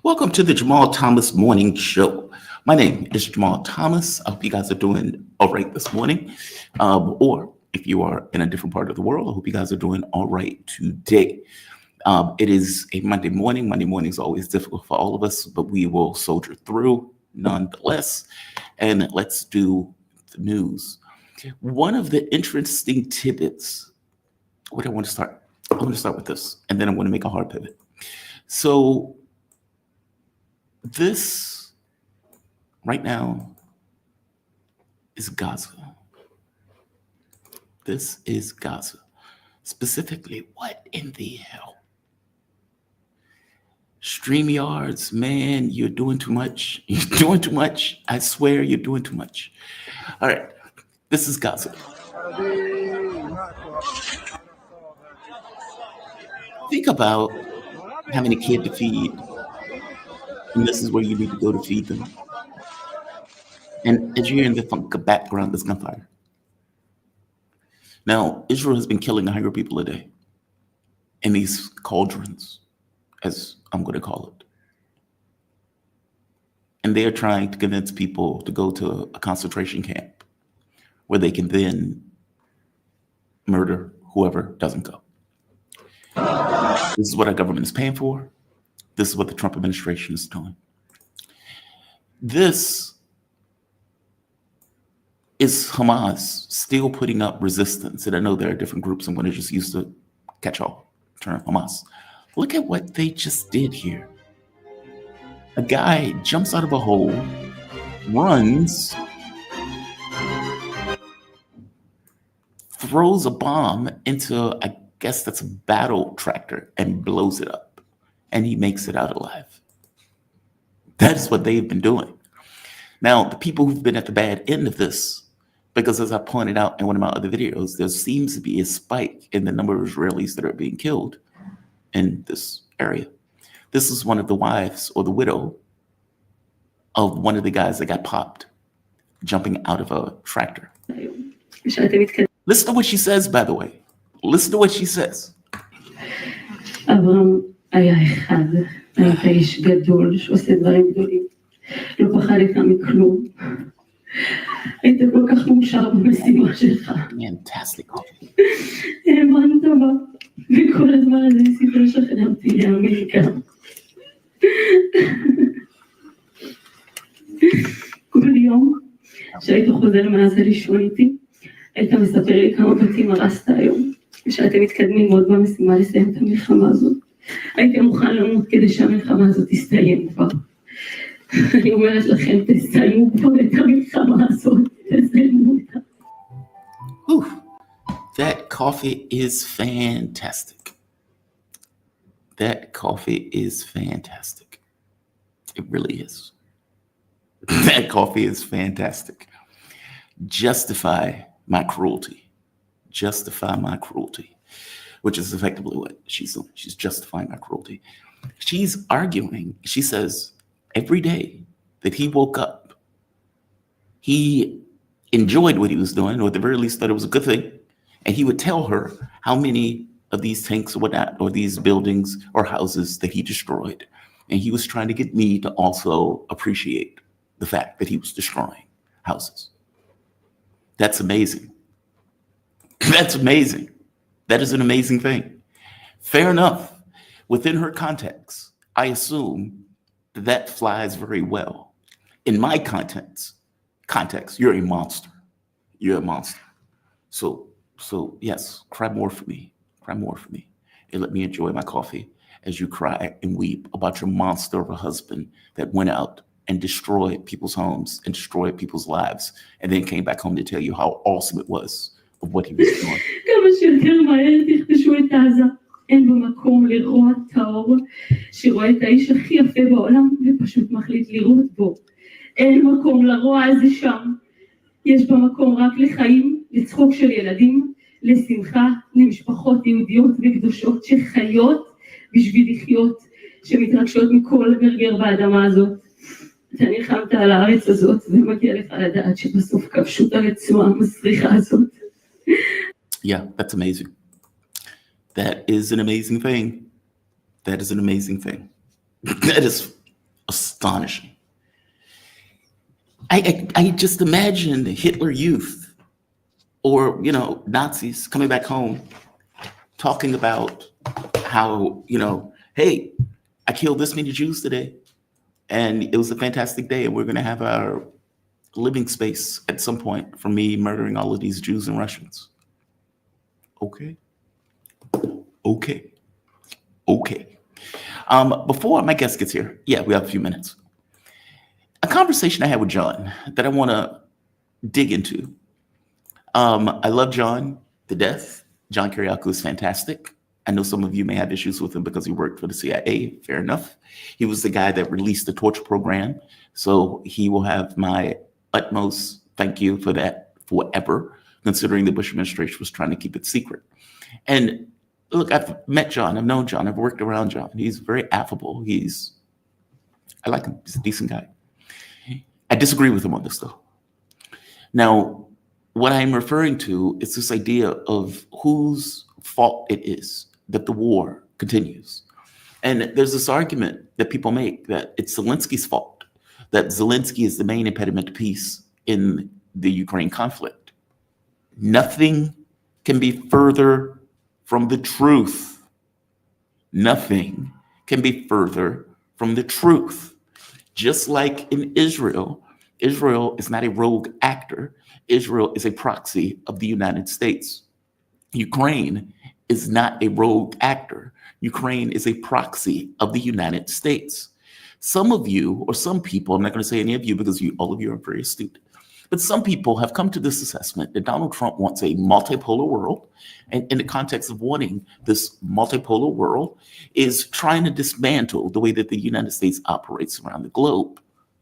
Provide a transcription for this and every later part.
Welcome to the Jamal Thomas Morning Show. My name is Jamal Thomas. I hope you guys are doing all right this morning. Or if you are in a different part of the world, I hope you guys are doing all right today. It is a Monday morning. Monday morning is always difficult for all of us, but we will soldier through nonetheless. And let's do the news. One of the interesting tidbits, where do I want to start? I want to start with this, and then I'm going to make a hard pivot. So this right now is Gaza. This is Gaza. Specifically, what in the hell? StreamYards, man, you're doing too much. You're doing too much. I swear you're doing too much. All right, this is Gaza. Think about having a kid to feed, and this is where you need to go to feed them. And as you hear in the background, there's gunfire. Now, Israel has been killing 100 people a day in these cauldrons, as I'm going to call it. And they're trying to convince people to go to a concentration camp where they can then murder whoever doesn't go. This is what our government is paying for. This is what the Trump administration is doing. This is Hamas still putting up resistance. And I know there are different groups. I'm going to just use the catch-all term, Hamas. Look at what they just did here. A guy jumps out of a hole, runs, throws a bomb into, I guess that's a battle tractor, and blows it up. And he makes it out alive. That's what they've been doing. Now, the people who've been at the bad end of this, because as I pointed out in one of my other videos, there seems to be a spike in the number of Israelis that are being killed in this area. This is one of the wives or the widow of one of the guys that got popped jumping out of a tractor. Listen to what she says, by the way. Listen to what she says. היה אחד, היה איש גדול שעושה דברים גדולים, לא פחד איתה מכלום. היית כל כך מאושר במשימה שלך. האמנת בה, וכל הזמן הזה ניסית לשכנע אותי להאמין גם. כל יום שהיית חוזר מעזה לישון איתי, היית מספר לי כמה בתים הרסת היום, ושאתם מתקדמים מאוד במשימה לסיים את המלחמה הזאת. הייתי מוכן למות כדי שהמלחמה הזאת תסתיים כבר. אני אומרת לכם, תסיימו כבר את המלחמה הזאת, תסיימו אותה. That coffee is fantastic. That coffee is fantastic. It really is. That coffee is fantastic. Justify my cruelty. Justify my cruelty. Which is effectively what she's doing. She's justifying my cruelty. She's arguing. She says every day that he woke up, he enjoyed what he was doing, or at the very least thought it was a good thing. And he would tell her how many of these tanks or whatnot, or these buildings or houses that he destroyed. And he was trying to get me to also appreciate the fact that he was destroying houses. That's amazing. That's amazing. That is an amazing thing. Fair enough. Within her context, I assume that flies very well. In my context, you're a monster. You're a monster. So yes, cry more for me. Cry more for me. And let me enjoy my coffee as you cry and weep about your monster of a husband that went out and destroyed people's homes and destroyed people's lives, and then came back home to tell you how awesome it was of what he was doing. כמה שיותר מהר תכבשו את עזה. אין במקום לרוע טהור שרואה את האיש הכי יפה בעולם ופשוט מחליט לראות בו. אין מקום לרוע הזה שם. יש במקום רק לחיים, לצחוק של ילדים, לשמחה, למשפחות יהודיות וקדושות שחיות בשביל לחיות, שמתרגשות מכל גרגר באדמה הזאת. אתה נלחמת על הארץ הזאת ומגיע לך לדעת שבסוף כבשו את הרצועה המסריחה הזאת. Yeah, that's amazing. That is an amazing thing. That is an amazing thing. That is astonishing. I just imagine Hitler Youth or, Nazis coming back home talking about how, hey, I killed this many Jews today and it was a fantastic day and we're going to have our living space at some point for me murdering all of these Jews and Russians. Okay. Before my guest gets here, we have a few minutes. A conversation I had with John that I want to dig into. I love John to death. John Kiriakou is fantastic. I know some of you may have issues with him because he worked for the CIA. Fair enough. He was the guy that released the torture program. So he will have my utmost thank you for that forever, considering the Bush administration was trying to keep it secret. And look, I've met John. I've known John. I've worked around John. He's very affable. I like him. He's a decent guy. I disagree with him on this, though. Now, what I'm referring to is this idea of whose fault it is that the war continues. And there's this argument that people make that it's Zelensky's fault, that Zelensky is the main impediment to peace in the Ukraine conflict. Nothing can be further from the truth. Nothing can be further from the truth. Just like in Israel, Israel is not a rogue actor. Israel is a proxy of the United States. Ukraine is not a rogue actor. Ukraine is a proxy of the United States. Some of you, or some people, I'm not going to say any of you because all of you are very astute, but some people have come to this assessment that Donald Trump wants a multipolar world. And in the context of wanting this multipolar world is trying to dismantle the way that the United States operates around the globe.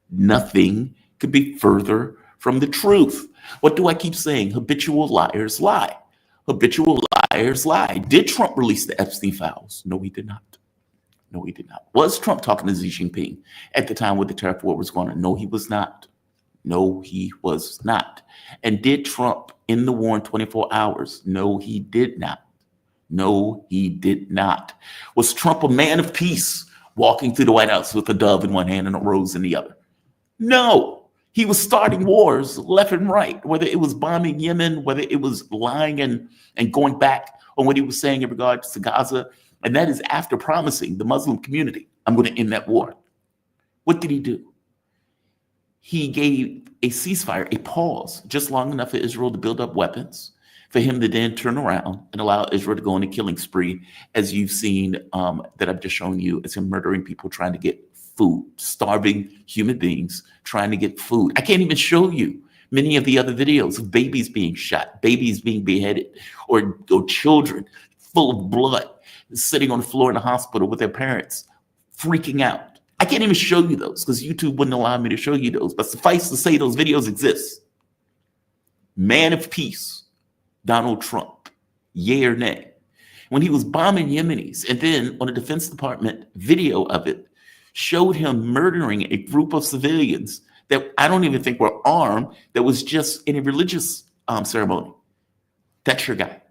Nothing could be further from the truth. What do I keep saying? Habitual liars lie. Habitual liars lie. Did Trump release the Epstein files? No, he did not. No, he did not. Was Trump talking to Xi Jinping at the time when the tariff war was going on? No, he was not. No, he was not. And did Trump end the war in 24 hours? No, he did not. No, he did not. Was Trump a man of peace walking through the White House with a dove in one hand and a rose in the other? No. He was starting wars left and right, whether it was bombing Yemen, whether it was lying and going back on what he was saying in regards to Gaza. And that is after promising the Muslim community, I'm going to end that war. What did he do? He gave a ceasefire, a pause, just long enough for Israel to build up weapons, for him to then turn around and allow Israel to go on a killing spree, as you've seen that I've just shown you, as him murdering people trying to get food, starving human beings trying to get food. I can't even show you many of the other videos of babies being shot, babies being beheaded, or children full of blood sitting on the floor in the hospital with their parents freaking out. I can't even show you those because YouTube wouldn't allow me to show you those. But suffice to say, those videos exist. Man of peace, Donald Trump, yay or nay. When he was bombing Yemenis, and then on the Defense Department video of it, showed him murdering a group of civilians that I don't even think were armed, that was just in a religious ceremony. That's your guy.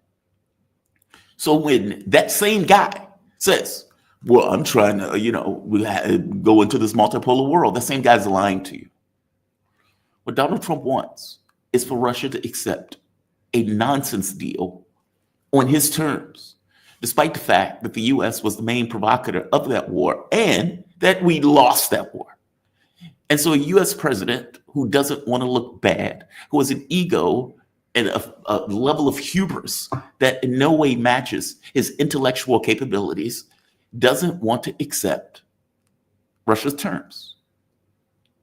So when that same guy says, well, I'm trying to, go into this multipolar world, that same guy's lying to you. What Donald Trump wants is for Russia to accept a nonsense deal on his terms, despite the fact that the U.S. was the main provocateur of that war and that we lost that war. And so a U.S. president who doesn't want to look bad, who has an ego and a level of hubris that in no way matches his intellectual capabilities, doesn't want to accept Russia's terms.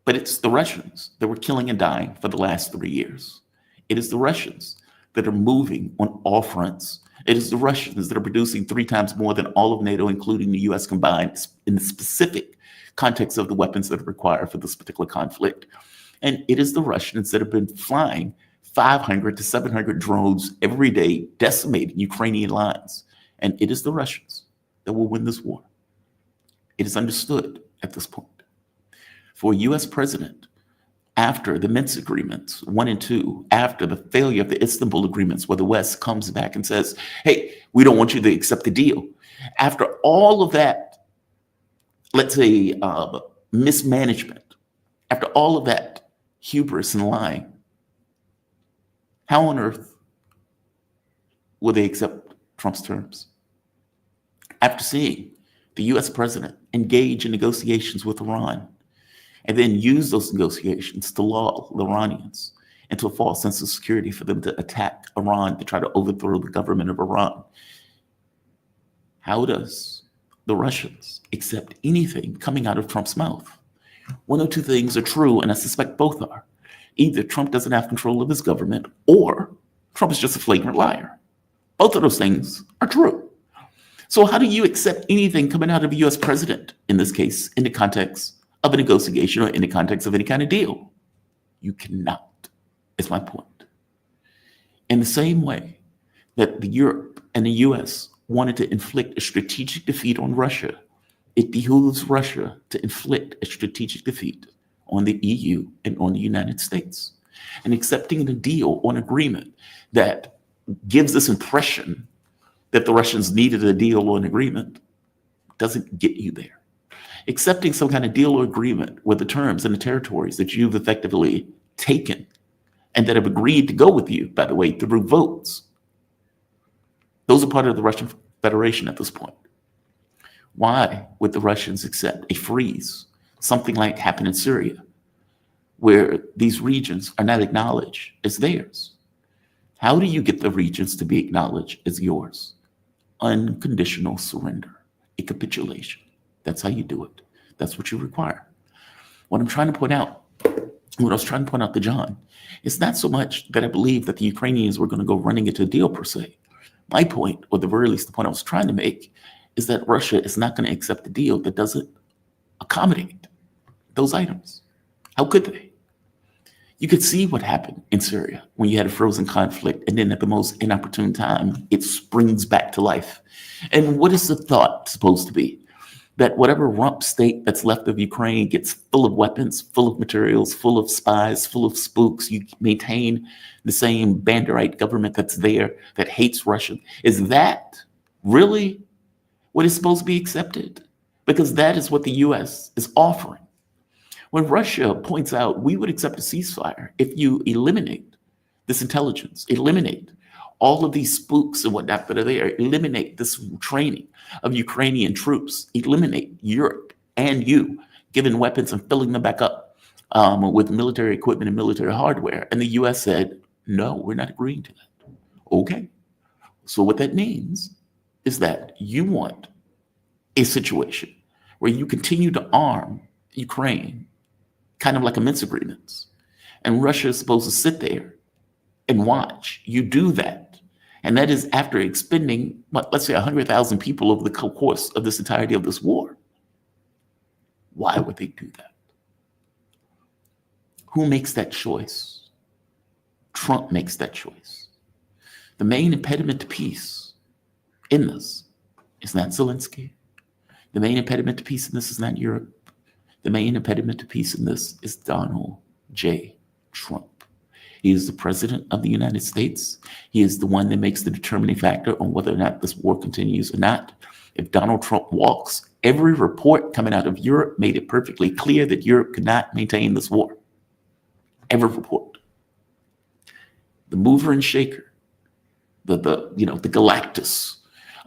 But it's the Russians that were killing and dying for the last 3 years. It is the Russians that are moving on all fronts. It is the Russians that are producing 3 times more than all of NATO, including the US combined, in the specific context of the weapons that are required for this particular conflict. And it is the Russians that have been flying 500 to 700 drones every day, decimating Ukrainian lines. And it is the Russians that will win this war. It is understood at this point. For a US president, after the Minsk agreements 1 and 2, after the failure of the Istanbul agreements, where the West comes back and says, hey, we don't want you to accept the deal. After all of that, let's say, mismanagement, after all of that hubris and lying, how on earth will they accept Trump's terms? After seeing the US president engage in negotiations with Iran and then use those negotiations to lull the Iranians into a false sense of security for them to attack Iran, to try to overthrow the government of Iran, how does the Russians accept anything coming out of Trump's mouth? One or two things are true, and I suspect both are. Either Trump doesn't have control of his government, or Trump is just a flagrant liar. Both of those things are true. So how do you accept anything coming out of a US president, in this case, in the context of a negotiation or in the context of any kind of deal? You cannot, is my point. In the same way that Europe and the US wanted to inflict a strategic defeat on Russia, it behooves Russia to inflict a strategic defeat on the EU and on the United States. And accepting a deal or an agreement that gives this impression that the Russians needed a deal or an agreement doesn't get you there. Accepting some kind of deal or agreement where the terms and the territories that you've effectively taken and that have agreed to go with you, by the way, through votes, those are part of the Russian Federation at this point. Why would the Russians accept a freeze, something like happened in Syria, where these regions are not acknowledged as theirs? How do you get the regions to be acknowledged as yours? Unconditional surrender, a capitulation. That's how you do it. That's what you require. What I'm trying to point out, what I was trying to point out to John, it's not so much that I believe that the Ukrainians were going to go running into a deal per se. My point, or the very least the point I was trying to make, is that Russia is not going to accept a deal that doesn't accommodate those items. How could they? You could see what happened in Syria when you had a frozen conflict, and then at the most inopportune time, it springs back to life. And what is the thought supposed to be? That whatever rump state that's left of Ukraine gets full of weapons, full of materials, full of spies, full of spooks. You maintain the same Banderite government that's there that hates Russia. Is that really what is supposed to be accepted? Because that is what the US is offering. When Russia points out, we would accept a ceasefire if you eliminate this intelligence, eliminate all of these spooks and whatnot that are there, eliminate this training of Ukrainian troops, eliminate Europe and you, giving weapons and filling them back up with military equipment and military hardware. And the US said, no, we're not agreeing to that. Okay. So what that means is that you want a situation where you continue to arm Ukraine, kind of like a Minsk agreements. And Russia is supposed to sit there and watch you do that. And that is after expending, let's say 100,000 people over the course of this entirety of this war. Why would they do that? Who makes that choice? Trump makes that choice. The main impediment to peace in this is not Zelensky. The main impediment to peace in this is not Europe. The main impediment to peace in this is Donald J. Trump. He is the president of the United States. He is the one that makes the determining factor on whether or not this war continues or not. If Donald Trump walks, every report coming out of Europe made it perfectly clear that Europe could not maintain this war. Every report. The mover and shaker, the Galactus,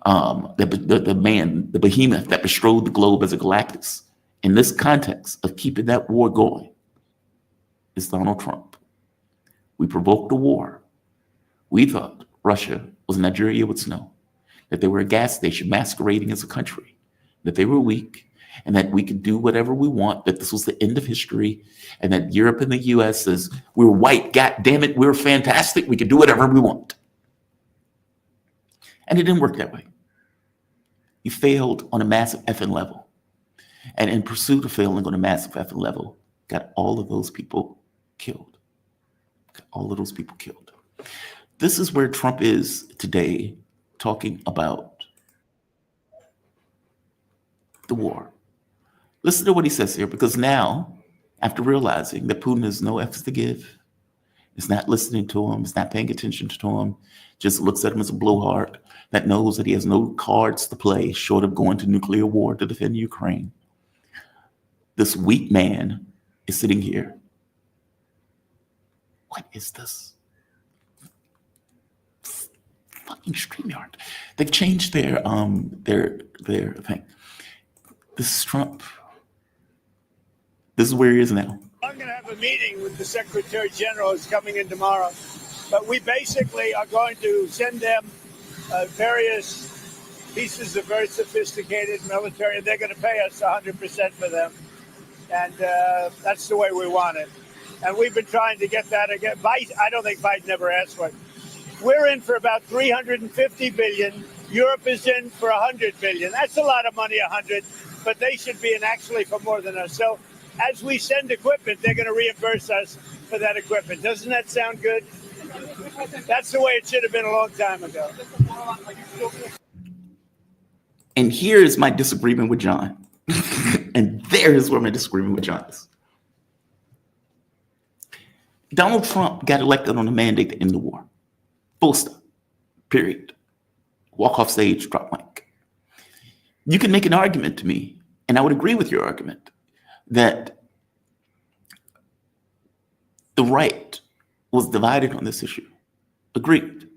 the man, the behemoth that bestrode the globe as a Galactus, in this context of keeping that war going, is Donald Trump. We provoked a war. We thought Russia was Nigeria with snow, that they were a gas station masquerading as a country, that they were weak, and that we could do whatever we want, that this was the end of history, and that Europe and the US says, we're white, god damn it, we're fantastic, we can do whatever we want. And it didn't work that way. You failed on a massive effing level. And in pursuit of failing on a massive effing level, got all of those people killed. Got all of those people killed. This is where Trump is today, talking about the war. Listen to what he says here, because now, after realizing that Putin has no F's to give, is not listening to him, is not paying attention to him, just looks at him as a blowhard that knows that he has no cards to play short of going to nuclear war to defend Ukraine. this weak man is sitting here. What is this? Fucking StreamYard. They've changed their thing. This is Trump. This is where he is now. I'm going to have a meeting with the Secretary General who's coming in tomorrow. But we basically are going to send them various pieces of very sophisticated military, and they're going to pay us 100% for them. And that's the way we want it. And we've been trying to get that again. I don't think Biden ever asked for it. We're in for about 350 billion. Europe is in for 100 billion. That's a lot of money, 100, but they should be in actually for more than us. So as we send equipment, they're going to reimburse us for that equipment. Doesn't that sound good? That's the way it should have been a long time ago. And here's my disagreement with John. And there is where my disagreement with John is. Donald Trump got elected on a mandate to end the war. Full stop. Period. Walk off stage, drop mic. You can make an argument to me, and I would agree with your argument, that the right was divided on this issue. Agreed.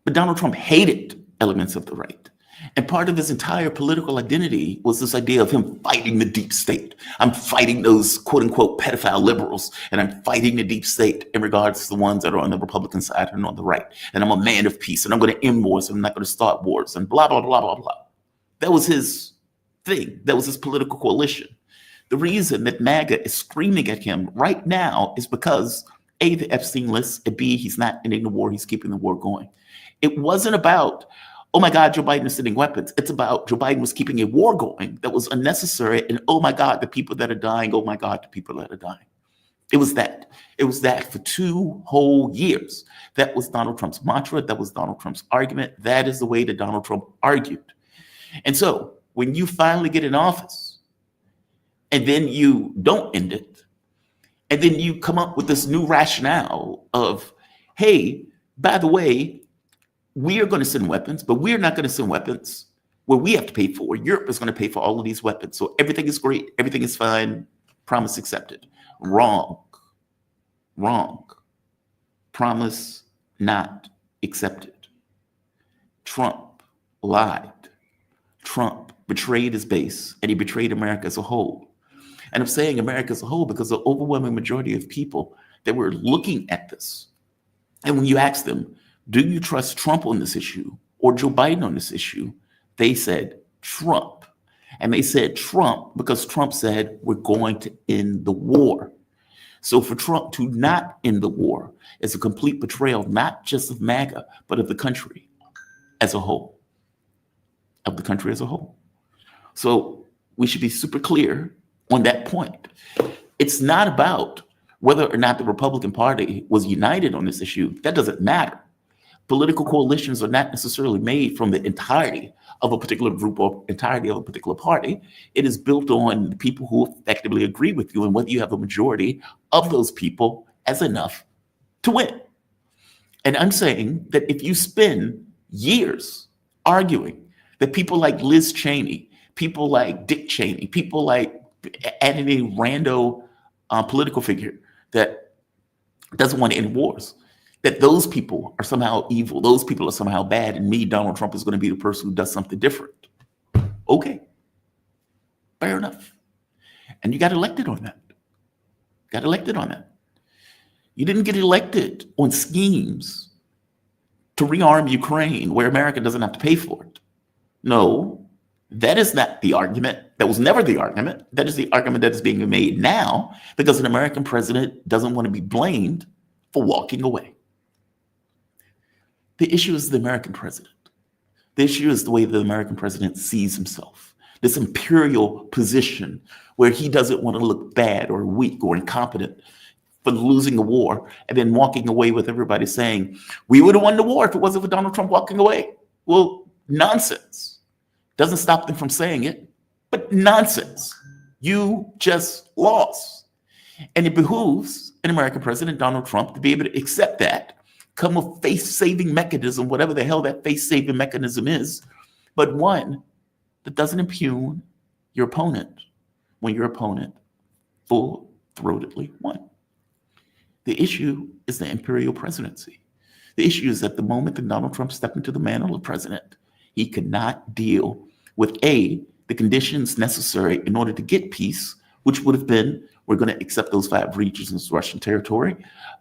But Donald Trump hated elements of the right. And part of his entire political identity was this idea of him fighting the deep state. I'm fighting those quote unquote pedophile liberals, and I'm fighting the deep state in regards to the ones that are on the Republican side and on the right. And I'm a man of peace, and I'm going to end wars, and I'm not going to start wars, and blah, blah, blah, blah, blah. That was his thing. That was his political coalition. The reason that MAGA is screaming at him right now is because A, the Epstein list, and B, he's not ending the war, he's keeping the war going. It wasn't about, oh my God, Joe Biden is sending weapons. It's about Joe Biden was keeping a war going that was unnecessary. And oh my God, the people that are dying. Oh my God, the people that are dying. It was that. It was that for 2 whole years. That was Donald Trump's mantra. That was Donald Trump's argument. That is the way that Donald Trump argued. And so when you finally get in office and then you don't end it, and then you come up with this new rationale of, hey, by the way, we are going to send weapons, but we're not going to send weapons where we have to pay for. Europe is going to pay for all of these weapons. So everything is great. Everything is fine. Promise accepted. Wrong. Wrong. Promise not accepted. Trump lied. Trump betrayed his base, and he betrayed America as a whole. And I'm saying America as a whole because the overwhelming majority of people that were looking at this, and when you ask them, do you trust Trump on this issue or Joe Biden on this issue? They said Trump. And they said Trump because Trump said we're going to end the war. So for Trump to not end the war is a complete betrayal, not just of MAGA, but of the country as a whole. Of the country as a whole. So we should be super clear on that point. It's not about whether or not the Republican Party was united on this issue. That doesn't matter. Political coalitions are not necessarily made from the entirety of a particular group or entirety of a particular party. It is built on the people who effectively agree with you and whether you have a majority of those people as enough to win. And I'm saying that if you spend years arguing that people like Liz Cheney, people like Dick Cheney, people like adding a rando political figure that doesn't want to end wars, that those people are somehow evil, those people are somehow bad, and me, Donald Trump, is going to be the person who does something different. Okay, fair enough. And you got elected on that. Got elected on that. You didn't get elected on schemes to rearm Ukraine where America doesn't have to pay for it. No, that is not the argument. That was never the argument. That is the argument that is being made now because an American president doesn't want to be blamed for walking away. The issue is the American president. The issue is the way the American president sees himself. This imperial position where he doesn't want to look bad or weak or incompetent for losing the war and then walking away with everybody saying, we would have won the war if it wasn't for Donald Trump walking away. Well, nonsense. Doesn't stop them from saying it, but nonsense. You just lost. And it behooves an American president, Donald Trump, to be able to accept that, come with face-saving mechanism, whatever the hell that face-saving mechanism is, but one that doesn't impugn your opponent, when your opponent full-throatedly won. The issue is the imperial presidency. The issue is that the moment that Donald Trump stepped into the mantle of president, he could not deal with the conditions necessary in order to get peace, which would have been, we're going to accept those 5 regions as Russian territory.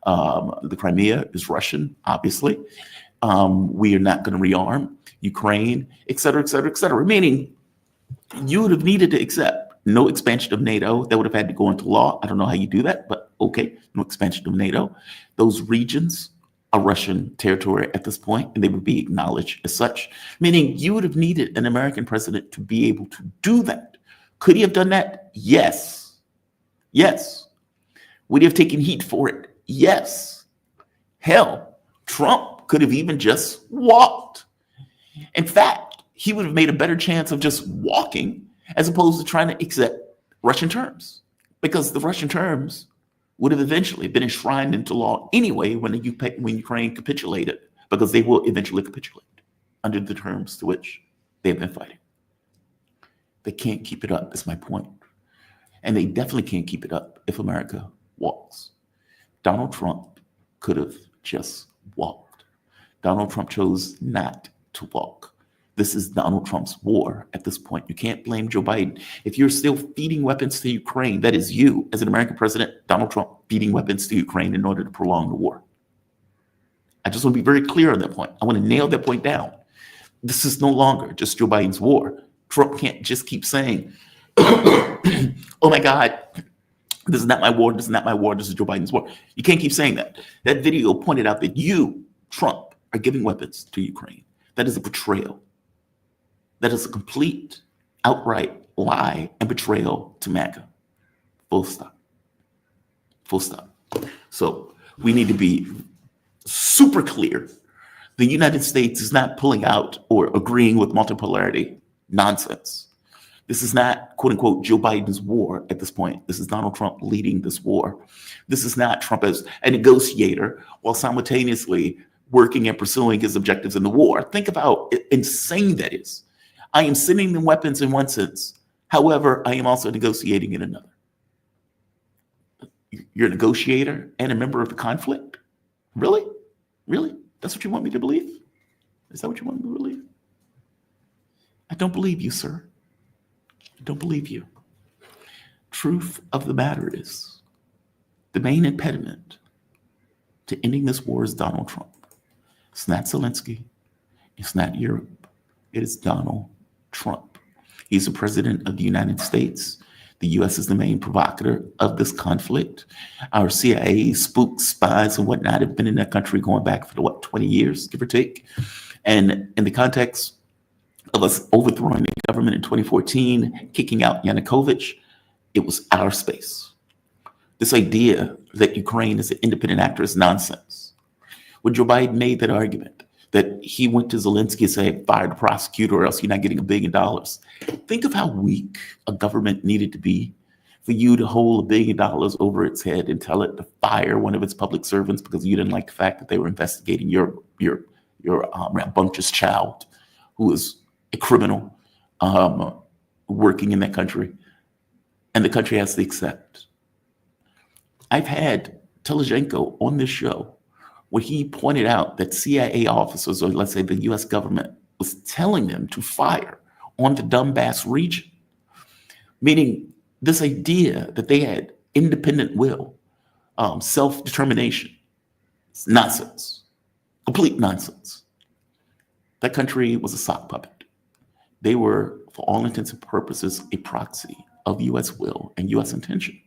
The Crimea is Russian, obviously. We are not going to rearm Ukraine, et cetera, et cetera, et cetera. Meaning, you would have needed to accept no expansion of NATO. That would have had to go into law. I don't know how you do that, but okay, no expansion of NATO. Those regions are Russian territory at this point, and they would be acknowledged as such. Meaning, you would have needed an American president to be able to do that. Could he have done that? Yes. Yes. Would he have taken heat for it? Yes. Hell, Trump could have even just walked. In fact, he would have made a better chance of just walking as opposed to trying to accept Russian terms, because the Russian terms would have eventually been enshrined into law anyway when Ukraine capitulated, because they will eventually capitulate under the terms to which they have been fighting. They can't keep it up, is my point. And they definitely can't keep it up if America walks. Donald Trump could have just walked. Donald Trump chose not to walk. This is Donald Trump's war at this point. You can't blame Joe Biden. If you're still feeding weapons to Ukraine, that is you, as an American president, Donald Trump, feeding weapons to Ukraine in order to prolong the war. I just want to be very clear on that point. I want to nail that point down. This is no longer just Joe Biden's war. Trump can't just keep saying, oh my God, this is not my war, this is not my war, this is Joe Biden's war. You can't keep saying that. That video pointed out that you, Trump, are giving weapons to Ukraine. That is a betrayal. That is a complete, outright lie and betrayal to MAGA. Full stop. Full stop. So we need to be super clear. The United States is not pulling out or agreeing with multipolarity nonsense. This is not, quote unquote, Joe Biden's war at this point. This is Donald Trump leading this war. This is not Trump as a negotiator while simultaneously working and pursuing his objectives in the war. Think about how insane that is. I am sending them weapons in one sense. However, I am also negotiating in another. You're a negotiator and a member of the conflict? Really? Really? That's what you want me to believe? Is that what you want me to believe? I don't believe you, sir. I don't believe you. Truth of the matter is, the main impediment to ending this war is Donald Trump. It's not Zelensky. It's not Europe. It is Donald Trump. He's the president of the United States. The U.S. is the main provocateur of this conflict. Our CIA spooks, spies, and whatnot have been in that country going back for 20 years, give or take. And in the context of us overthrowing the government in 2014, kicking out Yanukovych, it was our space. This idea that Ukraine is an independent actor is nonsense. When Joe Biden made that argument, that he went to Zelensky and said, fire the prosecutor or else you're not getting $1 billion. Think of how weak a government needed to be for you to hold $1 billion over its head and tell it to fire one of its public servants because you didn't like the fact that they were investigating your rambunctious child who was a criminal working in that country. And the country has to accept. I've had Telizhenko on this show where he pointed out that CIA officers, or let's say the US government, was telling them to fire on the Donbass region, meaning this idea that they had independent will, self-determination. It's nonsense, complete nonsense. That country was a sock puppet. They were, for all intents and purposes, a proxy of US will and US intention.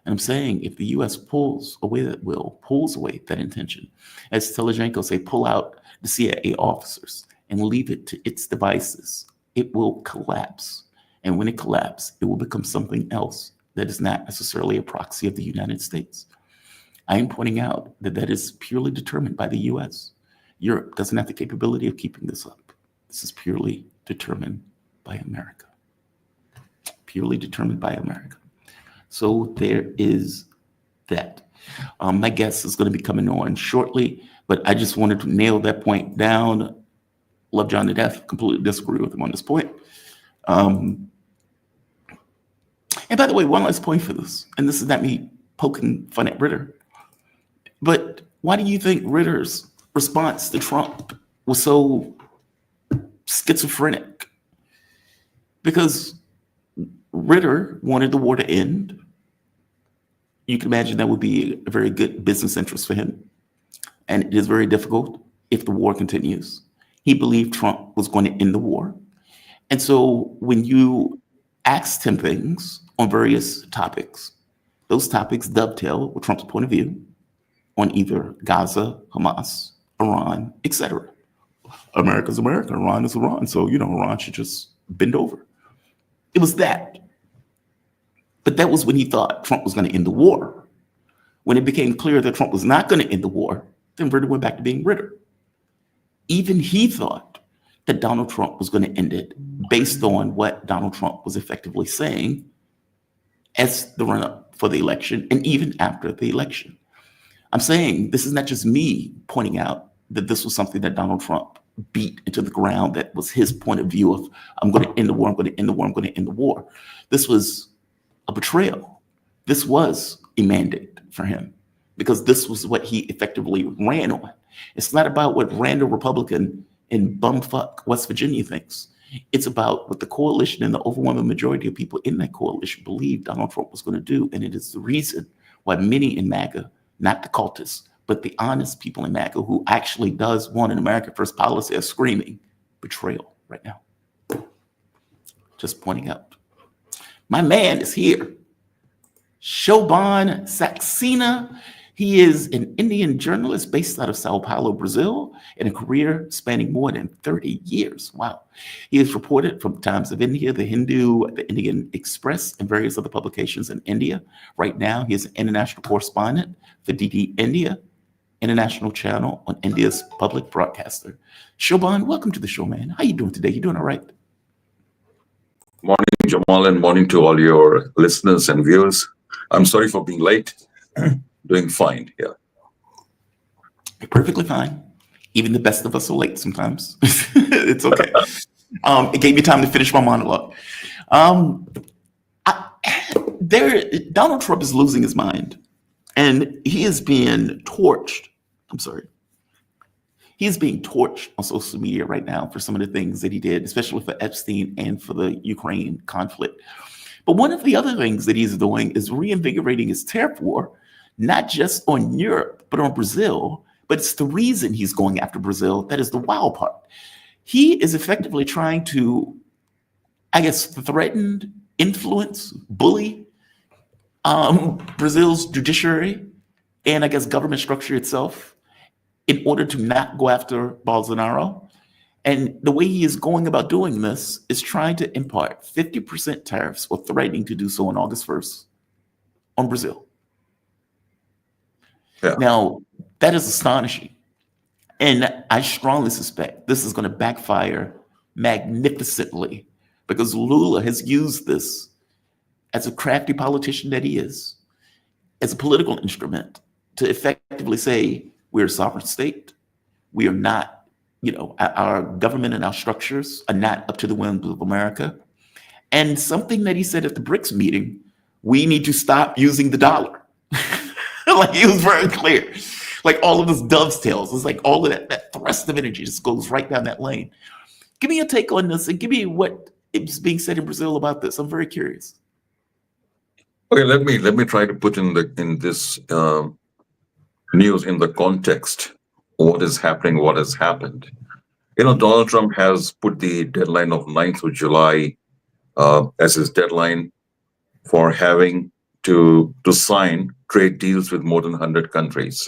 And I'm saying if the U.S. pulls away that will, pulls away that intention, as Telizhenko say, pull out the CIA officers and leave it to its devices, it will collapse. And when it collapses, it will become something else that is not necessarily a proxy of the United States. I am pointing out that that is purely determined by the U.S. Europe doesn't have the capability of keeping this up. This is purely determined by America. Purely determined by America. So there is that. My guest is going to be coming on shortly, but I just wanted to nail that point down. Love John to death. Completely disagree with him on this point. And And by the way, one last point for this, and this is not me poking fun at Ritter, but why do you think Ritter's response to Trump was so schizophrenic? Because Ritter wanted the war to end. You can imagine that would be a very good business interest for him. And it is very difficult if the war continues. He believed Trump was going to end the war. And so when you asked him things on various topics, those topics dovetail with Trump's point of view on either Gaza, Hamas, Iran, etc. America's America, Iran is Iran. So, Iran should just bend over. It was that. But that was when he thought Trump was going to end the war. When it became clear that Trump was not going to end the war, then Ritter went back to being Ritter. Even he thought that Donald Trump was going to end it based on what Donald Trump was effectively saying as the run-up for the election and even after the election. I'm saying this is not just me pointing out that this was something that Donald Trump beat into the ground, that was his point of view of, I'm going to end the war, I'm going to end the war, I'm going to end the war. This was a betrayal. This was a mandate for him because this was what he effectively ran on. It's not about what random Republican in bumfuck West Virginia thinks. It's about what the coalition and the overwhelming majority of people in that coalition believed Donald Trump was going to do. And it is the reason why many in MAGA, not the cultists, but the honest people in MAGA who actually does want an America First policy are screaming betrayal right now. Just pointing out. My man is here. Shobhan Saxena. He is an Indian journalist based out of Sao Paulo, Brazil, in a career spanning more than 30 years. Wow. He has reported from the Times of India, The Hindu, the Indian Express, and various other publications in India. Right now, he is an international correspondent for DD India, international channel on India's public broadcaster. Shobhan, welcome to the show, man. How you doing today? You doing all right? Morning, Jamal, and morning to all your listeners and viewers. I'm sorry for being late. Doing fine, yeah. You're perfectly fine. Even the best of us are late sometimes. It's okay. It gave me time to finish my monologue. Donald Trump is losing his mind, and he is being torched. I'm sorry. He is being torched on social media right now for some of the things that he did, especially for Epstein and for the Ukraine conflict. But one of the other things that he's doing is reinvigorating his tariff war, not just on Europe, but on Brazil. But it's the reason he's going after Brazil that is the wild part. He is effectively trying to, I guess, threaten, influence, bully Brazil's judiciary and I guess government structure itself in order to not go after Bolsonaro. And the way he is going about doing this is trying to impart 50% tariffs or threatening to do so on August 1st on Brazil. Yeah. Now, that is astonishing. And I strongly suspect this is going to backfire magnificently because Lula has used this as a crafty politician that he is, as a political instrument to effectively say, we're a sovereign state. We are not, our government and our structures are not up to the whims of America. And something that he said at the BRICS meeting, we need to stop using the dollar. Like he was very clear. Like all of this dovetails. It's like all of that thrust of energy just goes right down that lane. Give me a take on this and give me what is being said in Brazil about this. I'm very curious. Okay, let me try to put in this news in the context of what is happening, what has happened. Donald Trump has put the deadline of 9th of July as his deadline for having to sign trade deals with more than 100 countries.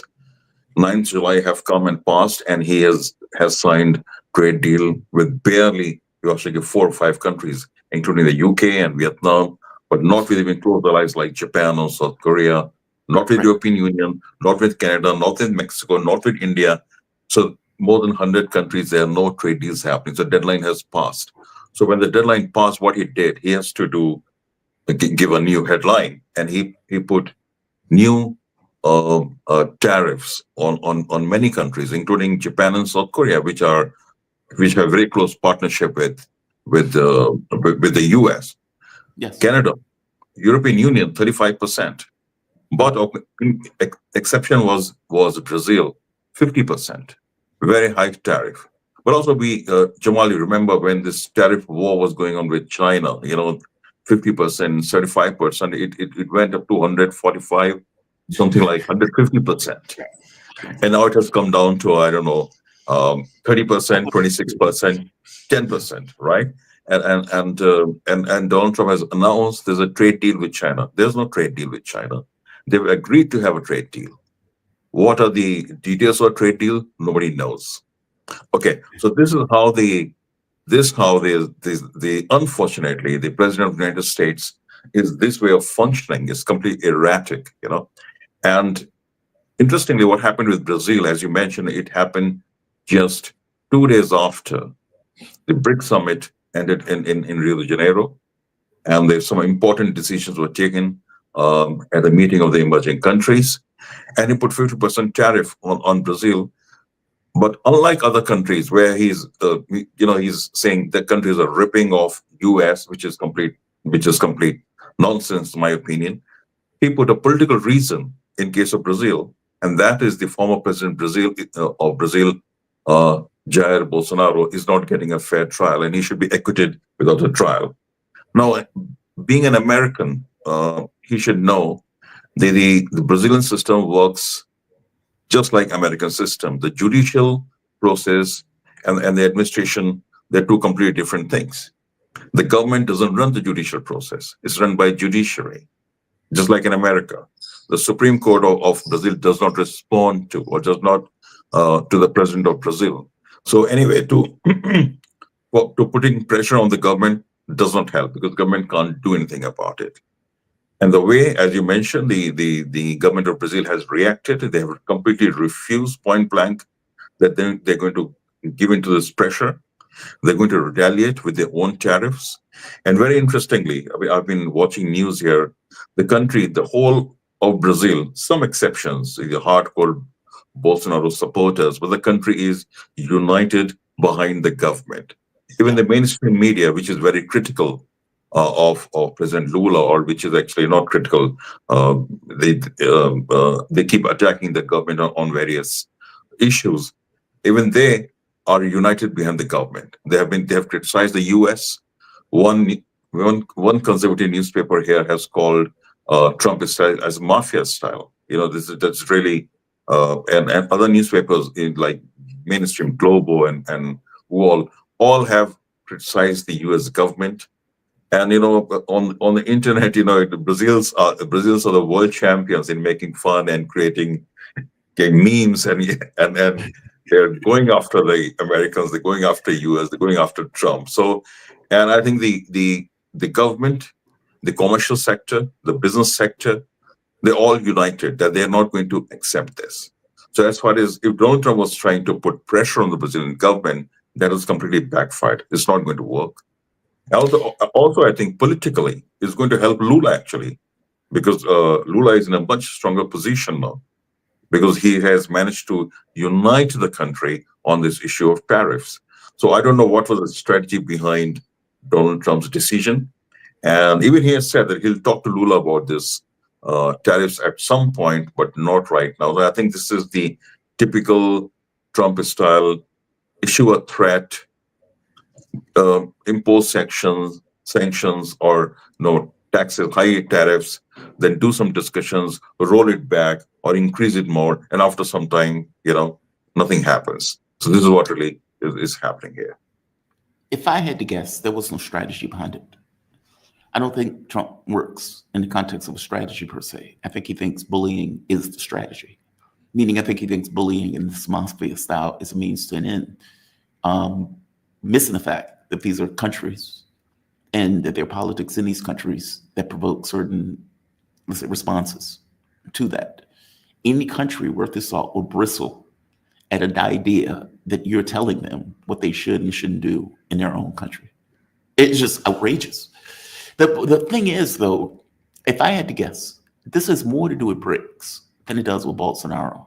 9th July have come and passed, and he has signed trade deal with barely, you actually give 4 or 5 countries, including the UK and Vietnam, but not with even close allies like Japan or South Korea, not with European Union, not with Canada, not with Mexico, not with India. So more than 100 countries, there are no trade deals happening. So deadline has passed. So when the deadline passed, what he did, he has to give a new headline, and he put new tariffs on many countries, including Japan and South Korea, which have very close partnership with the US. Yes. Canada, European Union, 35%. But exception was Brazil, 50%. Very high tariff. But also Jamal, you remember when this tariff war was going on with China, 50%, 35%, it went up to 145, something like 150%. And now it has come down to, I don't know, 30%, 26%, 10%, right? And Donald Trump has announced there's a trade deal with China. There's no trade deal with China. They've agreed to have a trade deal. What are the details of a trade deal? Nobody knows. Okay, so this is how unfortunately the president of the United States is this way of functioning is completely erratic, And interestingly, what happened with Brazil, as you mentioned, it happened just 2 days after the BRICS summit ended in Rio de Janeiro, and there's some important decisions were taken at the meeting of the emerging countries, and he put 50% tariff on Brazil. But unlike other countries where he's saying that countries are ripping off US, which is complete nonsense, in my opinion, he put a political reason in case of Brazil, and that is the former president of Brazil, Jair Bolsonaro, is not getting a fair trial, and he should be acquitted without a trial. Now, being an American, he should know the Brazilian system works just like American system. The judicial process and the administration, they're two completely different things. The government doesn't run the judicial process. It's run by judiciary, just like in America. The Supreme Court of Brazil does not respond to or does not to the president of Brazil. So anyway, to putting pressure on the government does not help because the government can't do anything about it. And the way, as you mentioned, the government of Brazil has reacted. They have completely refused point blank that they're going to give into this pressure. They're going to retaliate with their own tariffs. And very interestingly, I've been watching news here. The whole of Brazil, some exceptions, the hardcore Bolsonaro supporters, but the country is united behind the government. Even the mainstream media, which is very critical of President Lula, or which is actually not critical, they keep attacking the government on various issues. Even they are united behind the government. They have criticized the U.S. One conservative newspaper here has called Trump style as mafia style. That's really and other newspapers in like mainstream Globo and all have criticized the U.S. government. And on the internet, the Brazils are the world champions in making fun and creating memes, and they're going after the Americans, they're going after US, they're going after Trump. So, and I think the government, the commercial sector, the business sector, they're all united that they're not going to accept this. So as far as if Donald Trump was trying to put pressure on the Brazilian government, that was completely backfired. It's not going to work. Also, I think politically, it's going to help Lula actually, because Lula is in a much stronger position now, because he has managed to unite the country on this issue of tariffs. So I don't know what was the strategy behind Donald Trump's decision. And even he has said that he'll talk to Lula about this tariffs at some point, but not right now. So I think this is the typical Trump style: issue a threat, impose sanctions or taxes, high tariffs, then do some discussions, roll it back or increase it more, and after some time, nothing happens. So this is what really is happening here. If I had to guess, there was no strategy behind it. I don't think Trump works in the context of a strategy per se. I think he thinks bullying is the strategy. Meaning I think he thinks bullying in this mafia style is a means to an end. Missing the fact that these are countries and that there are politics in these countries that provoke certain responses to that. Any country worth its salt will bristle at an idea that you're telling them what they should and shouldn't do in their own country. It's just outrageous. The thing is, though, if I had to guess, this has more to do with BRICS than it does with Bolsonaro.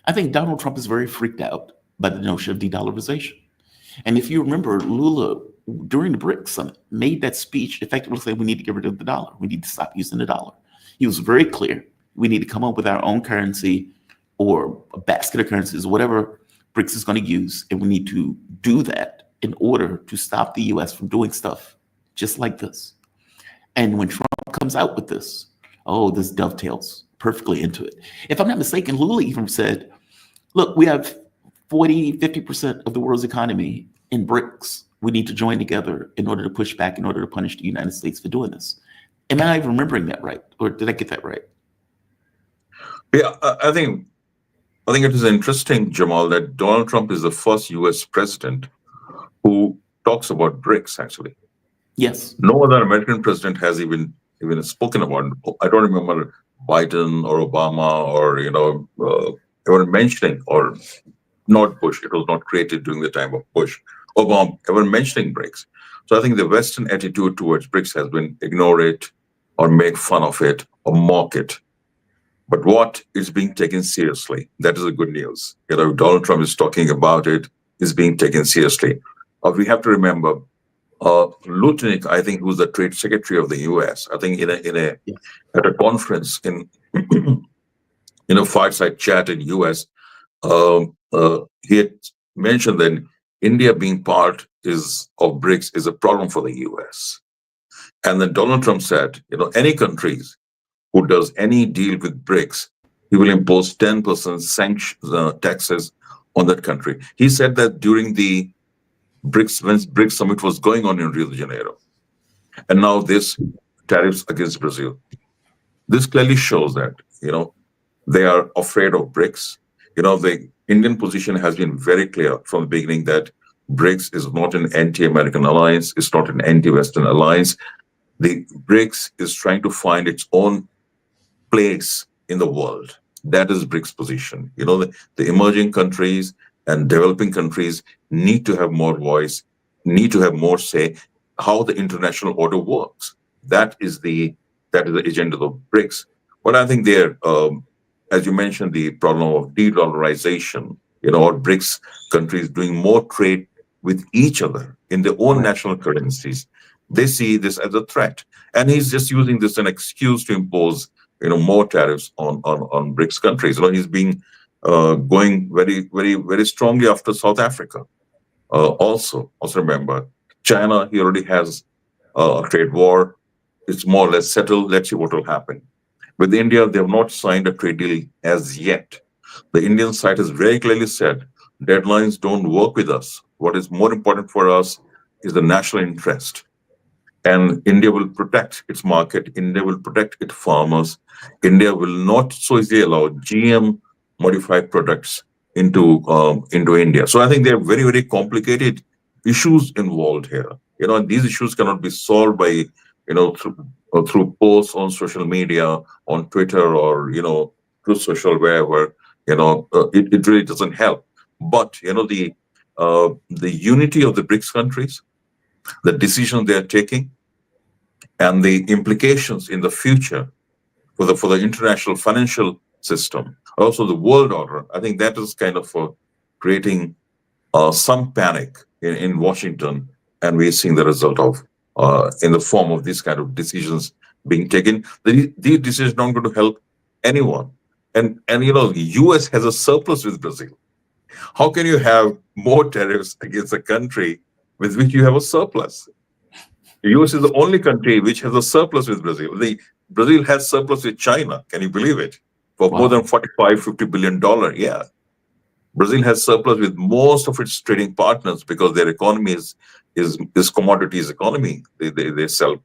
I think Donald Trump is very freaked out by the notion of de-dollarization. And if you remember, Lula during the BRICS summit, made that speech effectively saying we need to get rid of the dollar. We need to stop using the dollar. He was very clear. We need to come up with our own currency or a basket of currencies, whatever BRICS is going to use. And we need to do that in order to stop the US from doing stuff just like this. And when Trump comes out with this, this dovetails perfectly into it. If I'm not mistaken, Lula even said, look, we have 50% of the world's economy in BRICS. We need to join together in order to push back, in order to punish the United States for doing this. Am I remembering that right? Or did I get that right? Yeah, I think it is interesting, Jamal, that Donald Trump is the first US president who talks about BRICS, actually. Yes. No other American president has even spoken about it. I don't remember Biden or Obama or, ever mentioning, or not Bush. It was not created during the time of Bush. Obama ever mentioning BRICS. So I think the Western attitude towards BRICS has been ignore it or make fun of it or mock it. But what is being taken seriously? That is the good news. Donald Trump is talking about it, is being taken seriously. We have to remember, Lutnick, I think, who's the trade secretary of the U.S., I think at a conference in a fireside chat in U.S., he had mentioned that India being part of BRICS is a problem for the U.S. And then Donald Trump said, any countries who does any deal with BRICS, he will impose 10% taxes on that country. He said that during the BRICS, when BRICS summit was going on in Rio de Janeiro. And now this tariffs against Brazil. This clearly shows that, they are afraid of BRICS. The Indian position has been very clear from the beginning that BRICS is not an anti-American alliance. It's not an anti-Western alliance. The BRICS is trying to find its own place in the world. That is BRICS position. The emerging countries and developing countries need to have more voice, need to have more say how the international order works. That is the agenda of BRICS. But I think there, as you mentioned, the problem of de-dollarization, or BRICS countries doing more trade with each other in their own national currencies, they see this as a threat. And he's just using this as an excuse to impose, more tariffs on BRICS countries. He's been going very, very, very strongly after South Africa. Also remember, China, he already has a trade war. It's more or less settled. Let's see what will happen. With India, they have not signed a trade deal as yet. The Indian side has very clearly said, deadlines don't work with us. What is more important for us is the national interest. And India will protect its market. India will protect its farmers. India will not so easily allow GM modified products into India. So I think there are very, very complicated issues involved here. And these issues cannot be solved by, through posts on social media, on Twitter, or, through social wherever, it really doesn't help. But, the unity of the BRICS countries, the decisions they are taking, and the implications in the future for the international financial system, also the world order, I think that is kind of creating some panic in Washington, and we're seeing the result of in the form of these kind of decisions being taken. These decisions are not going to help anyone. And the US has a surplus with Brazil. How can you have more tariffs against a country with which you have a surplus? The US is the only country which has a surplus with Brazil. Brazil has surplus with China. Can you believe it? For more than $50 billion. Yeah. Brazil has surplus with most of its trading partners because their economy is commodities economy. They sell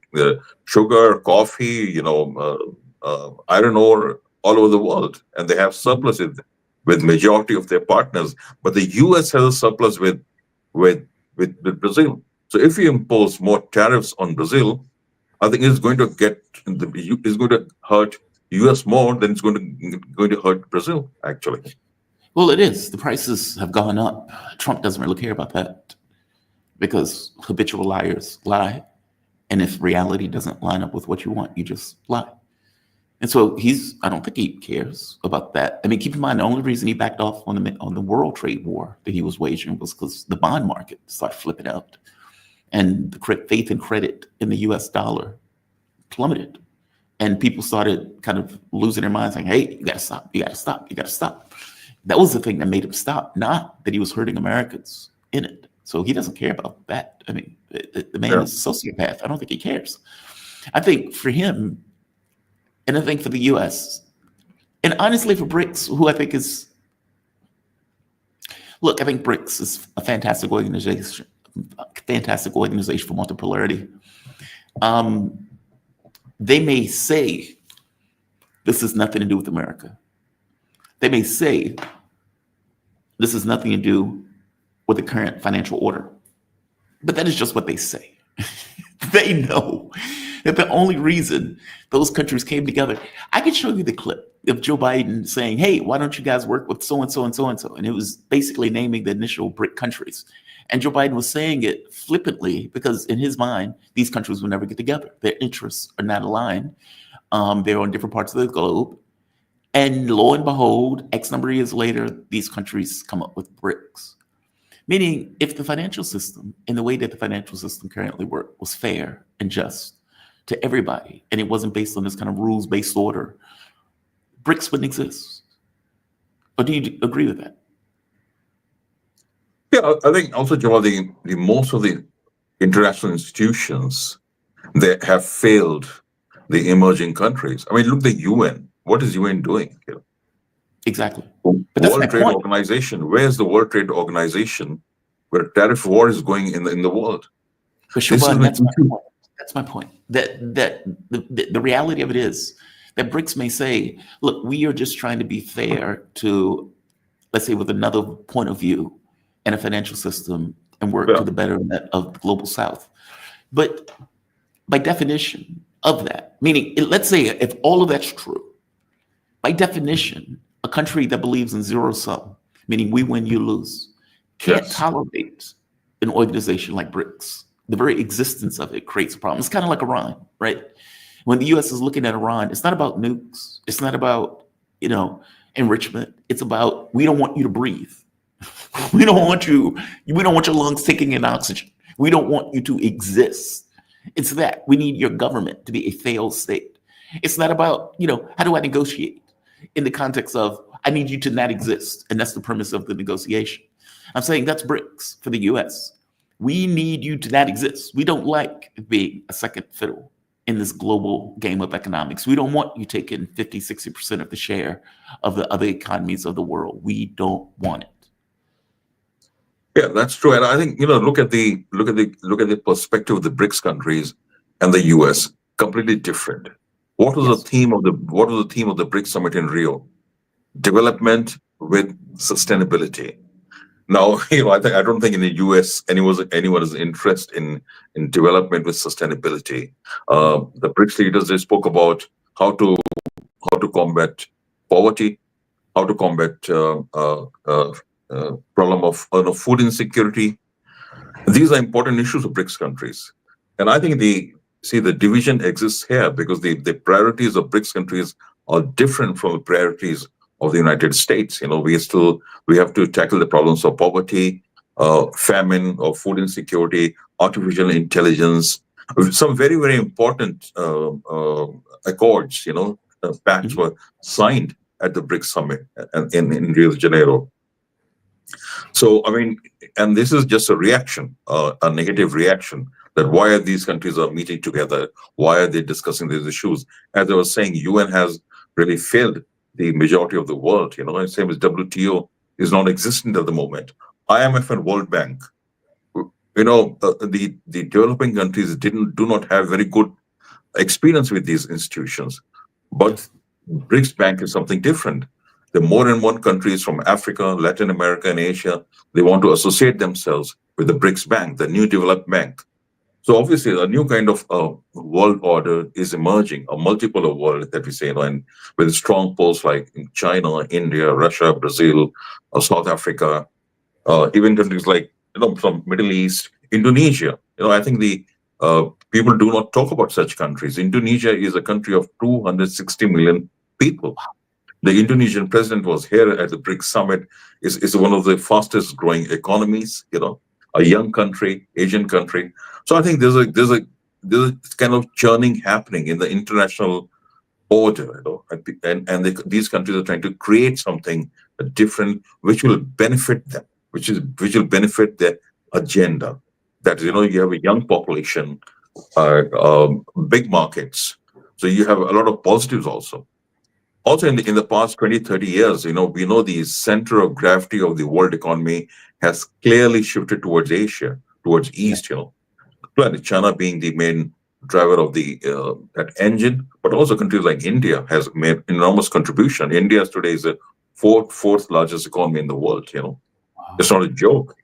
sugar, coffee, iron ore all over the world, and they have surplus with majority of their partners. But the US has a surplus with Brazil. So if you impose more tariffs on Brazil, I think it's going to hurt US more than it's going to hurt Brazil, actually. Well, it is. The prices have gone up. Trump doesn't really care about that because habitual liars lie. And if reality doesn't line up with what you want, you just lie. And so I don't think he cares about that. I mean, keep in mind, the only reason he backed off on the world trade war that he was waging was because the bond market started flipping out. and the faith and credit in the US dollar plummeted. And people started kind of losing their minds, saying, hey, you gotta stop, you gotta stop, you gotta stop. That was the thing that made him stop, not that he was hurting Americans in it. So he doesn't care about that. I mean, the man is a sociopath. I don't think he cares. I think for him, and I think for the US, and honestly for BRICS, who I think is, look, I think BRICS is a fantastic organization for multipolarity. They may say this has nothing to do with America. They may say this has nothing to do with the current financial order. But that is just what they say. They know that the only reason those countries came together, I could show you the clip of Joe Biden saying, hey, why don't you guys work with so-and-so and so-and-so? And it was basically naming the initial BRIC countries. And Joe Biden was saying it flippantly because in his mind, these countries will never get together. Their interests are not aligned. They're on different parts of the globe. And lo and behold, X number of years later, these countries come up with BRICS. Meaning, if the financial system, in the way that the financial system currently worked, was fair and just to everybody, and it wasn't based on this kind of rules-based order, BRICS wouldn't exist. Or do you agree with that? Yeah, I think also, Jamal, the most of the international institutions, they have failed the emerging countries. I mean, look, the UN. What is UN doing here? Exactly. But that's World my Trade point. Organization. Where's the World Trade Organization where tariff war is going in the world? But Shobhan, that's my point. That the reality of it is that BRICS may say, look, we are just trying to be fair to, let's say, with another point of view and a financial system and work to the betterment of the global South. But by definition of that, meaning, let's say if all of that's true, by definition, a country that believes in zero sum, meaning we win, you lose, can't tolerate an organization like BRICS. The very existence of it creates a problem. It's kind of like Iran, right? When the US is looking at Iran, it's not about nukes. It's not about, enrichment. It's about, we don't want you to breathe. We don't want your lungs taking in oxygen. We don't want you to exist. It's that we need your government to be a failed state. It's not about, how do I negotiate in the context of, I need you to not exist. And that's the premise of the negotiation. I'm saying that's BRICS for the US. We need you to not exist. We don't like being a second fiddle in this global game of economics. We don't want you taking 50, 60% of the share of the other economies of the world. We don't want it. Yeah, that's true. And I think, look at the perspective of the BRICS countries and the US, completely different. What was the theme of the BRICS summit in Rio? Development with sustainability. Now, I don't think in the US anyone is interested in development with sustainability. The BRICS leaders, they spoke about how to combat poverty, how to combat problem of food insecurity. These are important issues of BRICS countries, and I think the division exists here because the priorities of BRICS countries are different from the priorities of the United States. We have to tackle the problems of poverty, famine, or food insecurity, artificial intelligence, some very, very important accords, pacts were signed at the BRICS summit in Rio de Janeiro. So, and this is just a reaction, a negative reaction, that why are these countries are meeting together? Why are they discussing these issues? As I was saying, UN has really failed the majority of the world. The same as WTO is non-existent at the moment. IMF and World Bank, the developing countries do not have very good experience with these institutions. But BRICS Bank is something different. The more and more countries from Africa, Latin America, and Asia, they want to associate themselves with the BRICS Bank, the new developed bank. So obviously, a new kind of world order is emerging, a multipolar world that we say, and with strong poles like in China, India, Russia, Brazil, South Africa, even countries like from Middle East, Indonesia. I think the people do not talk about such countries. Indonesia is a country of 260 million people. The Indonesian president was here at the BRICS summit. Is one of the fastest growing economies. a young country, Asian country. So I think there's a kind of churning happening in the international order, these countries are trying to create something different, which will benefit them, which will benefit their agenda. That you have a young population, big markets, so you have a lot of positives also. Also, in the past 20, 30 years, we know the center of gravity of the world economy has clearly shifted towards Asia, towards East. Clearly, China being the main driver of the that engine, but also countries like India has made enormous contribution. India today is the fourth largest economy in the world. It's not a joke.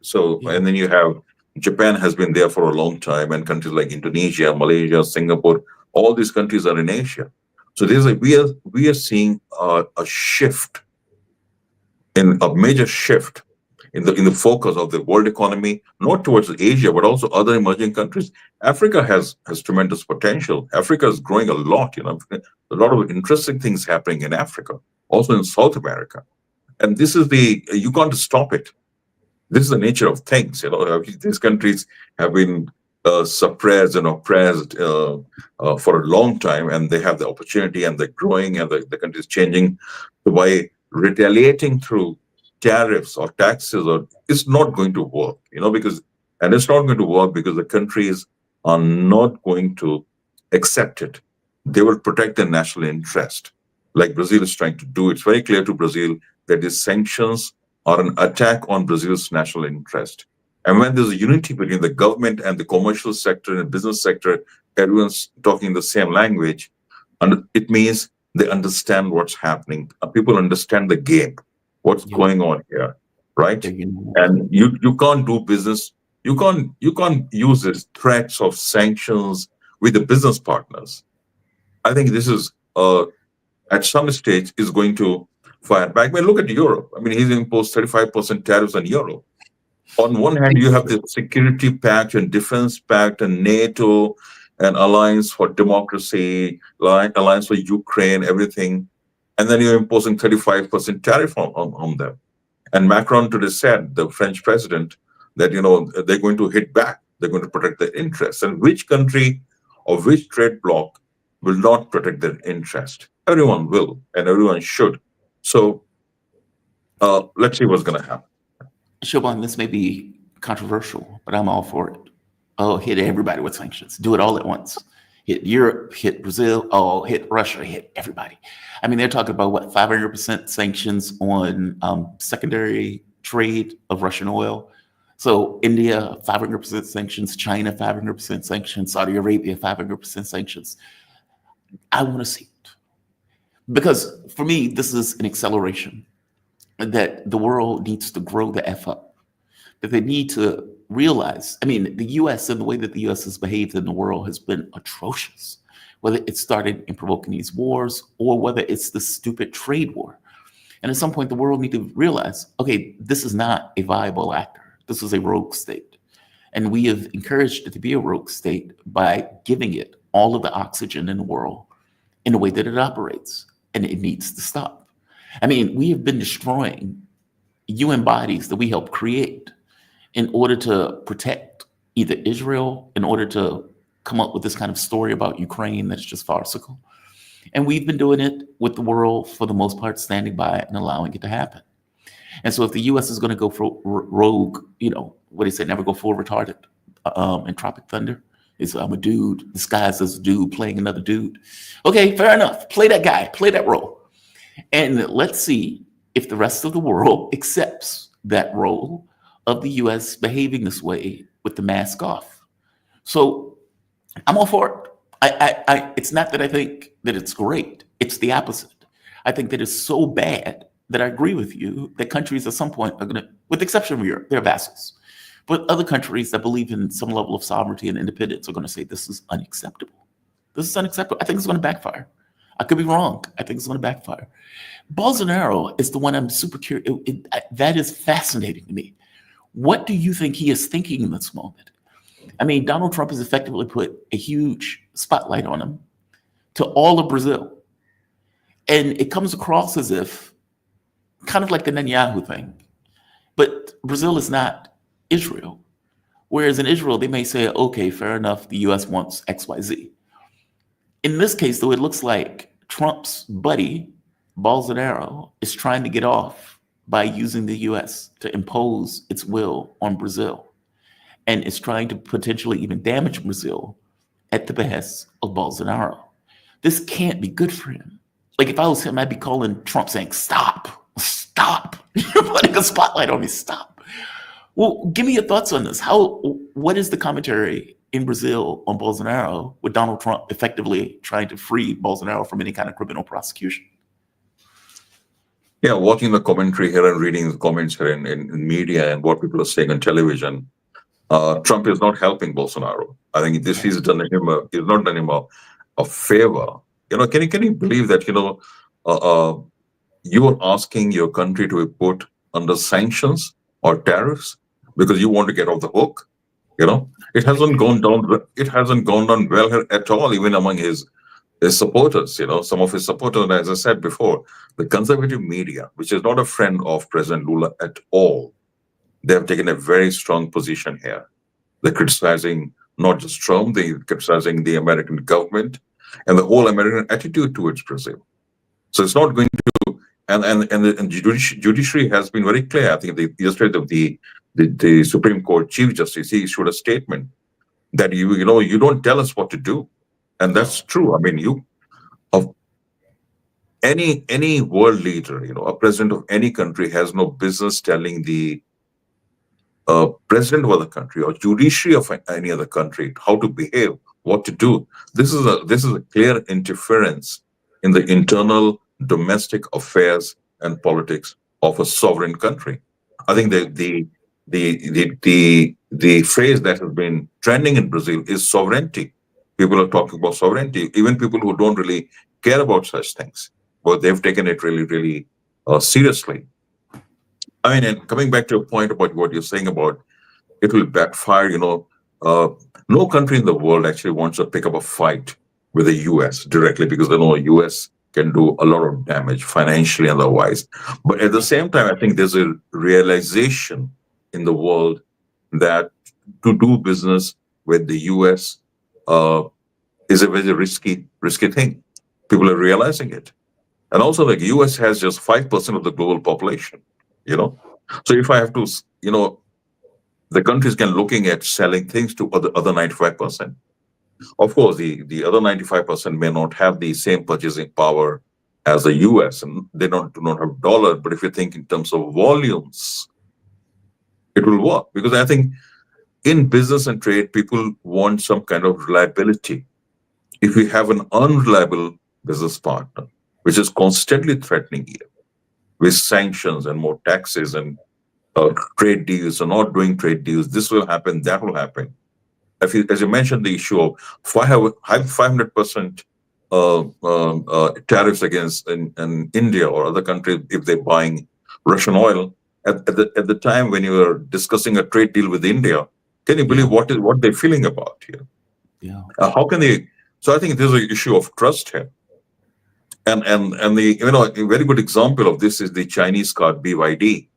So and then you have Japan has been there for a long time, and countries like Indonesia, Malaysia, Singapore, all these countries are in Asia. So we are seeing a shift, in a major shift in the focus of the world economy, not towards Asia, but also other emerging countries. Africa has tremendous potential. Africa is growing a lot. A lot of interesting things happening in Africa, also in South America. And this is you can't stop it. This is the nature of things. These countries have been suppressed and oppressed for a long time, and they have the opportunity, and they're growing, and the country is changing. So by retaliating through tariffs or taxes, it's not going to work, and it's not going to work because the countries are not going to accept it. They will protect their national interest, like Brazil is trying to do. It's very clear to Brazil that these sanctions are an attack on Brazil's national interest. And when there's a unity between the government and the commercial sector and business sector, everyone's talking the same language, and it means they understand what's happening. People understand the game, what's going on here, right? And you can't do business. You can't use these threats of sanctions with the business partners. I think this is at some stage is going to fire back. Look at Europe. He's imposed 35% tariffs on Europe. On one hand, you have the Security Pact and Defense Pact and NATO and Alliance for Democracy, Alliance for Ukraine, everything. And then you're imposing 35% tariff on them. And Macron today said, the French president, that they're going to hit back. They're going to protect their interests. And which country or which trade bloc will not protect their interest? Everyone will, and everyone should. So let's see what's going to happen. Shobhan, this may be controversial, but I'm all for it. Oh, hit everybody with sanctions. Do it all at once. Hit Europe, hit Brazil, hit Russia, hit everybody. They're talking about 500% sanctions on secondary trade of Russian oil. So India, 500% sanctions, China, 500% sanctions, Saudi Arabia, 500% sanctions. I want to see it. Because for me, this is an acceleration that the world needs to grow the F up, that they need to realize. The U.S. and the way that the U.S. has behaved in the world has been atrocious, whether it started in provoking these wars or whether it's the stupid trade war. And at some point, the world need to realize, okay, this is not a viable actor. This is a rogue state. And we have encouraged it to be a rogue state by giving it all of the oxygen in the world in the way that it operates. And it needs to stop. We have been destroying UN bodies that we helped create in order to protect either Israel, in order to come up with this kind of story about Ukraine that's just farcical. And we've been doing it with the world, for the most part, standing by and allowing it to happen. And so if the U.S. is going to go for rogue, what do you say, never go full retarded in Tropic Thunder? I'm a dude disguised as a dude playing another dude. Okay, fair enough. Play that guy, play that role. And let's see if the rest of the world accepts that role of the U.S. behaving this way with the mask off. So I'm all for it. It's not that I think that it's great. It's the opposite. I think that it's so bad that I agree with you that countries at some point are going to, with the exception of Europe, they're vassals. But other countries that believe in some level of sovereignty and independence are going to say this is unacceptable. This is unacceptable. I think it's going to backfire. I could be wrong. I think it's going to backfire. Bolsonaro is the one I'm super curious. That is fascinating to me. What do you think he is thinking in this moment? Donald Trump has effectively put a huge spotlight on him to all of Brazil. And it comes across as if, kind of like the Netanyahu thing, but Brazil is not Israel. Whereas in Israel, they may say, okay, fair enough, the US wants XYZ. In this case, though, it looks like Trump's buddy, Bolsonaro, is trying to get off by using the US to impose its will on Brazil, and is trying to potentially even damage Brazil at the behest of Bolsonaro. This can't be good for him. Like, if I was him, I'd be calling Trump saying, stop, you're putting a spotlight on me, stop. Well, give me your thoughts on this. What is the commentary in Brazil on Bolsonaro with Donald Trump effectively trying to free Bolsonaro from any kind of criminal prosecution? Yeah, watching the commentary here and reading the comments here in media and what people are saying on television, Trump is not helping Bolsonaro. I think this he's not done him a favor. Can you believe that, you are asking your country to be put under sanctions or tariffs because you want to get off the hook? It hasn't gone down. It hasn't gone down well here at all, even among his supporters. Some of his supporters, as I said before, the conservative media, which is not a friend of President Lula at all, they have taken a very strong position here. They're criticizing not just Trump, they're criticizing the American government and the whole American attitude towards Brazil. So it's not going to, and the judiciary has been very clear. I think yesterday the Supreme Court Chief Justice, he issued a statement that you don't tell us what to do, and that's true. I mean, any world leader, a president of any country has no business telling the president of other country or judiciary of any other country how to behave, what to do. This is a clear interference in the internal domestic affairs and politics of a sovereign country. I think the phrase that has been trending in Brazil is sovereignty. People are talking about sovereignty, even people who don't really care about such things, but they've taken it really, really seriously. I mean, and coming back to a point about what you're saying about it will backfire, no country in the world actually wants to pick up a fight with the US directly because they know the US can do a lot of damage financially and otherwise. But at the same time, I think there's a realization in the world that to do business with the US is a very risky thing. People are realizing it. And also, like, US has just 5% of the global population, So if I have to, the countries can looking at selling things to other 95%. Of course, the other 95% may not have the same purchasing power as the US, and they do not have dollar. But if you think in terms of volumes, it will work, because I think in business and trade, people want some kind of reliability. If we have an unreliable business partner, which is constantly threatening you with sanctions and more taxes and trade deals or not doing trade deals, this will happen, that will happen. As you mentioned, the issue of 500% tariffs against in India or other countries if they're buying Russian oil. At the time when you were discussing a trade deal with India, can you believe what they're feeling about here? Yeah. How can they? So I think there's an issue of trust here. And the a very good example of this is the Chinese car BYD,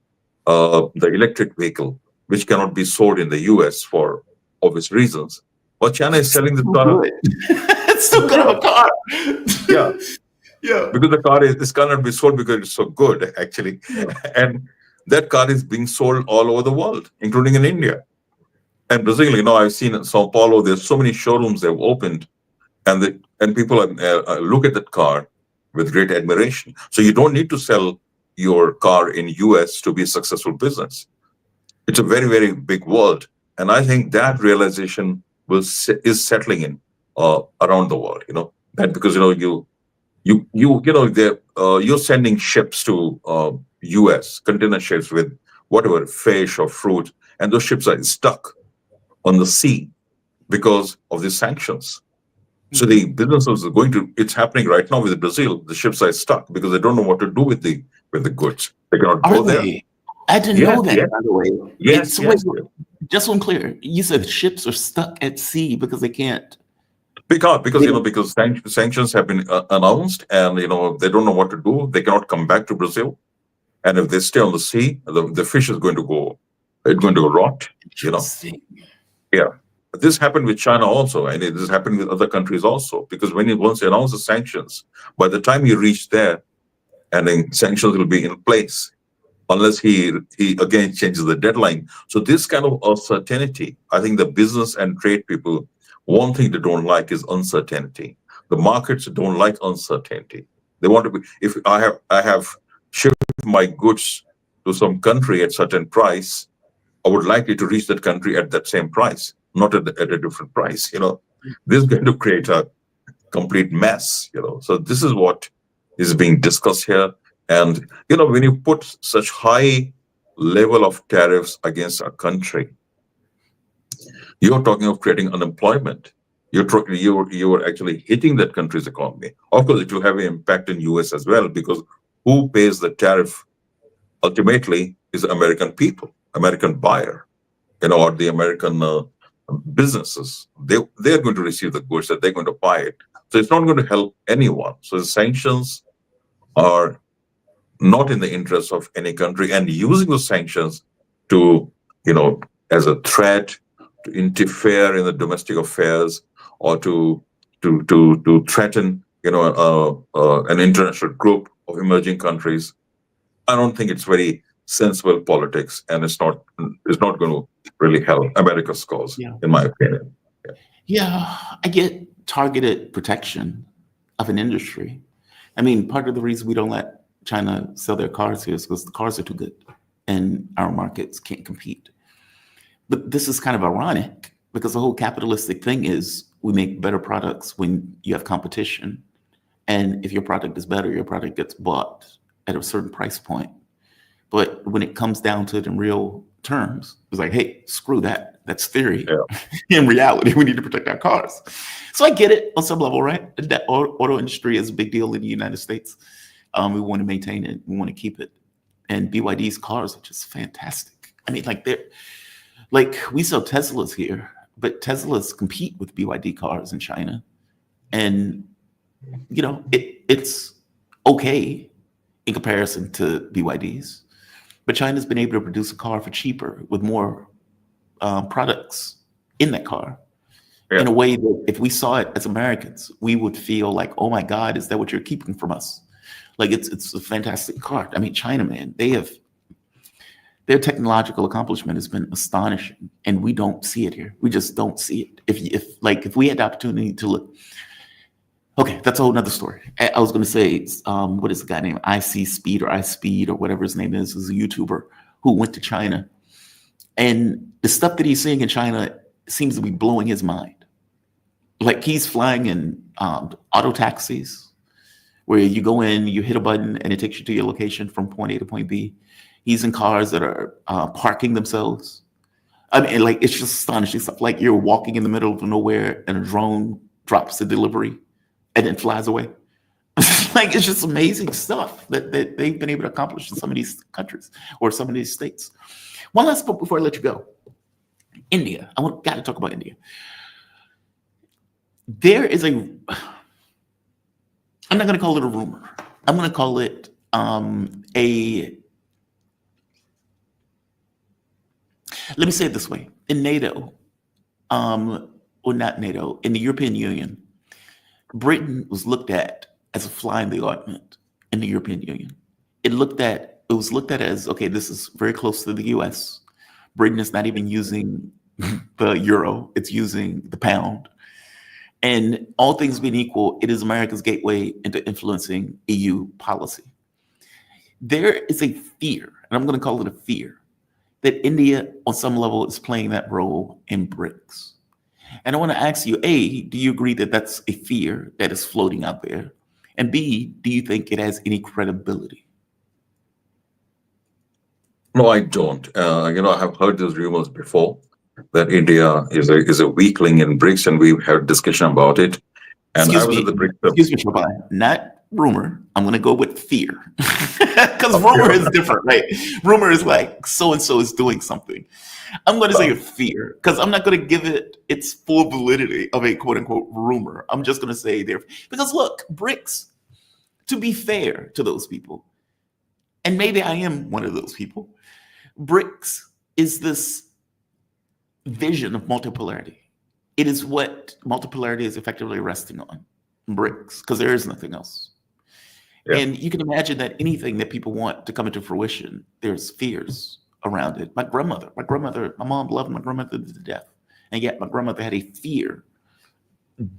the electric vehicle, which cannot be sold in the US for obvious reasons. But China is selling the car. It's so good of a car. Yeah. Yeah. Because this cannot be sold because it's so good, actually. Yeah. And that car is being sold all over the world, including in India. And Brazil, I've seen in Sao Paulo, there's so many showrooms they've opened, and people look at that car with great admiration. So you don't need to sell your car in US to be a successful business. It's a very, very big world. And I think that realization is settling in around the world, that because, you're sending ships to US, container ships with whatever, fish or fruit, and those ships are stuck on the sea because of the sanctions. So the businesses are it's happening right now with Brazil. The ships are stuck because they don't know what to do with the goods. They cannot go there. I didn't know that, by the way. Yes, just so I'm clear, you said ships are stuck at sea because they can't. Because sanctions have been announced, and they don't know what to do. They cannot come back to Brazil, and if they stay on the sea, the fish is going to go. It's going to rot. Interesting. Yeah. But this happened with China also, and this happened with other countries also, because when he once announces sanctions, by the time you reach there, and then sanctions will be in place, unless he again changes the deadline. So this kind of uncertainty, I think the business and trade people, one thing they don't like is uncertainty. The markets don't like uncertainty. They want to be, if I have shipped my goods to some country at certain price, I would like it to reach that country at that same price, not at a different price. This is going to create a complete mess. So this is what is being discussed here. And when you put such high level of tariffs against a country, you're talking of creating unemployment. You're actually hitting that country's economy. Of course, it will have an impact in US as well, because who pays the tariff ultimately is American people, American buyer, or the American businesses. They're going to receive the goods, that they're going to buy it. So it's not going to help anyone. So the sanctions are not in the interest of any country, and using those sanctions to, as a threat to interfere in the domestic affairs, or to threaten, an international group of emerging countries. I don't think it's very sensible politics, and it's not going to really help America's cause, in my opinion. Yeah, I get targeted protection of an industry. I mean, part of the reason we don't let China sell their cars here is because the cars are too good and our markets can't compete. But this is kind of ironic, because the whole capitalistic thing is we make better products when you have competition. And if your product is better, your product gets bought at a certain price point. But when it comes down to it in real terms, it's like, hey, screw that. That's theory. Yeah. In reality, we need to protect our cars. So I get it on some level, right? That auto industry is a big deal in the United States. We want to maintain it. We want to keep it. And BYD's cars are just fantastic. I mean, we sell Teslas here, but Teslas compete with BYD cars in China. And, it's okay in comparison to BYD's. But China's been able to produce a car for cheaper with more products in that car. Yeah. In a way that if we saw it as Americans, we would feel like, oh my God, is that what you're keeping from us? Like it's a fantastic car. I mean, China, man, their technological accomplishment has been astonishing, and we don't see it here. We just don't see it. If we had the opportunity to look, okay, that's a whole nother story. I was going to say, what is the guy named iSpeed or whatever his name is a YouTuber who went to China, and the stuff that he's seeing in China seems to be blowing his mind. Like he's flying in auto taxis, where you go in, you hit a button, and it takes you to your location from point A to point B. He's in cars that are parking themselves. I mean, it's just astonishing stuff. Like you're walking in the middle of nowhere, and a drone drops the delivery and then flies away. It's just amazing stuff that they've been able to accomplish in some of these countries or some of these states. One last point before I let you go. India. Got to talk about India. There is I'm not going to call it a rumor. I'm going to call it let me say it this way. In NATO, or not NATO, in the European Union, Britain was looked at as a fly in the ointment in the European Union. It was looked at as, okay, this is very close to the US. Britain is not even using the euro, it's using the pound. And all things being equal, it is America's gateway into influencing EU policy. There is a fear, and I'm going to call it a fear, that India on some level is playing that role in BRICS. And I want to ask you, A, do you agree that that's a fear that is floating out there? And B, do you think it has any credibility? No, I don't. I have heard those rumors before that India is a weakling in BRICS, and we've had a discussion about it. And excuse me, Shobhan, not rumor. I'm going to go with fear, because rumor is different, right? Rumor is like so-and-so is doing something. I'm going to say fear, because I'm not going to give it its full validity of a quote-unquote rumor. I'm just going to say there, because look, BRICS, to be fair to those people, and maybe I am one of those people, BRICS is this vision of multipolarity. It is what multipolarity is effectively resting on, BRICS, because there is nothing else. Yeah. And you can imagine that anything that people want to come into fruition, there's fears around it. My mom loved my grandmother to death. And yet my grandmother had a fear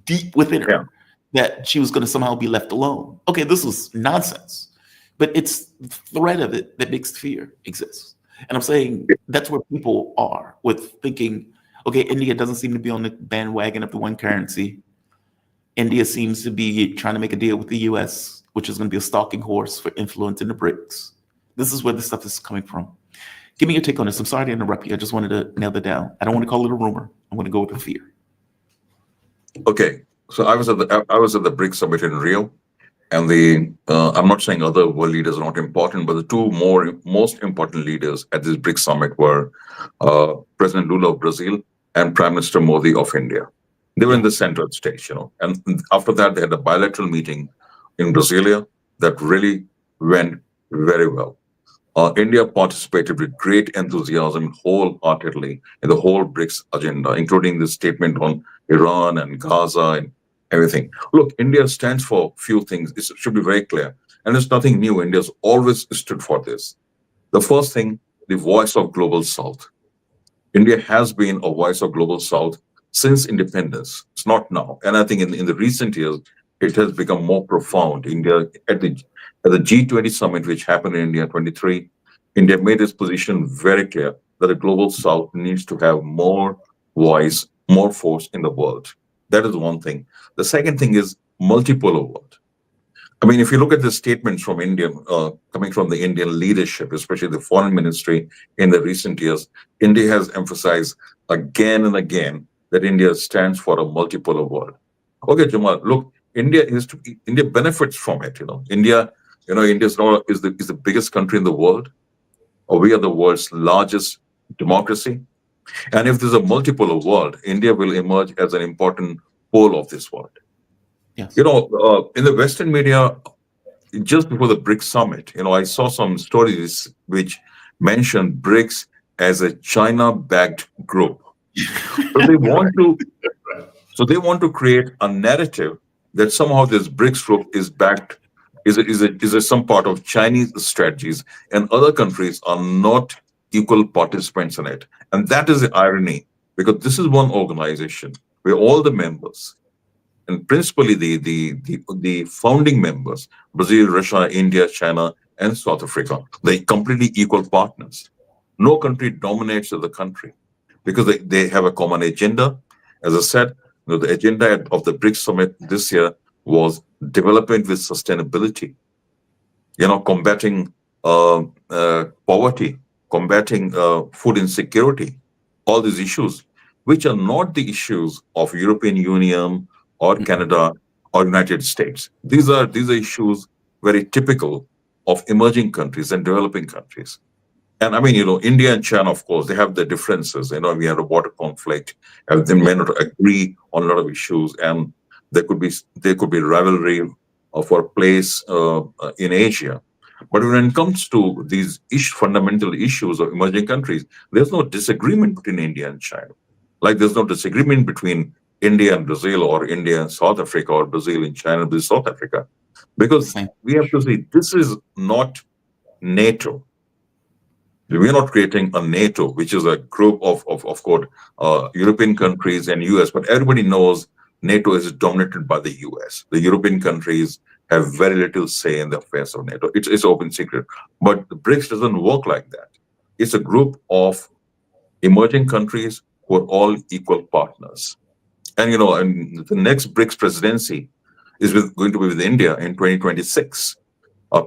deep within her that she was going to somehow be left alone. Okay, this was nonsense, but it's the threat of it that makes fear exist. And I'm saying that's where people are with thinking, okay, India doesn't seem to be on the bandwagon of the one currency. India seems to be trying to make a deal with the US, which is going to be a stalking horse for influence in the BRICS. This is where this stuff is coming from. Give me your take on this. I'm sorry to interrupt you. I just wanted to nail that down. I don't want to call it a rumor. I'm going to go with the fear. Okay, so I was at the BRICS summit in Rio, and I'm not saying other world leaders are not important, but the two most important leaders at this BRICS summit were President Lula of Brazil and Prime Minister Modi of India. They were in the center stage, and after that they had a bilateral meeting in Brasilia that really went very well. India participated with great enthusiasm, wholeheartedly, in the whole BRICS agenda, including the statement on Iran and Gaza and everything. Look, India stands for a few things. It should be very clear. And it's nothing new. India's always stood for this. The first thing, the voice of Global South. India has been a voice of Global South since independence. It's not now. And I think in the recent years, it has become more profound. India, at the G20 summit, which happened in India 23, India made its position very clear that the Global South needs to have more voice, more force in the world. That is one thing. The second thing is multipolar world. I mean, if you look at the statements from India, coming from the Indian leadership, especially the foreign ministry in the recent years, India has emphasized again and again that India stands for a multipolar world. Okay, Jamal, look, India benefits from it. India is the biggest country in the world, or we are the world's largest democracy. And if there's a multipolar world, India will emerge as an important pole of this world. Yes. In the Western media, just before the BRICS summit, I saw some stories which mentioned BRICS as a China-backed group. So they want to create a narrative that somehow this BRICS group is backed, is some part of Chinese strategies, and other countries are not equal participants in it. And that is the irony, because this is one organization where all the members, and principally the founding members, Brazil, Russia, India, China, and South Africa, they're completely equal partners. No country dominates the other country because they have a common agenda. As I said, the agenda of the BRICS summit this year was development with sustainability, combating poverty, combating food insecurity, all these issues, which are not the issues of European Union or Canada or United States. These are issues very typical of emerging countries and developing countries. And I mean, India and China, of course, they have their differences. We have a water conflict, and they may not agree on a lot of issues, and there could be rivalry for a place in Asia. But when it comes to these fundamental issues of emerging countries, there's no disagreement between India and China. Like there's no disagreement between India and Brazil, or India and South Africa, or Brazil and China and South Africa. Because we have to see, this is not NATO. We're not creating a NATO, which is a group of course, European countries and US, but everybody knows NATO is dominated by the US. The European countries have very little say in the affairs of NATO. It's open secret. But the BRICS doesn't work like that. It's a group of emerging countries who are all equal partners. And, and the next BRICS presidency is going to be with India in 2026.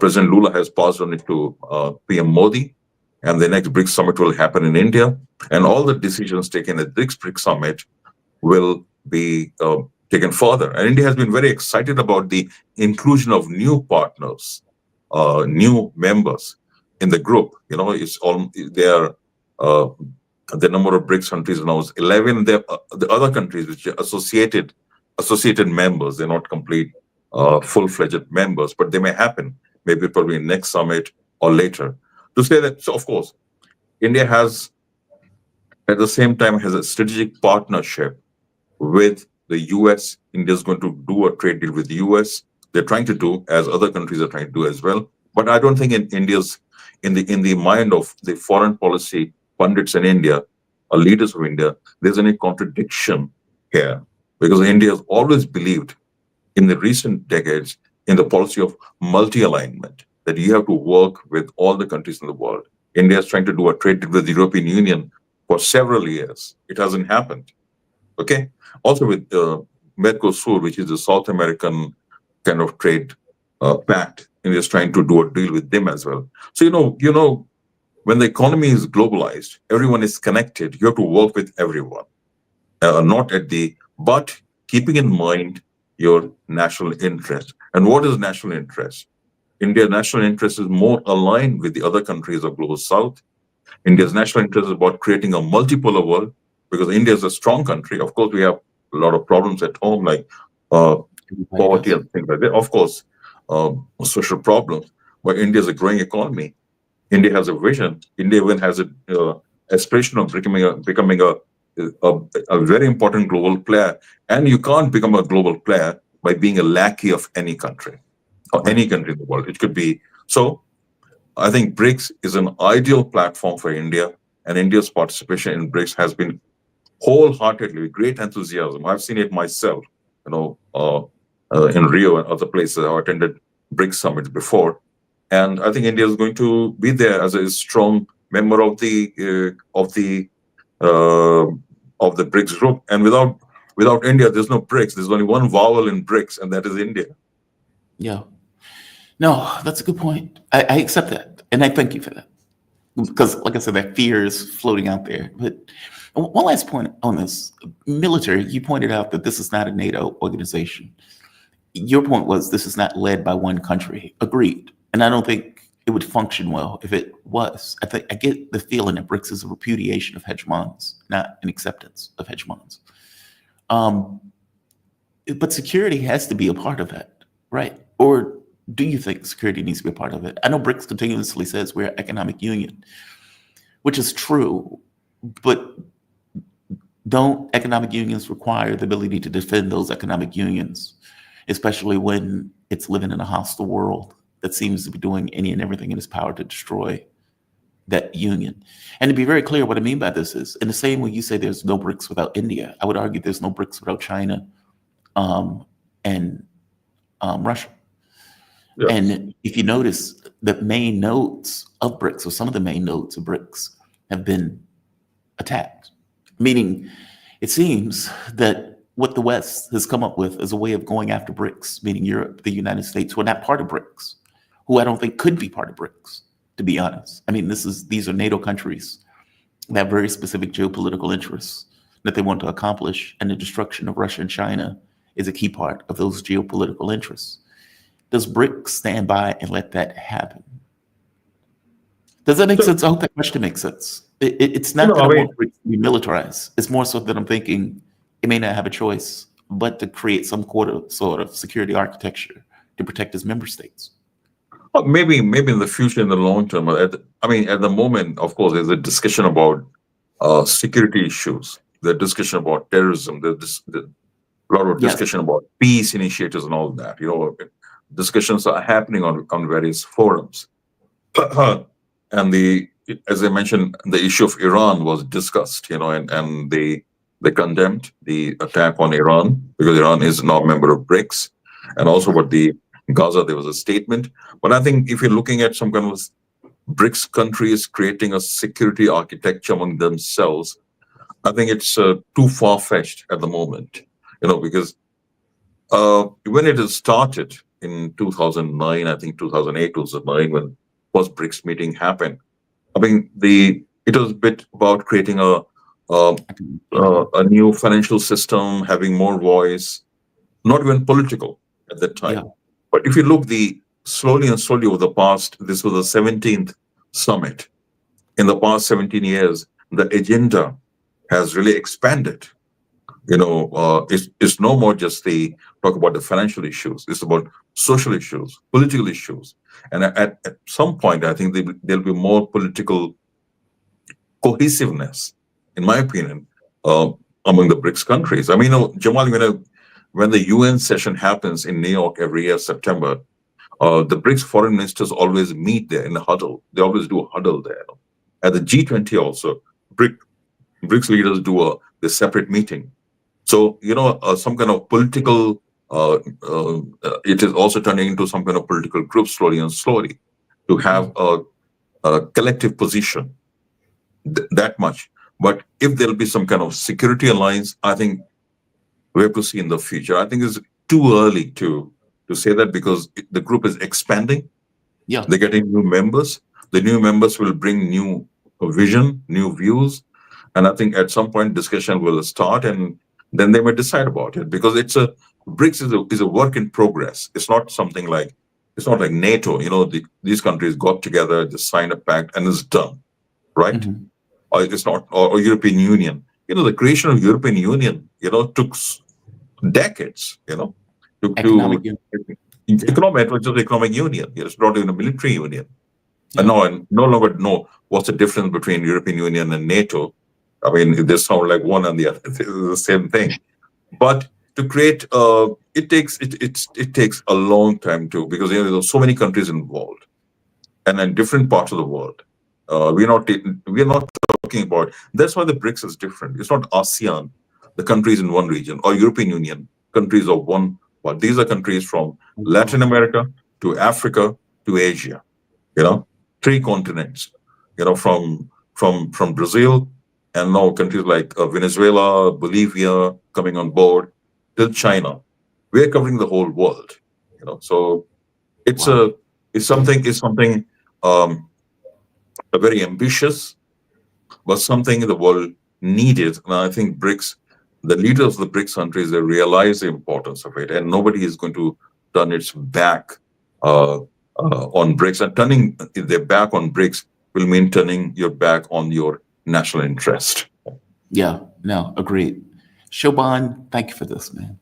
President Lula has passed on it to PM Modi. And the next BRICS summit will happen in India. And all the decisions taken at this BRICS summit will be taken further. And India has been very excited about the inclusion of new partners, new members in the group. The number of BRICS countries now is 11. The other countries which are associated members, they're not complete full-fledged members, but they may happen, maybe probably next summit or later. To say that, so of course, India has at the same time has a strategic partnership with the US. India is going to do a trade deal with the US. They're trying to do, as other countries are trying to do as well. But I don't think in the mind of the foreign policy pundits in India, or leaders of India, there's any contradiction here, because India has always believed in the recent decades in the policy of multi-alignment, that you have to work with all the countries in the world. India is trying to do a trade deal with the European Union for several years. It hasn't happened. Okay. Also with Mercosur, which is the South American kind of trade pact, India is trying to do a deal with them as well. So when the economy is globalized, everyone is connected. You have to work with everyone, but keeping in mind your national interest. And what is national interest? India's national interest is more aligned with the other countries of Global South. India's national interest is about creating a multipolar world, because India is a strong country. Of course, we have a lot of problems at home, like poverty and things like that. Of course, social problems. But India is a growing economy. India has a vision. India even has an aspiration of becoming a very important global player. And you can't become a global player by being a lackey of any country or any country in the world. It could be. So I think BRICS is an ideal platform for India, and India's participation in BRICS has been wholeheartedly, with great enthusiasm. I've seen it myself, in Rio and other places. I've attended BRICS summits before, and I think India is going to be there as a strong member of the BRICS group. And without India, there's no BRICS. There's only one vowel in BRICS, and that is India. Yeah. No, that's a good point. I accept that, and I thank you for that. Because, like I said, that fear is floating out there. But one last point on this. Military, you pointed out that this is not a NATO organization. Your point was this is not led by one country. Agreed. And I don't think it would function well if it was. I get the feeling that BRICS is a repudiation of hegemons, not an acceptance of hegemons. But security has to be a part of that, right? Or do you think security needs to be a part of it? I know BRICS continuously says we're an economic union, which is true, but don't economic unions require the ability to defend those economic unions, especially when it's living in a hostile world that seems to be doing any and everything in its power to destroy that union? And to be very clear, what I mean by this is, in the same way you say there's no BRICS without India, I would argue there's no BRICS without China and Russia. Yes. And if you notice, the main nodes of BRICS, or some of the main nodes of BRICS, have been attacked. Meaning, it seems that what the West has come up with is a way of going after BRICS, meaning Europe, the United States, who are not part of BRICS, who I don't think could be part of BRICS, to be honest. I mean, these are NATO countries that have very specific geopolitical interests that they want to accomplish, and the destruction of Russia and China is a key part of those geopolitical interests. Does BRICS stand by and let that happen? Does that make sense? I hope that question makes sense. It's not that I want BRICS to be militarized. It's more so that I'm thinking it may not have a choice but to create some sort of security architecture to protect its member states. Well, maybe in the future, in the long term. At the moment, of course, there's a discussion about security issues. There's discussion about terrorism. There's a lot of discussion about peace initiatives and all that. Discussions are happening on various forums. And as I mentioned, the issue of Iran was discussed, and they condemned the attack on Iran, because Iran is now a member of BRICS. And also about the Gaza, there was a statement. But I think if you're looking at some kind of BRICS countries creating a security architecture among themselves, I think it's too far-fetched at the moment, because when it has started in 2009, I think 2008, 2009, when first BRICS meeting happened, I mean, it was a bit about creating a new financial system, having more voice, not even political at that time. Yeah. But if you look slowly over the past, this was the 17th summit. In the past 17 years, the agenda has really expanded. It's no more just talk about the financial issues. It's about social issues, political issues. And at some point, I think there'll be more political cohesiveness in my opinion, among the BRICS countries. I mean, Jamal, when the UN session happens in New York every year, September, the BRICS foreign ministers always meet there in a huddle. They always do a huddle there. At the G20 also, BRICS leaders do a separate meeting. So, some kind of political, it is also turning into some kind of political group slowly to have a collective position, that much. But if there'll be some kind of security alliance, I think we have to see in the future. I think it's too early to say that because the group is expanding. Yeah. They're getting new members. The new members will bring new vision, new views. And I think at some point discussion will start and then they may decide about it because BRICS is a work in progress. It's not like NATO, these countries got together, just signed a pact and it's done, right? Mm-hmm. Or it's not, or European Union. The creation of European Union, took decades, Economic union. Economic, which is economic union. It's not even a military union. Yeah. I no longer know what's the difference between European Union and NATO. I mean, they sound like one and the other. It's the same thing. But to create, it takes a long time too, because there's so many countries involved, and in different parts of the world. We're not talking about. That's why the BRICS is different. It's not ASEAN, the countries in one region, or European Union, countries of one. But these are countries from Latin America to Africa to Asia. 3 continents. From Brazil, and now countries like Venezuela, Bolivia coming on board, till China. We're covering the whole world. So it's Wow. something very ambitious, but something the world needed. And I think the leaders of the BRICS countries, they realize the importance of it, and nobody is going to turn its back on BRICS. And turning their back on BRICS will mean turning your back on your national interest. Yeah, no, agreed. Shobhan, thank you for this, man.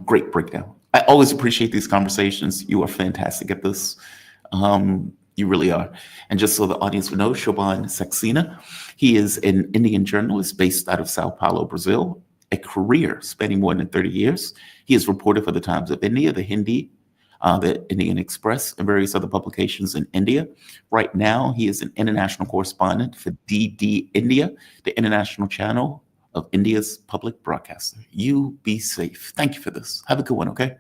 Great breakdown. I always appreciate these conversations. You are fantastic at this. You really are. And just so the audience will know, Shobhan Saxena, he is an Indian journalist based out of Sao Paulo, Brazil, a career spanning more than 30 years. He has reported for the Times of India, the Hindi, the Indian Express, and various other publications in India. Right now, he is an international correspondent for DD India, the international channel of India's public broadcaster. You be safe. Thank you for this. Have a good one, okay?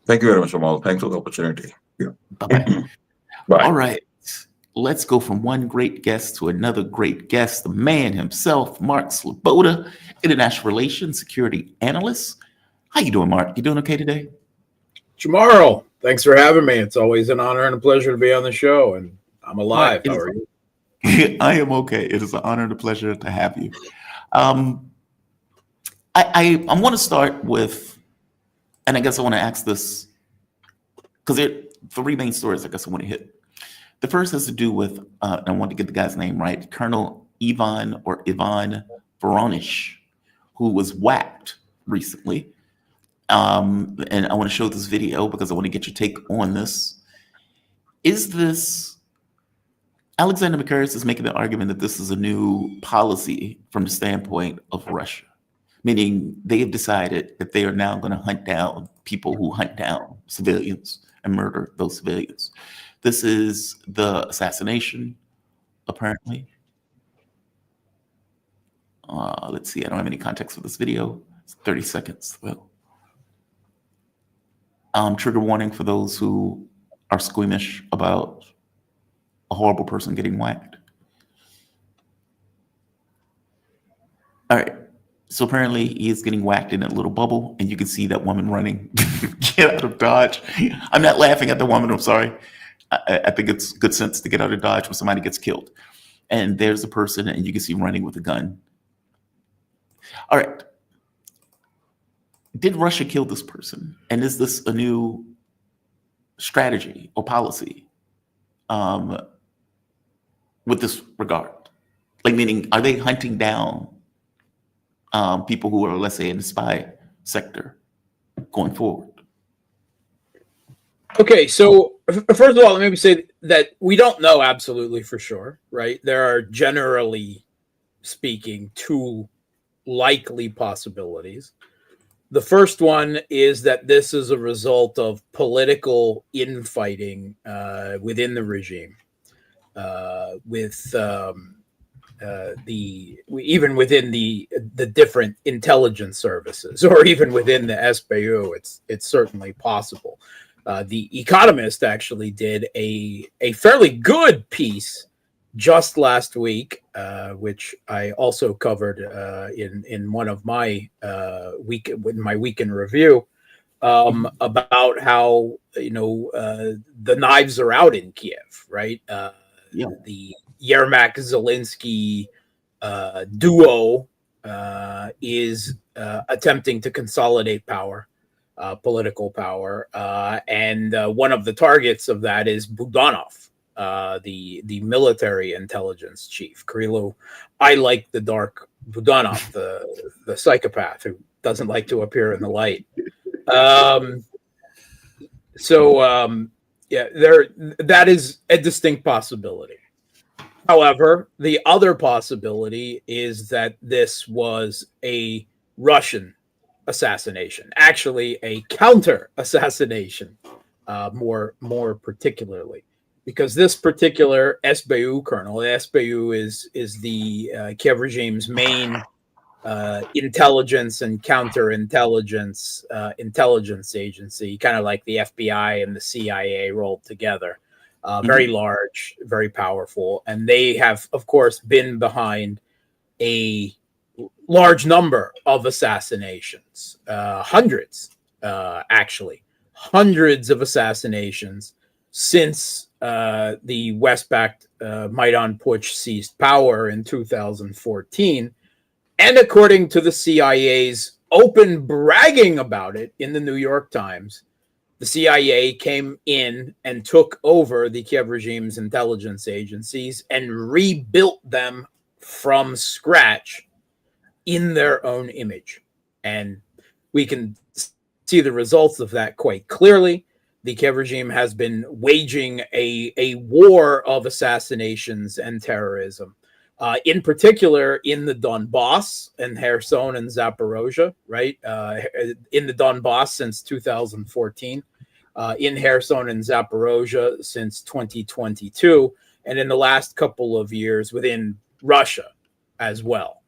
Thank you very much, Amal. Thanks for the opportunity. Yeah. Bye-bye. Bye. All right. Let's go from one great guest to another great guest, the man himself, Mark Sleboda, international relations security analyst. How you doing, Mark? You doing okay today? Jamal, thanks for having me. It's always an honor and a pleasure to be on the show, and I'm alive. How are you? I am okay. It is an honor and a pleasure to have you. I want to start with, and I guess I want to ask this, because there are 3 main stories I guess I want to hit. The first has to do with, I want to get the guy's name right, Colonel Ivan Voronich, who was whacked recently. And I want to show this video because I want to get your take on this. Is this, Alexander Makaris is making the argument that this is a new policy from the standpoint of Russia, meaning they have decided that they are now going to hunt down people who hunt down civilians and murder those civilians. This is the assassination, apparently. Let's see, I don't have any context for this video. It's 30 seconds. Well, trigger warning for those who are squeamish about a horrible person getting whacked. All right. So apparently he is getting whacked in a little bubble, and you can see that woman running. Get out of Dodge. I'm not laughing at the woman. I'm sorry. I think it's good sense to get out of Dodge when somebody gets killed. And there's a person, and you can see running with a gun. All right. Did Russia kill this person? And is this a new strategy or policy with this regard? Like, meaning, are they hunting down people who are, let's say, in the spy sector going forward? Okay, so first of all, let me say that we don't know absolutely for sure, right? There are generally speaking, two likely possibilities. The first one is that this is a result of political infighting within the regime, even within the different intelligence services, or even within the SBU. It's certainly possible. The Economist actually did a fairly good piece just last week, which I also covered in one of my weekend review, about how the knives are out in Kiev, right? The Yermak Zelensky duo is attempting to consolidate power, political power, and one of the targets of that is Budanov, the military intelligence chief. Kirilu, I like the dark Budanov, the psychopath who doesn't like to appear in the light. That is a distinct possibility. However, the other possibility is that this was a Russian assassination, actually a counter assassination, more particularly, because this particular SBU colonel, the SBU is the Kiev regime's main intelligence and counterintelligence intelligence agency, kind of like the FBI and the CIA rolled together. Very large, very powerful, and they have, of course, been behind a large number of assassinations, hundreds of assassinations since the West-backed Maidan Putsch seized power in 2014. And according to the CIA's open bragging about it in the New York Times, the CIA came in and took over the Kiev regime's intelligence agencies and rebuilt them from scratch in their own image. And we can see the results of that quite clearly. The Kiev regime has been waging a war of assassinations and terrorism, in particular in the Donbass and Kherson and Zaporozhye, right? In the Donbass since 2014, in Kherson and Zaporozhye since 2022, and in the last couple of years within Russia as well.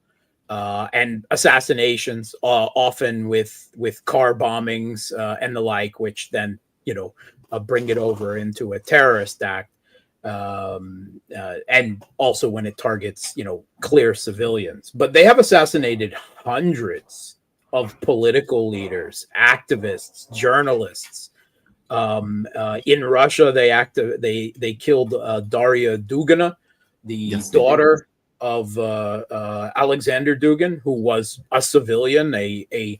And assassinations, often with car bombings and the like, which then, bring it over into a terrorist act. And also when it targets, clear civilians. But they have assassinated hundreds of political leaders, activists, journalists. In Russia, they killed Daria Dugina, the daughter of Alexander Dugin, who was a civilian, a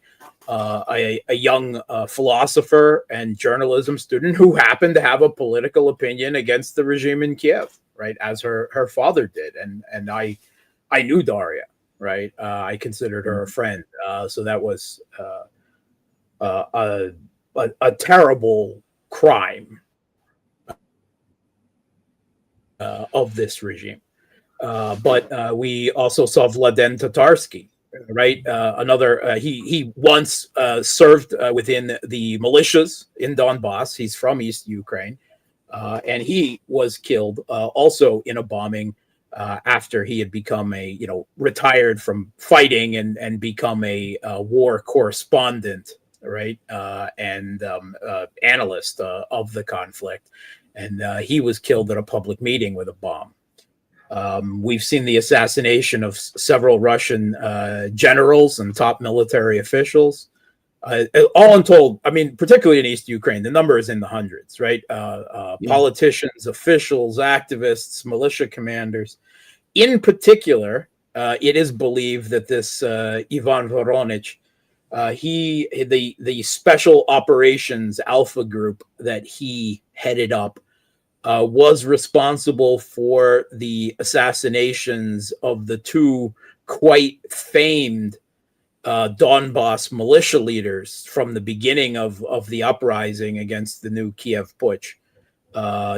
young philosopher and journalism student who happened to have a political opinion against the regime in Kiev, right, as her father did, and I knew Daria, right, I considered her a friend, so that was a terrible crime of this regime. But we also saw Vladen Tatarsky, right? Another, he once served within the militias in Donbass. He's from East Ukraine. And he was killed also in a bombing after he had become retired from fighting and become a war correspondent, right? And analyst of the conflict. And he was killed at a public meeting with a bomb. We've seen the assassination of several Russian generals and top military officials. All untold, particularly in East Ukraine, the number is in the hundreds, right? Politicians, officials, activists, militia commanders. In particular, it is believed that this Ivan Voronich, the special operations alpha group that he headed up, was responsible for the assassinations of the two quite famed Donbass militia leaders from the beginning of the uprising against the new Kiev Putsch,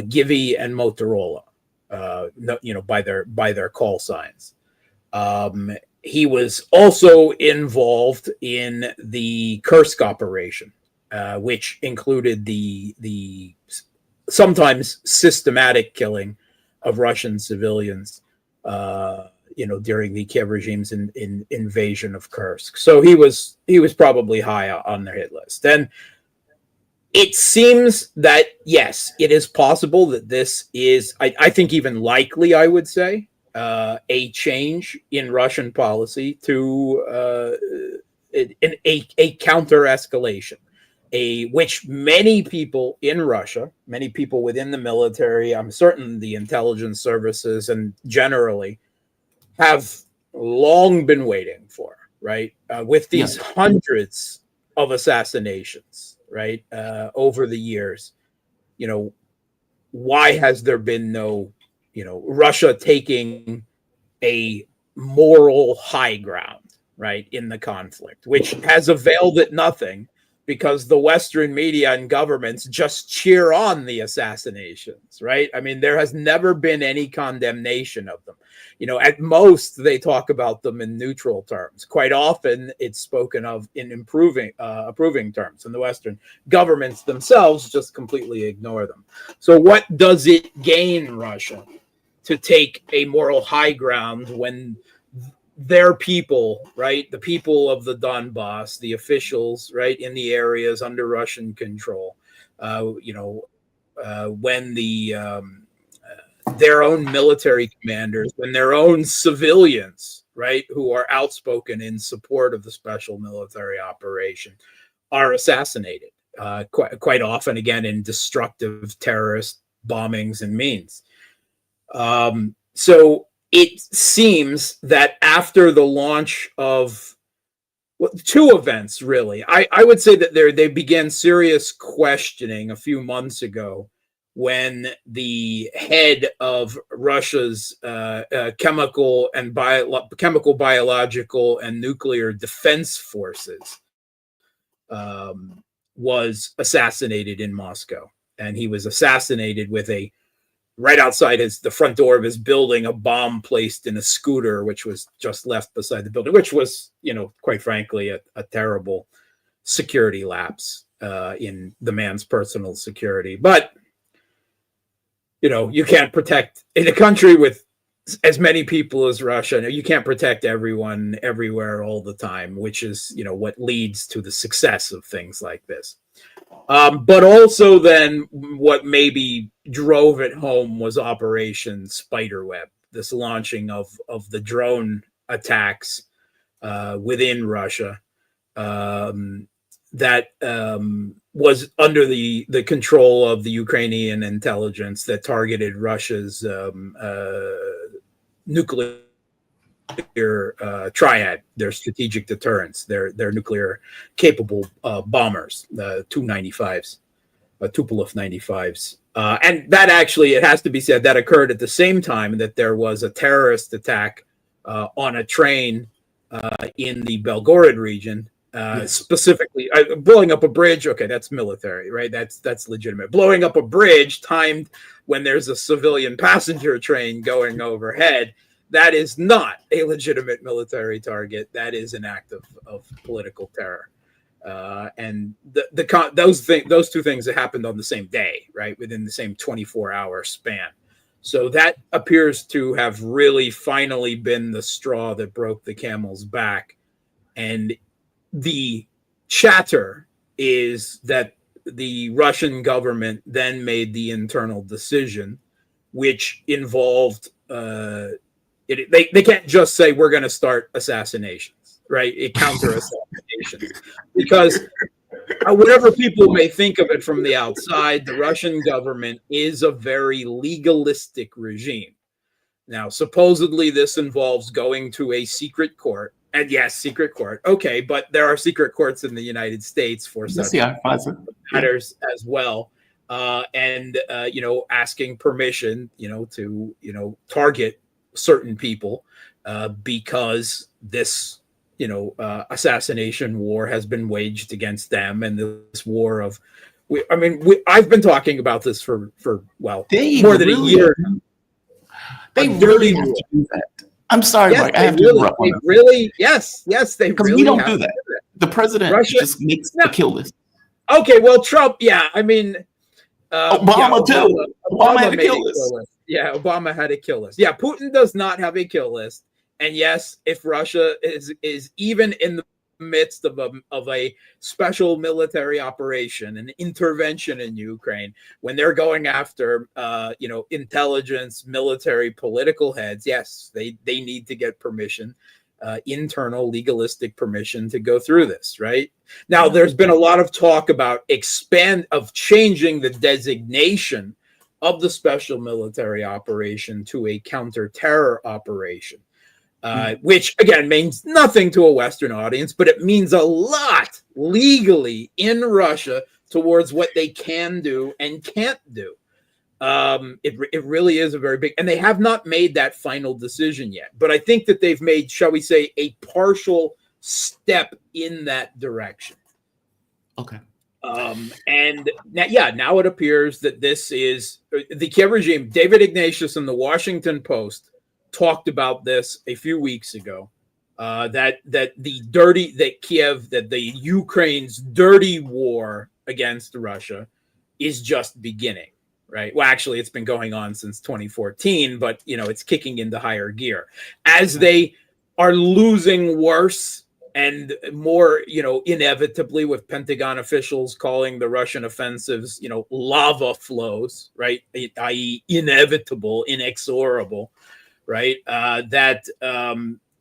Givy and Motorola, by their call signs. He was also involved in the Kursk operation, which included the sometimes systematic killing of Russian civilians, during the Kiev regime's invasion of Kursk. So he was probably high on their hit list. And it seems that, yes, it is possible that this is, I think even likely, I would say, a change in Russian policy to a counter-escalation, which many people in Russia, many people within the military, I'm certain the intelligence services and generally have long been waiting for, right? With these hundreds of assassinations, right, over the years, why has there been no, Russia taking a moral high ground, right, in the conflict, which has availed it nothing, because the Western media and governments just cheer on the assassinations, right? I mean, there has never been any condemnation of them. At most, they talk about them in neutral terms. Quite often, it's spoken of in approving terms, and the Western governments themselves just completely ignore them. So what does it gain Russia to take a moral high ground when their people, right, the people of the Donbass, the officials, right, in the areas under Russian control, when their own military commanders, when their own civilians, right, who are outspoken in support of the special military operation, are assassinated, quite often, again, in destructive terrorist bombings and means. So it seems that after the launch of two events, really, I would say that they began serious questioning a few months ago, when the head of Russia's chemical, biological, and nuclear defense forces was assassinated in Moscow. And he was assassinated with right outside the front door of his building, a bomb placed in a scooter, which was just left beside the building, which was, quite frankly, a terrible security lapse in the man's personal security. But, you can't protect, in a country with as many people as Russia, you can't protect everyone everywhere all the time, which is, what leads to the success of things like this. But also then what maybe drove it home was Operation Spiderweb, this launching of the drone attacks within Russia that was under the control of the Ukrainian intelligence, that targeted Russia's nuclear triad, their strategic deterrence, their nuclear capable bombers, the Tu-95s, Tupolev 95s. And that actually, it has to be said, that occurred at the same time that there was a terrorist attack on a train in the Belgorod region, specifically blowing up a bridge. Okay, that's military, right? That's legitimate. Blowing up a bridge timed when there's a civilian passenger train going overhead, that is not a legitimate military target. That is an act of political terror. And those two things that happened on the same day, right, within the same 24-hour span. So that appears to have really finally been the straw that broke the camel's back. And the chatter is that the Russian government then made the internal decision, which involved they can't just say we're going to start assassinations, right? Counter assassinations, because whatever people may think of it from the outside, the Russian government is a very legalistic regime. Now, supposedly this involves going to a secret court. And yes, secret court. Okay, but there are secret courts in the United States for such matters as well. And asking permission, to target certain people because this, assassination war has been waged against them, and this war of, I've been talking about this for more than a year. They really have to do that. I'm sorry, Yes, Mike. I they have to really, interrupt on they that really, yes, they because really we don't have do to that. do that. The president Russia- just makes No. a kill list. Okay, well, Trump, yeah, I mean, Obama too. Obama had a made kill list. Yeah, Obama had a kill list. Yeah, Putin does not have a kill list. And yes, if Russia is even in the midst of a special military operation, an intervention in Ukraine, when they're going after intelligence, military, political heads, yes, they need to get permission, internal legalistic permission to go through this, right? Now, there's been a lot of talk about changing the designation of the special military operation to a counter-terror operation. Which again means nothing to a Western audience, but it means a lot legally in Russia towards what they can do and can't do. It really is a very big, and they have not made that final decision yet. But I think that they've made, shall we say, a partial step in that direction. Okay. And now it appears that this is the Kiev regime. David Ignatius in the Washington Post talked about this a few weeks ago, that Ukraine's dirty war against Russia is just beginning, right? Well, actually, it's been going on since 2014, but it's kicking into higher gear as they are losing worse and more, inevitably, with Pentagon officials calling the Russian offensives, lava flows, right? I.e., inevitable, inexorable. Right,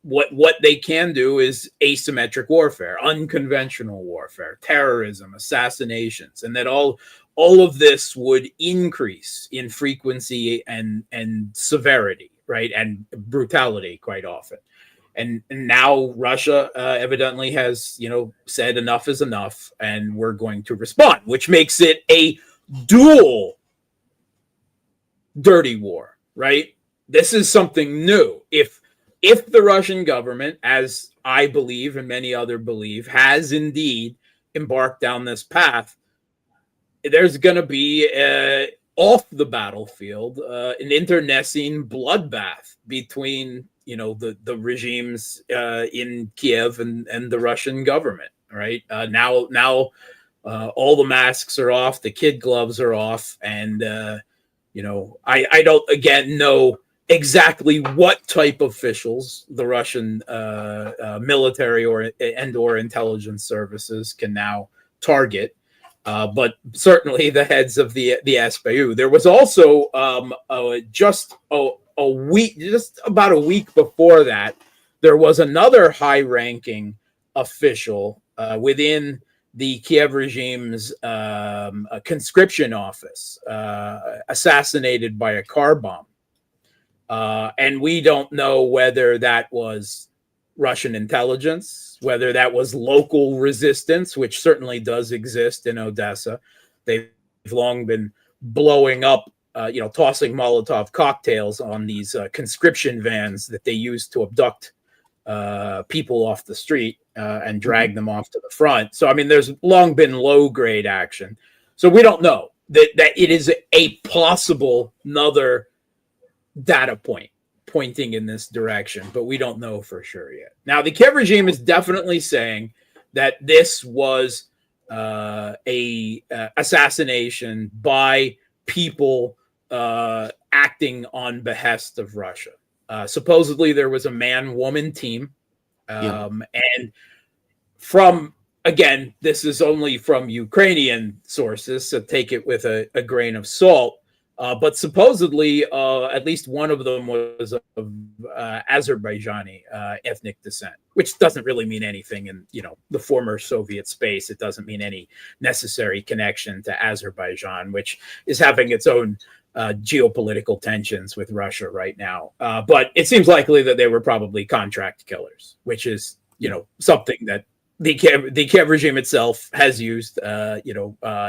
what they can do is asymmetric warfare, unconventional warfare, terrorism, assassinations, and that all of this would increase in frequency and severity, right, and brutality quite often. And now Russia evidently has said enough is enough, and we're going to respond, which makes it a dual dirty war, right? This is something new. If the Russian government, as I believe and many others believe, has indeed embarked down this path, there's going to be off the battlefield an internecine bloodbath between the regimes in Kiev and the Russian government. Right now, all the masks are off, the kid gloves are off, and I don't again know exactly what type of officials the Russian military or intelligence services can now target, but certainly the heads of the SBU. There was also just about a week before that, there was another high-ranking official within the Kiev regime's conscription office assassinated by a car bomb. And we don't know whether that was Russian intelligence, whether that was local resistance, which certainly does exist in Odessa. They've long been blowing up, tossing Molotov cocktails on these conscription vans that they use to abduct people off the street and drag them off to the front. So, I mean, there's long been low-grade action. So we don't know that it is a possible another data point pointing in this direction, but we don't know for sure yet. Now, the Kiev regime is definitely saying that this was a assassination by people acting on behest of Russia. Supposedly, there was a man-woman team, and from again, this is only from Ukrainian sources, so take it with a grain of salt. But supposedly, at least one of them was of Azerbaijani ethnic descent, which doesn't really mean anything in the former Soviet space. It doesn't mean any necessary connection to Azerbaijan, which is having its own geopolitical tensions with Russia right now. But it seems likely that they were probably contract killers, which is something that the Kiev regime itself has used,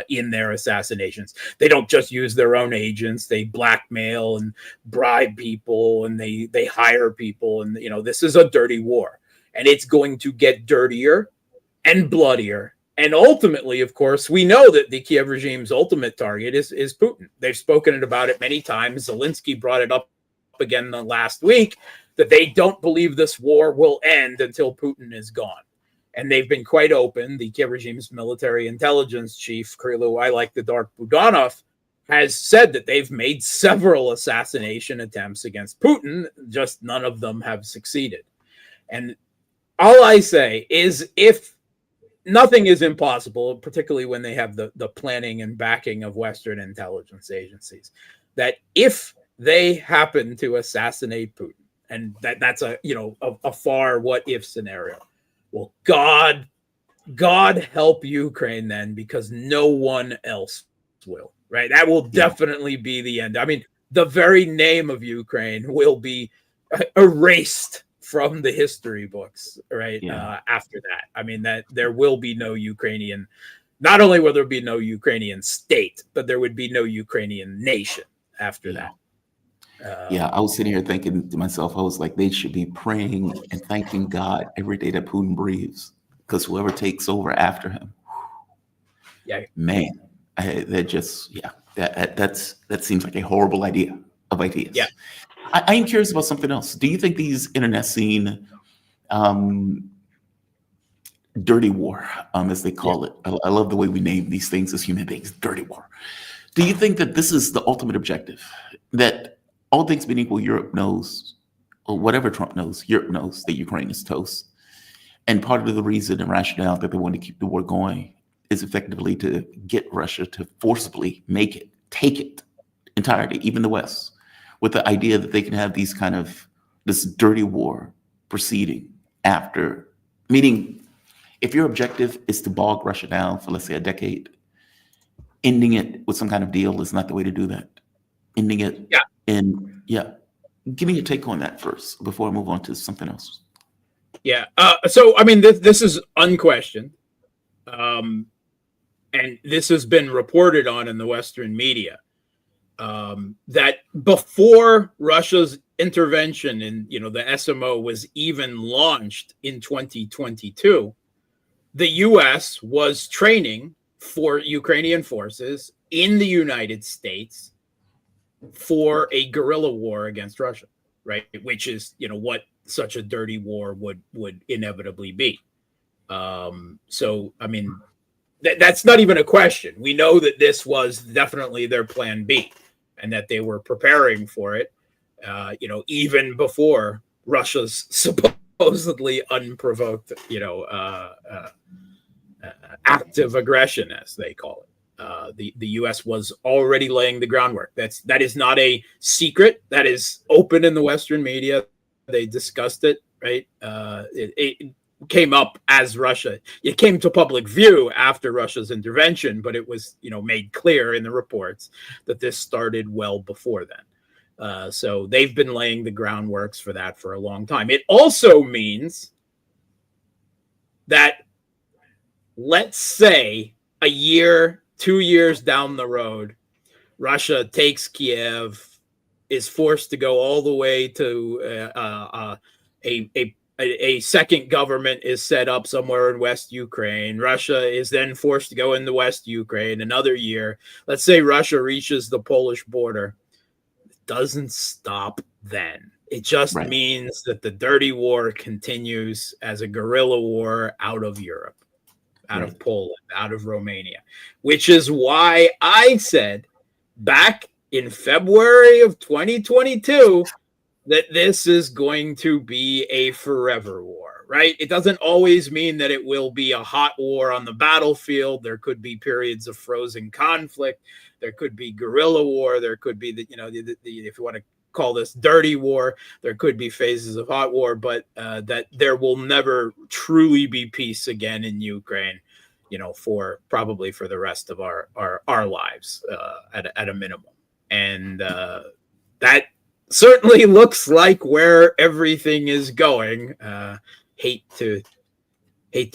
in their assassinations. They don't just use their own agents; they blackmail and bribe people, and they hire people, and this is a dirty war, and it's going to get dirtier and bloodier. And ultimately, of course, we know that the Kiev regime's ultimate target is Putin. They've spoken about it many times. Zelensky brought it up again last week. that they don't believe this war will end until Putin is gone. And they've been quite open. The Kiev regime's military intelligence chief, Krylo, I like the dark Budanov, has said that they've made several assassination attempts against Putin, just none of them have succeeded. And all I say is, if nothing is impossible, particularly when they have the planning and backing of Western intelligence agencies, that if they happen to assassinate Putin, and that's a far what if scenario, well, God help Ukraine then, because no one else will, right? That will definitely be the end. I mean, the very name of Ukraine will be erased from the history books, right? After that. I mean, that there will be no Ukrainian, not only will there be no Ukrainian state, but there would be no Ukrainian nation after that. I was sitting here thinking to myself, I was like, they should be praying and thanking God every day that Putin breathes, because whoever takes over after him, man, that seems like a horrible idea of ideas. Yeah. I am curious about something else. Do you think these internecine dirty war, as they call it, I love the way we name these things as human beings, dirty war. Do you think that this is the ultimate objective? That all things being equal, Europe knows, or whatever Trump knows, Europe knows that Ukraine is toast. And part of the reason and rationale that they want to keep the war going is effectively to get Russia to forcibly take it entirely, even the West, with the idea that they can have this dirty war proceeding after. Meaning, if your objective is to bog Russia down for, let's say, a decade, ending it with some kind of deal is not the way to do that. Ending it. And give me your take on that first before I move on to something else. So I mean, this is unquestioned, and this has been reported on in the Western media, that before Russia's intervention in the SMO was even launched in 2022, the U.S. was training for Ukrainian forces in the United States for a guerrilla war against Russia, right? Which is, what such a dirty war would inevitably be. So, I mean, that's not even a question. We know that this was definitely their plan B, and that they were preparing for it, even before Russia's supposedly unprovoked, active aggression, as they call it. The U.S. was already laying the groundwork. That is not a secret. That is open in the Western media. They discussed it, right? It came up as Russia. It came to public view after Russia's intervention, but it was, made clear in the reports that this started well before then. So they've been laying the groundworks for that for a long time. It also means that, let's say, a year, 2 years down the road, Russia takes Kiev, is forced to go all the way to a second government is set up somewhere in West Ukraine. Russia is then forced to go into West Ukraine another year. Let's say Russia reaches the Polish border. It doesn't stop then. It just means that the dirty war continues as a guerrilla war out of Europe, out of Poland, out of Romania, which is why I said back in February of 2022 that this is going to be a forever war, right? It doesn't always mean that it will be a hot war on the battlefield. There could be periods of frozen conflict. There could be guerrilla war. There could be the if you want to call this dirty war, there could be phases of hot war, but that there will never truly be peace again in Ukraine, for probably for the rest of our lives at a minimum. And that certainly looks like where everything is going. Hate to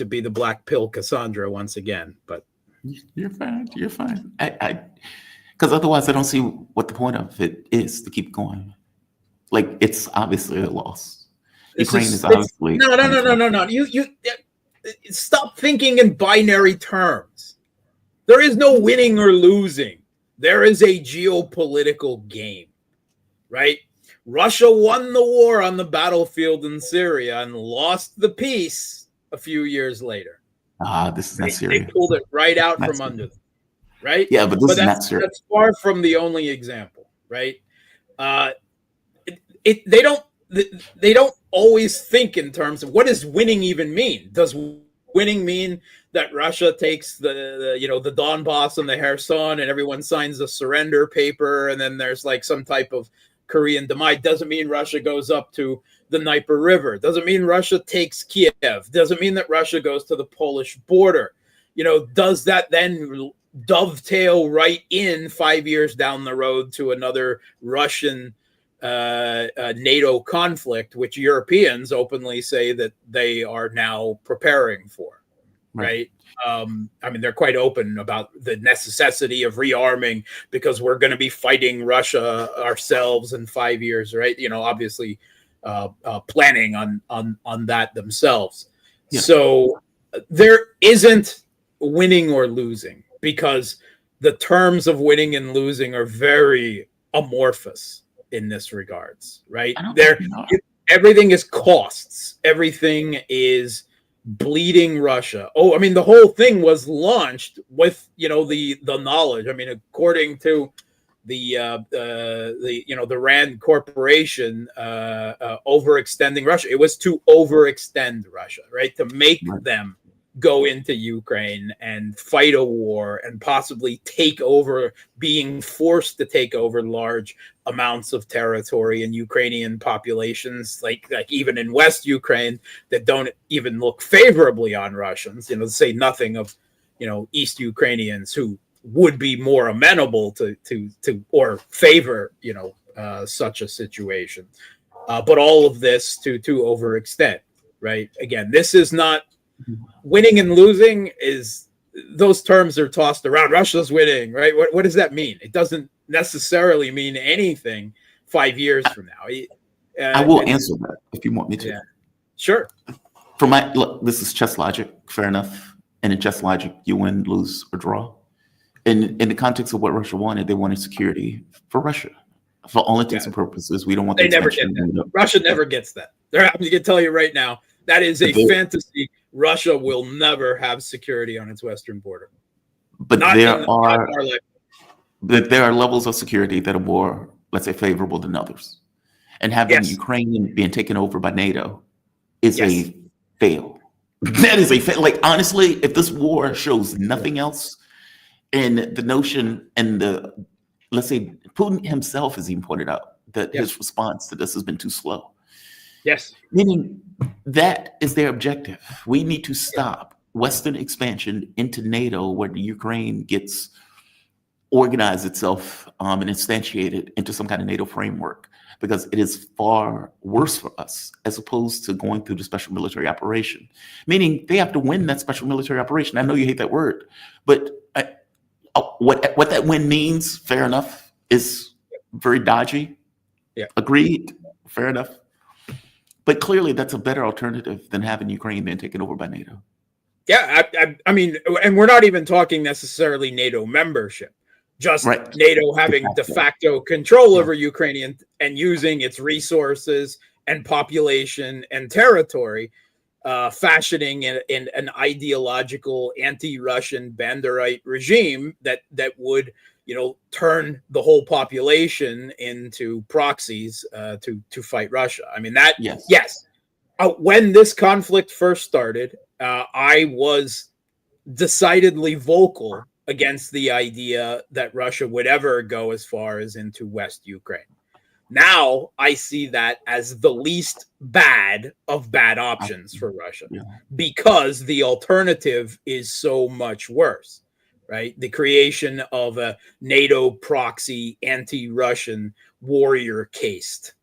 be the black pill Cassandra once again, but you're fine. You're fine. Because otherwise, I don't see what the point of it is to keep going. Like, it's obviously a loss. Ukraine is obviously no. You stop thinking in binary terms. There is no winning or losing. There is a geopolitical game, right? Russia won the war on the battlefield in Syria and lost the peace a few years later. This is not They Syria. pulled it right out Not from Syria. under them, right? Yeah, but this is not Syria. That's far from the only example, right? They don't always think in terms of what does winning even mean. Does winning mean that Russia takes the Donbass and the Kherson and everyone signs a surrender paper and then there's like some type of Korean demise? Doesn't mean Russia goes up to the Dnieper River. Doesn't mean Russia takes Kiev. Doesn't mean that Russia goes to the Polish border. Does that then dovetail right in 5 years down the road to another Russian NATO conflict, which Europeans openly say that they are now preparing for, right? They're quite open about the necessity of rearming because we're going to be fighting Russia ourselves in 5 years, right? Obviously planning on that themselves. Yeah. So there isn't winning or losing because the terms of winning and losing are very amorphous in this regards, right? Everything is costs. Everything is bleeding Russia. The whole thing was launched with the knowledge. According to the Rand Corporation overextending Russia, it was to overextend Russia, right? To make them go into Ukraine and fight a war and possibly take over, being forced to take over large amounts of territory and Ukrainian populations, like even in West Ukraine, that don't even look favorably on Russians, to say nothing of, East Ukrainians who would be more amenable to or favor, such a situation. But all of this to overextend, right? Again, this is not winning and losing. Those terms are tossed around. Russia's winning, right? What does that mean? It doesn't necessarily mean anything 5 years from now. I will answer that if you want me to. Yeah. Sure. Look, this is chess logic, fair enough. And in chess logic, you win, lose, or draw. In the context of what Russia wanted, they wanted security for Russia. For all intents and purposes, we don't want. They never get that. Russia never gets that. I'm going to tell you right now, that is a fantasy. Russia will never have security on its western border. But there are levels of security that are more, let's say, favorable than others. And having Ukraine being taken over by NATO is a fail. That is a fail. Like, honestly, if this war shows nothing else, and the notion and let's say Putin himself has even pointed out that his response to this has been too slow. Yes. Meaning that is their objective. We need to stop Western expansion into NATO, where the Ukraine gets organized itself and instantiated into some kind of NATO framework, because it is far worse for us as opposed to going through the special military operation. Meaning they have to win that special military operation. I know you hate that word, but what that win means, fair enough, is very dodgy. Yeah. Agreed. Fair enough. But clearly, that's a better alternative than having Ukraine then taken over by NATO. Yeah, and we're not even talking necessarily NATO membership, just NATO having de facto control over Ukraine and using its resources and population and territory, fashioning an ideological anti-Russian Banderite regime that would turn the whole population into proxies to fight Russia. When this conflict first started, I was decidedly vocal against the idea that Russia would ever go as far as into West Ukraine. Now I see that as the least bad of bad options for Russia, because the alternative is so much worse. Right, the creation of a NATO proxy, anti-Russian warrior caste,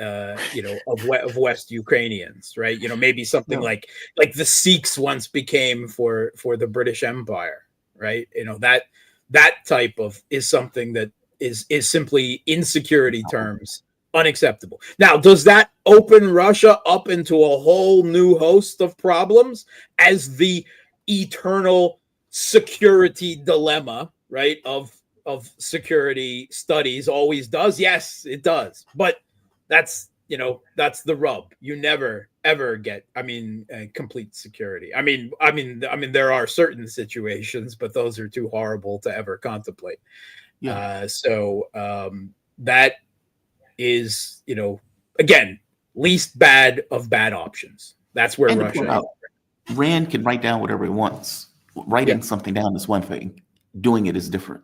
of West Ukrainians. Right, maybe something like the Sikhs once became for the British Empire. Right, that type of is something that is simply in security terms unacceptable. Now, does that open Russia up into a whole new host of problems as the eternal security dilemma, right, of security studies always does? Yes, it does. But That's that's the rub. You never ever get, complete security. There are certain situations, but those are too horrible to ever contemplate. Yeah. That is, again, least bad of bad options. That's where And to Russia point is. out, Rand can write down whatever he wants. Writing something down is one thing. Doing it is different.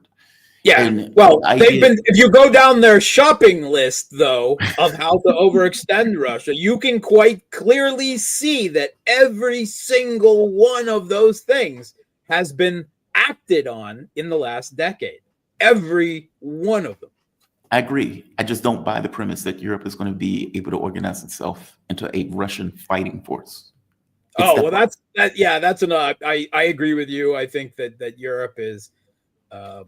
Yeah. And Well, the they've idea- been, if you go down their shopping list, though, of how to overextend Russia, you can quite clearly see that every single one of those things has been acted on in the last decade. Every one of them. I agree. I just don't buy the premise that Europe is going to be able to organize itself into a Russian fighting force. That's I agree with you. I think that Europe is a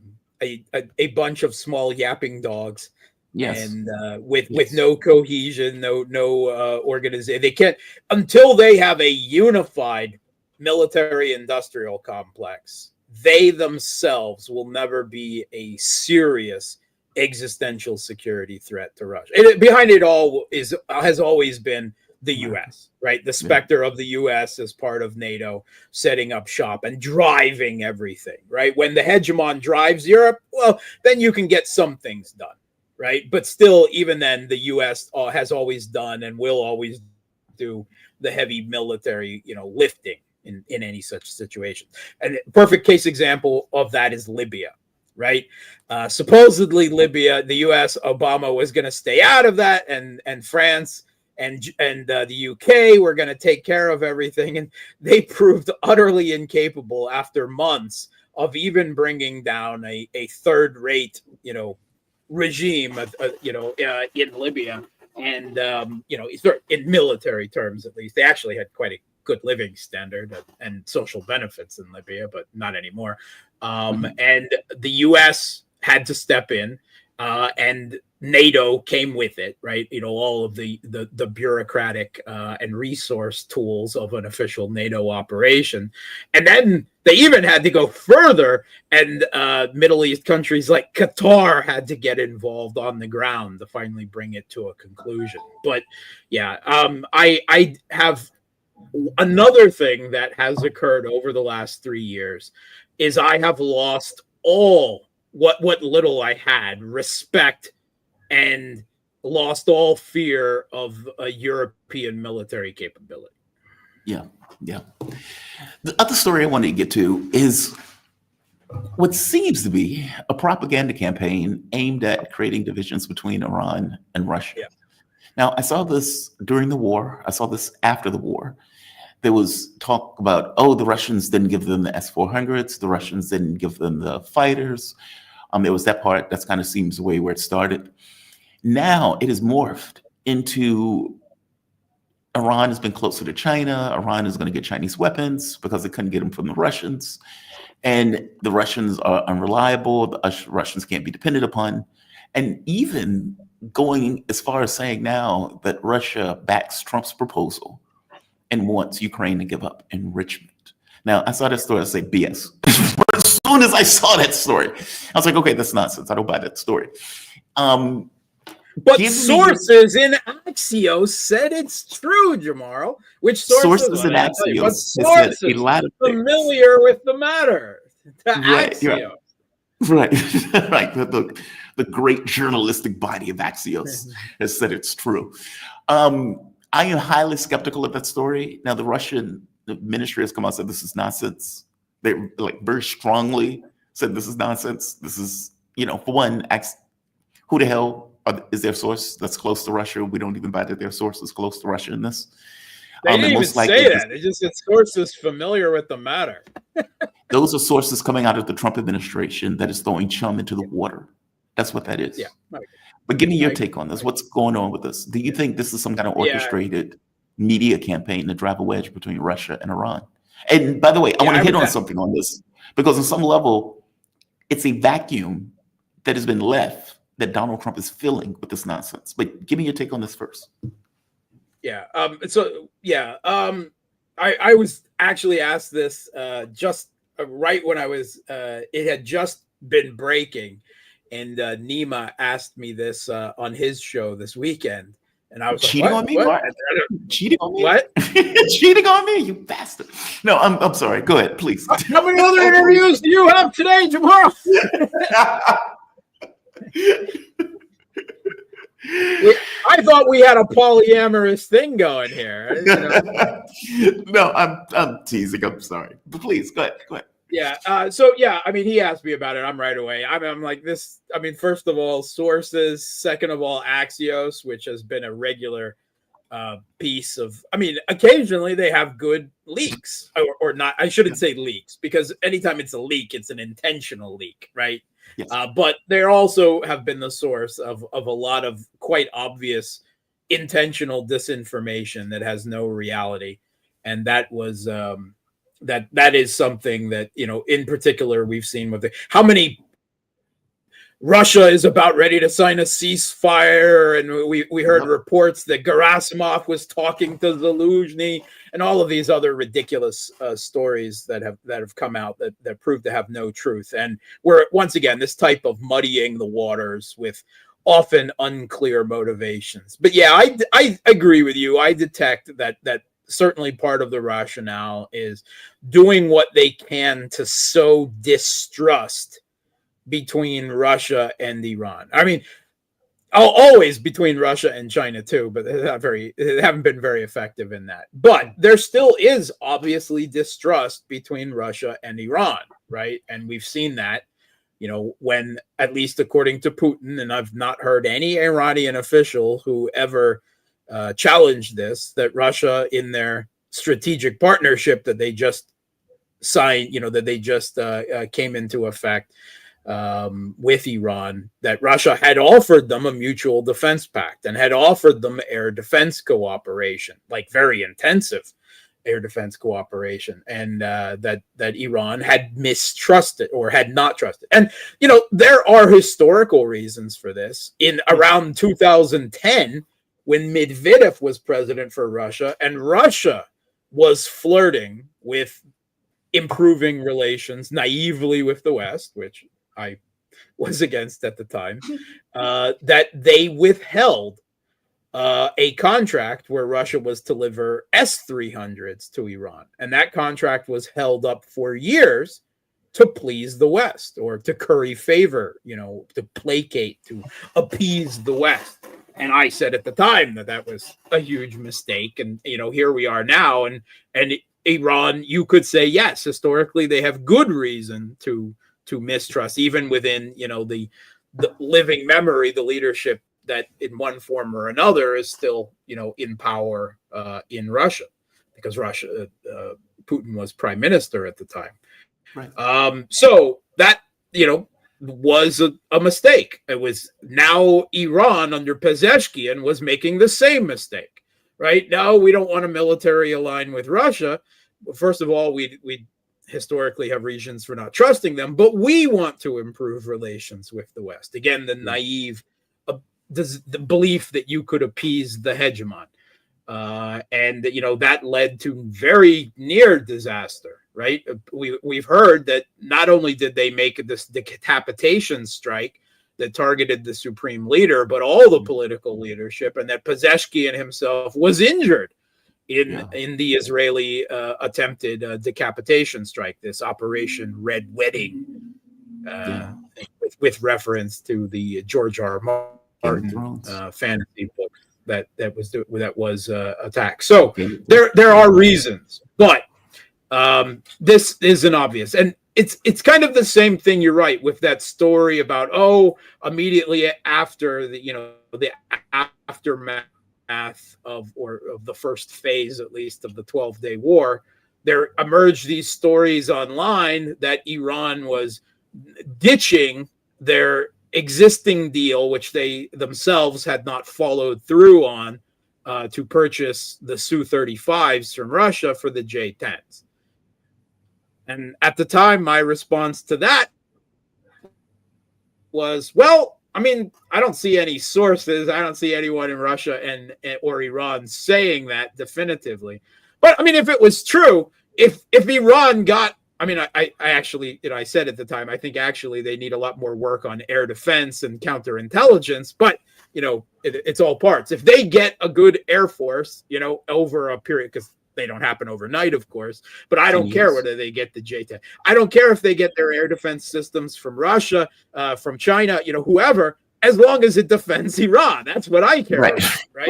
bunch of small yapping dogs. Yes. And with no cohesion, no organization. They can't, until they have a unified military industrial complex. They themselves will never be a serious existential security threat to Russia. And behind it all has always been the U.S., right? The specter of the U.S. as part of NATO, setting up shop and driving everything, right? When the hegemon drives Europe, well, then you can get some things done, right? But still, even then, the U.S. has always done and will always do the heavy military, lifting in any such situation. And a perfect case example of that is Libya, right? Supposedly Libya, the U.S., Obama was going to stay out of that, and France and the UK were going to take care of everything, and they proved utterly incapable after months of even bringing down a third-rate, regime, in Libya, and in military terms at least, they actually had quite a good living standard and social benefits in Libya, but not anymore. And the U.S. had to step in, and NATO came with it, right? All of the bureaucratic and resource tools of an official NATO operation. And then they even had to go further, and Middle East countries like Qatar had to get involved on the ground to finally bring it to a conclusion. But yeah, I have another thing that has occurred over the last 3 years is I have lost all what little I had, respect, and lost all fear of a European military capability. Yeah. The other story I wanted to get to is what seems to be a propaganda campaign aimed at creating divisions between Iran and Russia. Yeah. Now, I saw this during the war. I saw this after the war. There was talk about, the Russians didn't give them the S-400s. The Russians didn't give them the fighters. There was that part that kind of seems the way where it started. Now it has morphed into Iran has been closer to China. Iran is going to get Chinese weapons because they couldn't get them from the Russians. And the Russians are unreliable. The Russians can't be depended upon. And even going as far as saying now that Russia backs Trump's proposal and wants Ukraine to give up enrichment. Now, I saw that story, I say BS. As soon as I saw that story, I was like, okay, that's nonsense. I don't buy that story. But sources in Axios said it's true, Jamaro. Which sources in Axios sources said a lot of familiar with the matter? Axios. Right. The great journalistic body of Axios has said it's true. I am highly skeptical of that story. Now, the Russian ministry has come out and said this is nonsense. They very strongly said this is nonsense. This is, for one, who the hell is their source that's close to Russia? We don't even buy that their source is close to Russia in this. They didn't even say that. They just said sources familiar with the matter. Those are sources coming out of the Trump administration that is throwing chum into the water. That's what that is. Yeah. Okay. But give me your take on this. What's going on with this? Do you think this is some kind of orchestrated media campaign to drive a wedge between Russia and Iran? And by the way, I want to hit on something on this, because on some level, it's a vacuum that has been left that Donald Trump is filling with this nonsense. But give me your take on this first. Yeah. I was actually asked this just right when I was, it had just been breaking. And Nima asked me this on his show this weekend. And I was cheating like, on me, what? Mark? Cheating on me? What? Cheating on me, you bastard. No, I'm sorry. Go ahead, please. How many other interviews do you have today, tomorrow? I thought we had a polyamorous thing going here. No, I'm teasing. I'm sorry, but please go ahead. Go ahead. Yeah. So yeah, I mean, he asked me about it. I'm right away. I'm like this. I mean, first of all, sources. Second of all, Axios, which has been a regular piece of. I mean, occasionally they have good leaks, or not. I shouldn't say leaks, because anytime it's a leak, it's an intentional leak, right? Yes. But they also have been the source of a lot of quite obvious intentional disinformation that has no reality, and that was that is something that, you know, in particular we've seen with how many. Russia is about ready to sign a ceasefire, and we heard reports that Gerasimov was talking to Zaluzhny, and all of these other ridiculous stories that have come out that prove to have no truth. And we're once again this type of muddying the waters with often unclear motivations. But yeah, I agree with you. I detect that certainly part of the rationale is doing what they can to sow distrust between Russia and Iran. I mean, always between Russia and China too, but they haven't been very effective in that. But there still is obviously distrust between Russia and Iran, right? And we've seen that, you know, when, at least according to Putin, and I've not heard any Iranian official who ever challenged this, that Russia, in their strategic partnership that they just signed, you know, that they just came into effect with Iran, that Russia had offered them a mutual defense pact and had offered them air defense cooperation, like very intensive air defense cooperation, and that Iran had mistrusted or had not trusted. And, you know, there are historical reasons for this. In around 2010, when Medvedev was president for Russia, and Russia was flirting with improving relations naively with the West, which I was against at the time, that they withheld a contract where Russia was to deliver S-300s to Iran. And that contract was held up for years to please the West, or to curry favor, you know, to placate, to appease the West. And I said at the time that was a huge mistake. And, you know, here we are now. And Iran, you could say, yes, historically, they have good reason to mistrust, even within, you know, the living memory, the leadership that in one form or another is still, you know, in power in Russia, because Russia, Putin was prime minister at the time. Right. So that, you know, was a mistake. It was now Iran under Pezeshkian was making the same mistake, right? Now we don't want to military align with Russia. First of all, we historically have reasons for not trusting them, but we want to improve relations with the West. Again, the naive the belief that you could appease the hegemon. And, you know, that led to very near disaster, right? We've heard that not only did they make the decapitation strike that targeted the supreme leader, but all the political leadership, and that Pezeshkian himself was injured in the Israeli attempted decapitation strike, this Operation Red Wedding, with reference to the George R. Martin fantasy book that was attacked. So there are reasons, but this isn't obvious, and it's kind of the same thing. You're right with that story about immediately after the aftermath of the first phase, at least, of the 12-day war, there emerged these stories online that Iran was ditching their existing deal, which they themselves had not followed through on, to purchase the Su-35s from Russia for the J-10s. And at the time, my response to that was, well, I mean, I don't see any sources. I don't see anyone in Russia or Iran saying that definitively. But I mean, if it was true, if Iran got, I mean, I actually, I said at the time, I think actually they need a lot more work on air defense and counterintelligence. But it's all parts. If they get a good Air Force, over a period, because they don't happen overnight, of course, but I don't care whether they get the JTMS. I don't care if they get their air defense systems from Russia, from China, whoever, as long as it defends Iran. That's what I care about, right?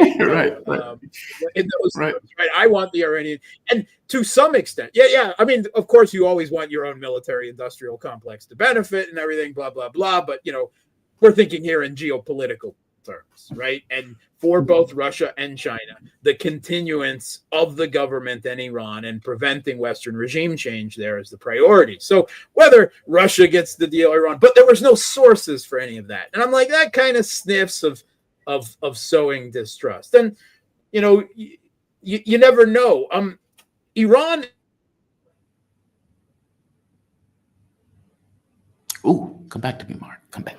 In those terms, right? I want the Iranian, and to some extent, yeah. I mean, of course, you always want your own military-industrial complex to benefit and everything, blah, blah, blah. But, we're thinking here in geopolitical terms, right? And for both Russia and China, the continuance of the government and Iran and preventing Western regime change there is the priority. So whether Russia gets the deal or Iran, but there was no sources for any of that. And I'm like, that kind of sniffs of sowing distrust. And, you never know. Iran. Ooh, come back to me, Mark. Come back.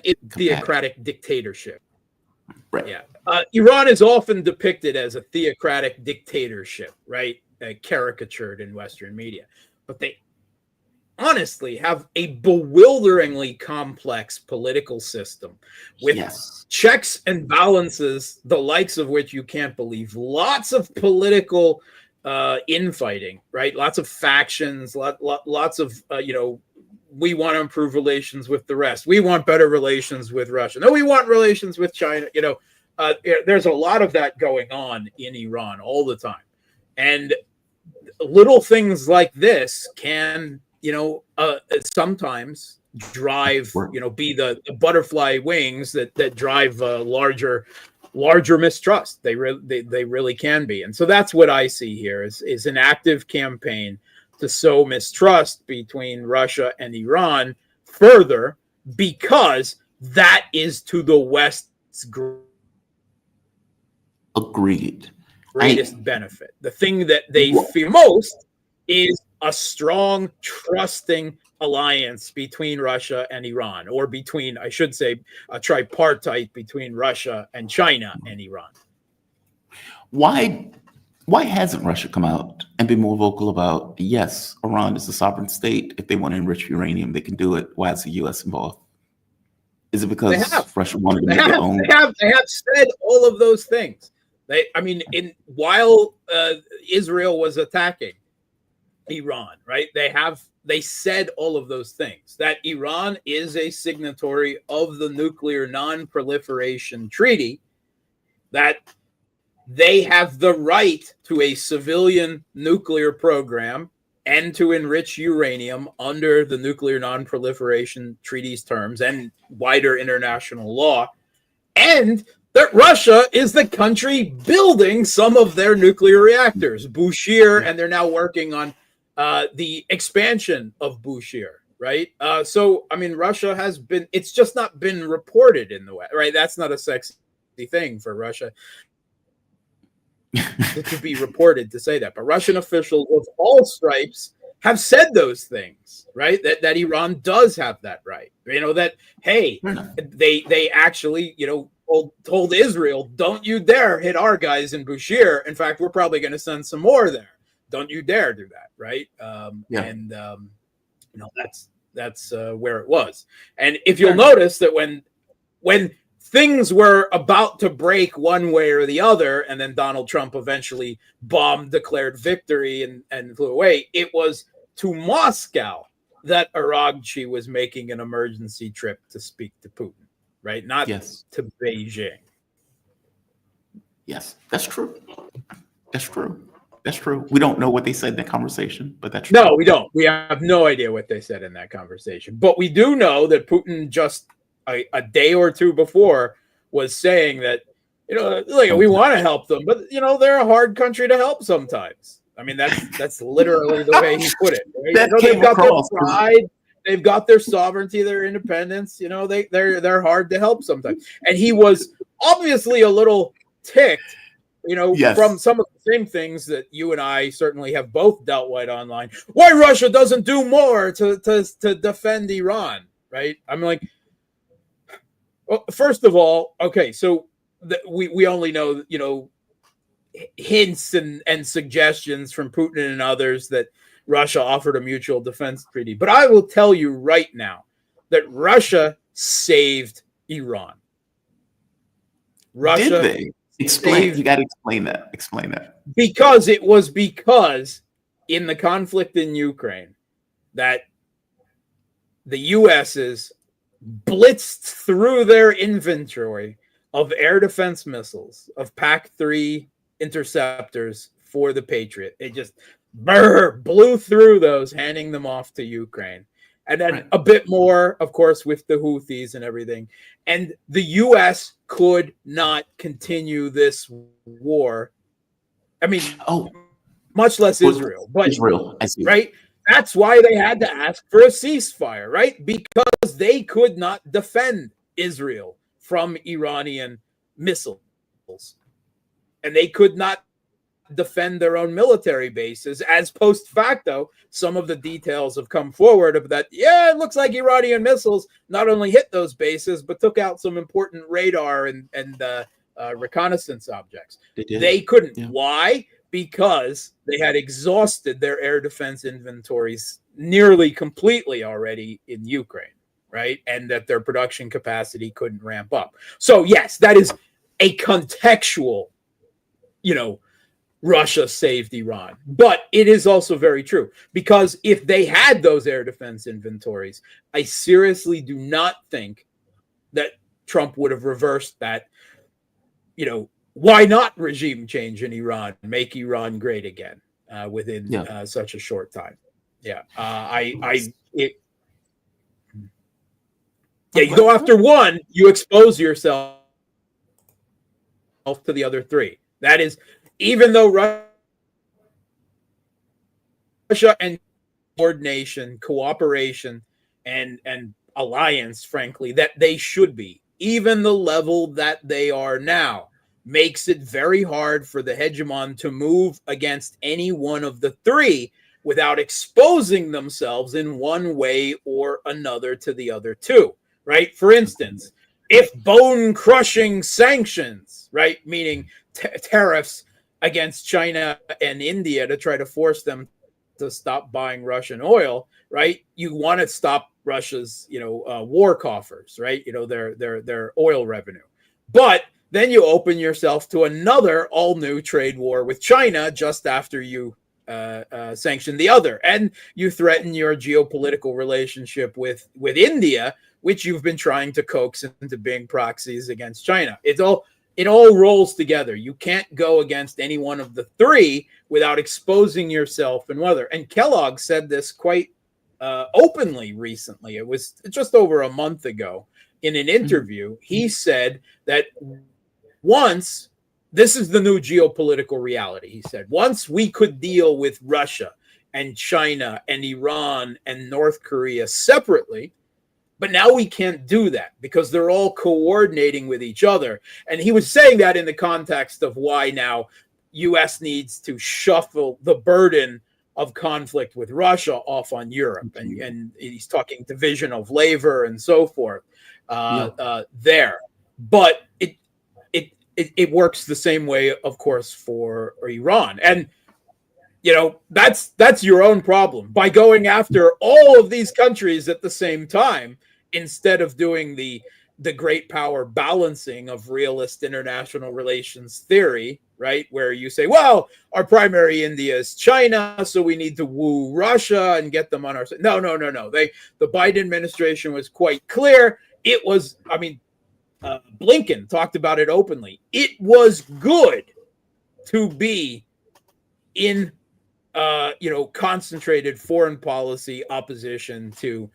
It's theocratic dictatorship. Right. Yeah. Iran is often depicted as a theocratic dictatorship, right? Caricatured in Western media. But they honestly have a bewilderingly complex political system with checks and balances, the likes of which you can't believe. Lots of political infighting, right? Lots of factions, lots of, we want to improve relations with the rest. We want better relations with Russia. No, we want relations with China. There's a lot of that going on in Iran all the time. And little things like this can, sometimes drive, be the butterfly wings that drive larger mistrust. They really can be. And so that's what I see here is an active campaign to sow mistrust between Russia and Iran further, because that is to the West's greatest benefit. The thing that they fear most is a strong, trusting alliance between Russia and Iran, or between, I should say, a tripartite between Russia and China and Iran. Why hasn't Russia come out and been more vocal about, yes, Iran is a sovereign state. If they want to enrich uranium, they can do it. Why is the U.S. involved? Is it because Russia wanted to make their own? They have said all of those things. While Israel was attacking Iran, right? They said all of those things. That Iran is a signatory of the Nuclear Non-Proliferation Treaty, that they have the right to a civilian nuclear program and to enrich uranium under the Nuclear Non-Proliferation Treaty's terms and wider international law, and that Russia is the country building some of their nuclear reactors, Bushehr, and they're now working on the expansion of Bushehr, right? So, I mean, Russia has been, it's just not been reported in the West, right? That's not a sexy thing for Russia to be reported to say that. But Russian officials of all stripes have said those things, right? That Iran does have that right. That, hey, they actually, told Israel, don't you dare hit our guys in Bushehr. In fact, we're probably going to send some more there. Don't you dare do that, right? And that's where it was. And if you'll notice that when things were about to break one way or the other, and then Donald Trump eventually declared victory and flew away, it was to Moscow that Aragchi was making an emergency trip to speak to Putin, right? Not to Beijing. Yes, that's true. That's true. That's true. We don't know what they said in that conversation, but that's true. No, we don't. We have no idea what they said in that conversation. But we do know that Putin just a day or two before was saying that, we want to help them, but they're a hard country to help sometimes. I mean, that's literally the way he put it. Right? They've got their pride, they've got their sovereignty, their independence. They're hard to help sometimes. And he was obviously a little ticked, from some of the same things that you and I certainly have both dealt with online. Why Russia doesn't do more to defend Iran, right? I'm like, well, first of all, okay, so we only know, hints and suggestions from Putin and others that Russia offered a mutual defense treaty. But I will tell you right now that Russia saved Iran. Russia Did they? Explain. saved- You got to explain that. Explain that. because in the conflict in Ukraine that the US's blitzed through their inventory of air defense missiles, of PAC-3 interceptors for the Patriot. It just blew through those, handing them off to Ukraine. And then a bit more, of course, with the Houthis and everything. And the U.S. could not continue this war. I mean, much less Israel. But Israel, I see. Right? That's why they had to ask for a ceasefire, right? Because they could not defend Israel from Iranian missiles. And they could not defend their own military bases, as post facto some of the details have come forward of that. Yeah, it looks like Iranian missiles not only hit those bases but took out some important radar and reconnaissance objects. They couldn't. Yeah. Why? Because they had exhausted their air defense inventories nearly completely already in Ukraine, right? And that their production capacity couldn't ramp up. So yes, that is a contextual, Russia saved Iran. But it is also very true, because if they had those air defense inventories, I seriously do not think that Trump would have reversed that, why not regime change in Iran, make Iran great again within such a short time. Yeah. You go after one, you expose yourself to the other three. That is, even though Russia and coordination, cooperation, and alliance, frankly, that they should be, even the level that they are now, makes it very hard for the hegemon to move against any one of the three without exposing themselves in one way or another to the other two, right? For instance, if bone-crushing sanctions, right, meaning tariffs against China and India to try to force them to stop buying Russian oil, right? You want to stop Russia's, war coffers, right? Their oil revenue. But then you open yourself to another all-new trade war with China just after you sanction the other, and you threaten your geopolitical relationship with India, which you've been trying to coax into being proxies against China. It all rolls together. You can't go against any one of the three without exposing yourself and whether. And Kellogg said this quite openly recently. It was just over a month ago in an interview. He said that once, this is the new geopolitical reality, he said, once we could deal with Russia and China and Iran and North Korea separately, but now we can't do that because they're all coordinating with each other. And he was saying that in the context of why now U.S. needs to shuffle the burden of conflict with Russia off on Europe. And he's talking division of labor and so forth there. But it works the same way, of course, for Iran. And that's your own problem. By going after all of these countries at the same time, instead of doing the great power balancing of realist international relations theory, right? Where you say, well, our primary India is China, so we need to woo Russia and get them on our side. No. The Biden administration was quite clear. It was, Blinken talked about it openly. It was good to be in concentrated foreign policy opposition to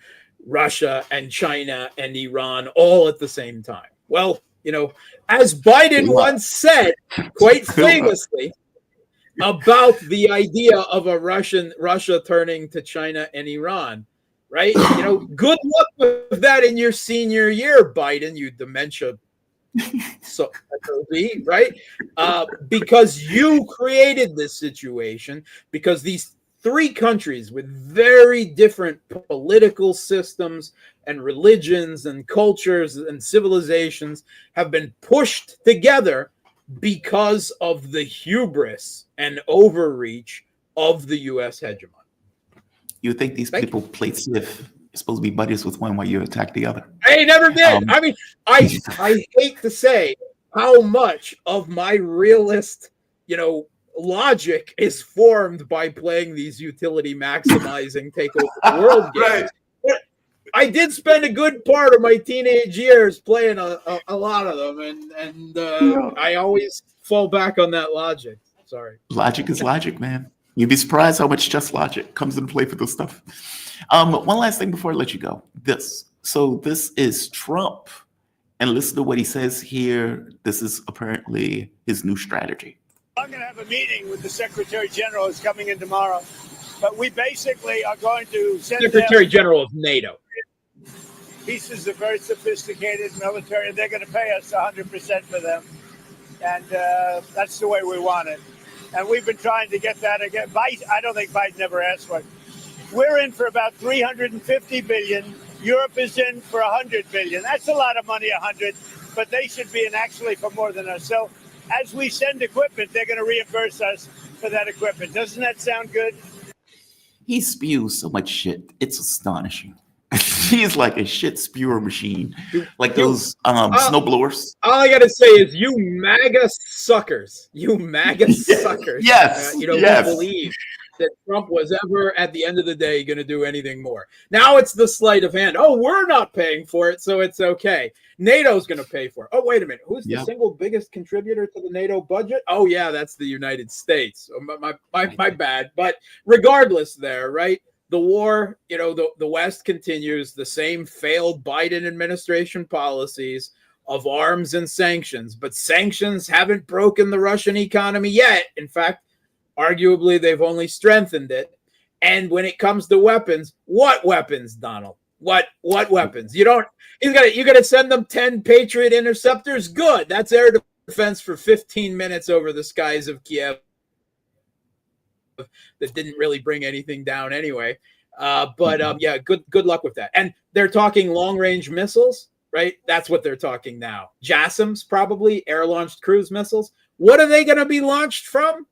Russia and China and Iran all at the same time. Well, as Biden once said quite famously about the idea of Russia turning to China and Iran, right? Good luck with that in your senior year, Biden, you dementia. So right? Because you created this situation, because these three countries with very different political systems and religions and cultures and civilizations have been pushed together because of the hubris and overreach of the U.S. hegemon. You think these people played stiff You're supposed to be buddies with one while you attack the other. I never did. I mean, I hate to say how much of my realist, logic is formed by playing these utility maximizing take over the world games. Right. But I did spend a good part of my teenage years playing a lot of them, and I always fall back on that logic. Sorry. Logic is logic, man. You'd be surprised how much just logic comes into play for this stuff. One last thing before I let you go. This is Trump, and listen to what he says here. This is apparently his new strategy. I'm going to have a meeting with the Secretary General who's coming in tomorrow, but we basically are going to send Secretary them General of NATO. pieces of very sophisticated military, and they're going to pay us 100% for them, and that's the way we want it. And we've been trying to get that again. I don't think Biden ever asked for it. We're in for about 350 billion. Europe is in for 100 billion. That's a lot of money, 100, but they should be in actually for more than us. So as we send equipment, they're going to reimburse us for that equipment. Doesn't that sound good? He spews so much shit. It's astonishing. He's like a shit spewer machine, like those snowblowers. All I gotta say is, you MAGA suckers, suckers. Yes, you don't believe that Trump was ever, at the end of the day, going to do anything more. Now it's the sleight of hand. Oh, we're not paying for it, so it's okay. NATO's going to pay for it. Oh, wait a minute. Who's the single biggest contributor to the NATO budget? Oh, yeah, that's the United States. Oh, my bad. But regardless there, right? The war, the West continues the same failed Biden administration policies of arms and sanctions. But sanctions haven't broken the Russian economy yet. In fact, arguably, they've only strengthened it. And when it comes to weapons, what weapons, Donald? What weapons? You got to send them 10 Patriot interceptors? Good. That's air defense for 15 minutes over the skies of Kiev. That didn't really bring anything down anyway. Good luck with that. And they're talking long-range missiles, right? That's what they're talking now. JASSMs, probably, air-launched cruise missiles. What are they going to be launched from?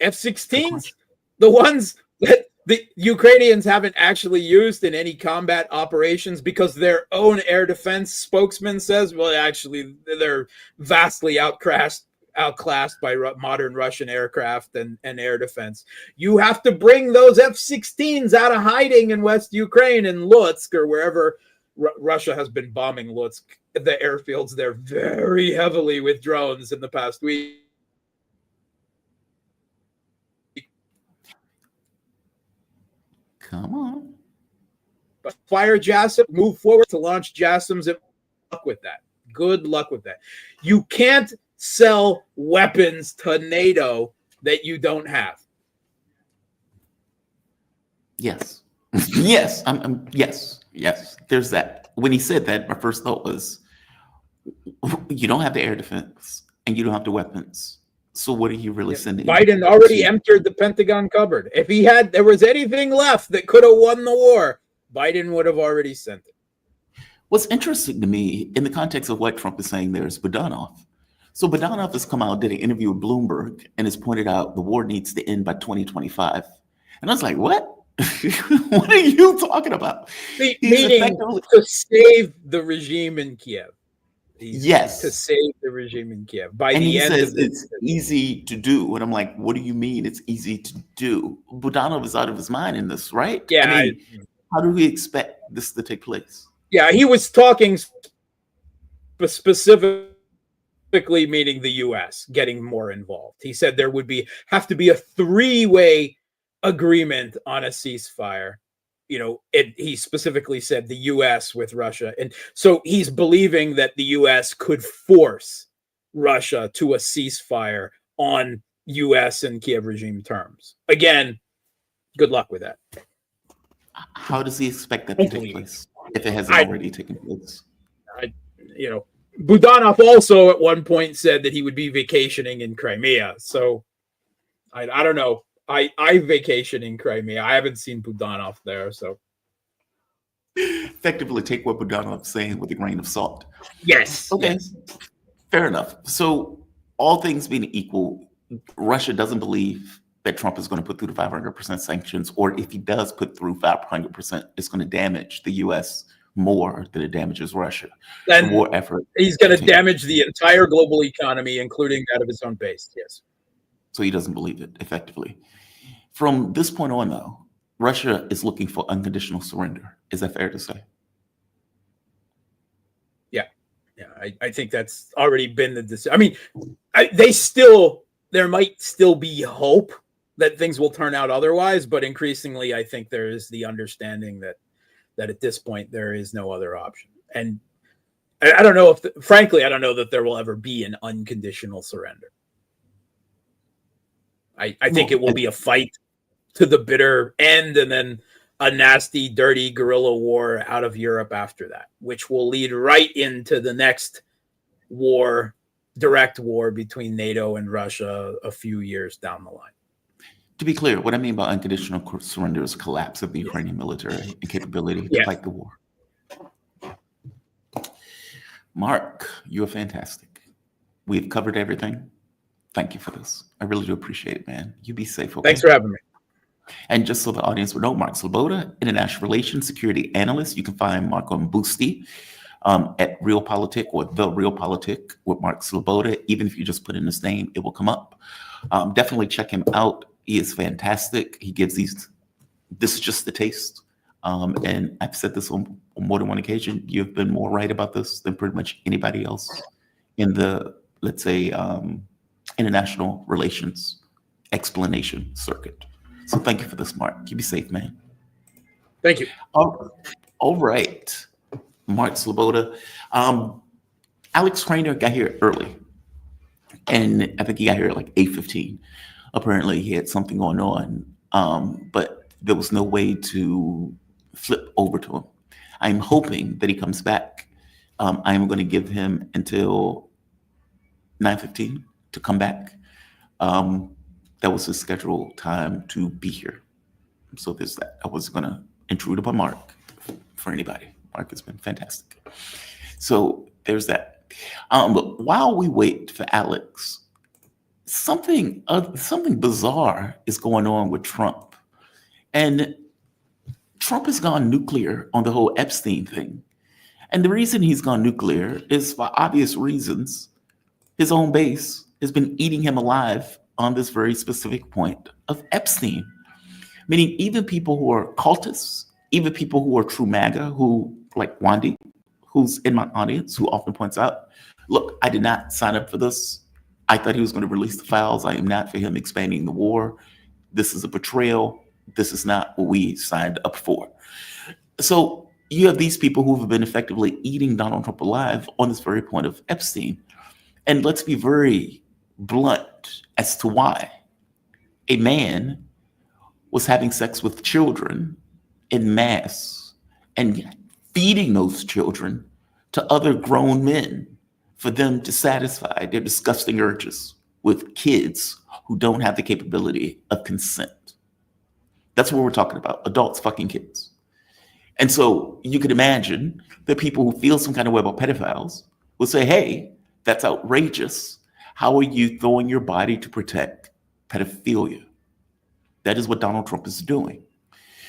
F-16s? The ones that the Ukrainians haven't actually used in any combat operations because their own air defense spokesman says, well, actually, they're vastly outclassed by modern Russian aircraft and air defense. You have to bring those F-16s out of hiding in West Ukraine, in Lutsk or wherever Russia has been bombing Lutsk, the airfields there very heavily with drones in the past week. Come on. But fire JASSM, move forward to launch JASSMs. Good luck with that. Good luck with that. You can't sell weapons to NATO that you don't have. Yes. Yes. Yes. There's that. When he said that, my first thought was, you don't have the air defense and you don't have the weapons. So what are you really sending? Biden already emptied the Pentagon cupboard. If there was anything left that could have won the war, Biden would have already sent it. What's interesting to me in the context of what Trump is saying there is Budanov. So Budanov has come out, did an interview with Bloomberg, and has pointed out the war needs to end by 2025. And I was like, what? What are you talking about? Meaning to save the regime in Kiev. Yes. To save the regime in Kiev. By and the he end says of this, it's easy to do. And I'm like, what do you mean it's easy to do? Budanov is out of his mind in this, right? Yeah. I mean, how do we expect this to take place? Yeah, he was talking specifically meaning the U.S. getting more involved. He said there would have to be a three-way agreement on a ceasefire. He specifically said the U.S. with Russia. And so he's believing that the U.S. could force Russia to a ceasefire on U.S. and Kiev regime terms. Again, good luck with that. How does he expect that to take place if it hasn't already taken place? Budanov also at one point said that he would be vacationing in Crimea. So I don't know. I vacation in Crimea. I haven't seen Budanov there, so effectively take what Budanov's saying with a grain of salt. Yes. Okay. Yes. Fair enough. So all things being equal, Russia doesn't believe that Trump is going to put through the 500% sanctions, or if he does put through 500%, it's going to damage the U.S. more than it damages Russia. Then the war effort he's going to continues. damage the entire global economy, including that of his own base. Yes. So he doesn't believe it effectively. From this point on, though, Russia is looking for unconditional surrender. Is that fair to say? Yeah, I think that's already been the decision. I mean, there might still be hope that things will turn out otherwise, but increasingly, I think there is the understanding that at this point there is no other option. And I don't know frankly, I don't know that there will ever be an unconditional surrender. I think it will be a fight to the bitter end, and then a nasty, dirty guerrilla war out of Europe after that, which will lead right into the next war, direct war between NATO and Russia a few years down the line. To be clear, what I mean by unconditional surrender is collapse of the Ukrainian military and capability to fight the war. Mark, you are fantastic. We've covered everything. Thank you for this. I really do appreciate it, man. You be safe. Okay? Thanks for having me. And just so the audience will know, Mark Sleboda, International Relations Security Analyst. You can find Mark on Boosty at Realpolitik or The Realpolitik with Mark Sleboda. Even if you just put in his name, it will come up. Definitely check him out. He is fantastic. He gives this is just the taste. And I've said this on more than one occasion. You've been more right about this than pretty much anybody else in the, let's say, international relations explanation circuit. So thank you for this, Mark. You be safe, man. Thank you. All right, Mark Sleboda. Alex Krainer got here early, and I think he got here at like 8:15. Apparently, he had something going on, but there was no way to flip over to him. I'm hoping that he comes back. I'm going to give him until 9:15 to come back. That was his scheduled time to be here. So there's that. I wasn't going to intrude upon Mark for anybody. Mark has been fantastic. So there's that. But while we wait for Alex, something bizarre is going on with Trump. And Trump has gone nuclear on the whole Epstein thing. And the reason he's gone nuclear is for obvious reasons. His own base has been eating him alive on this very specific point of Epstein. Meaning even people who are cultists, even people who are true MAGA, who like Wandy, who's in my audience, who often points out, look, I did not sign up for this. I thought he was going to release the files. I am not for him expanding the war. This is a betrayal. This is not what we signed up for. So you have these people who have been effectively eating Donald Trump alive on this very point of Epstein. And let's be very blunt as to why. A man was having sex with children in mass and feeding those children to other grown men for them to satisfy their disgusting urges with kids who don't have the capability of consent. That's what we're talking about, adults fucking kids. And so you could imagine that people who feel some kind of way about pedophiles will say, hey, that's outrageous. How are you throwing your body to protect pedophilia? That is what Donald Trump is doing.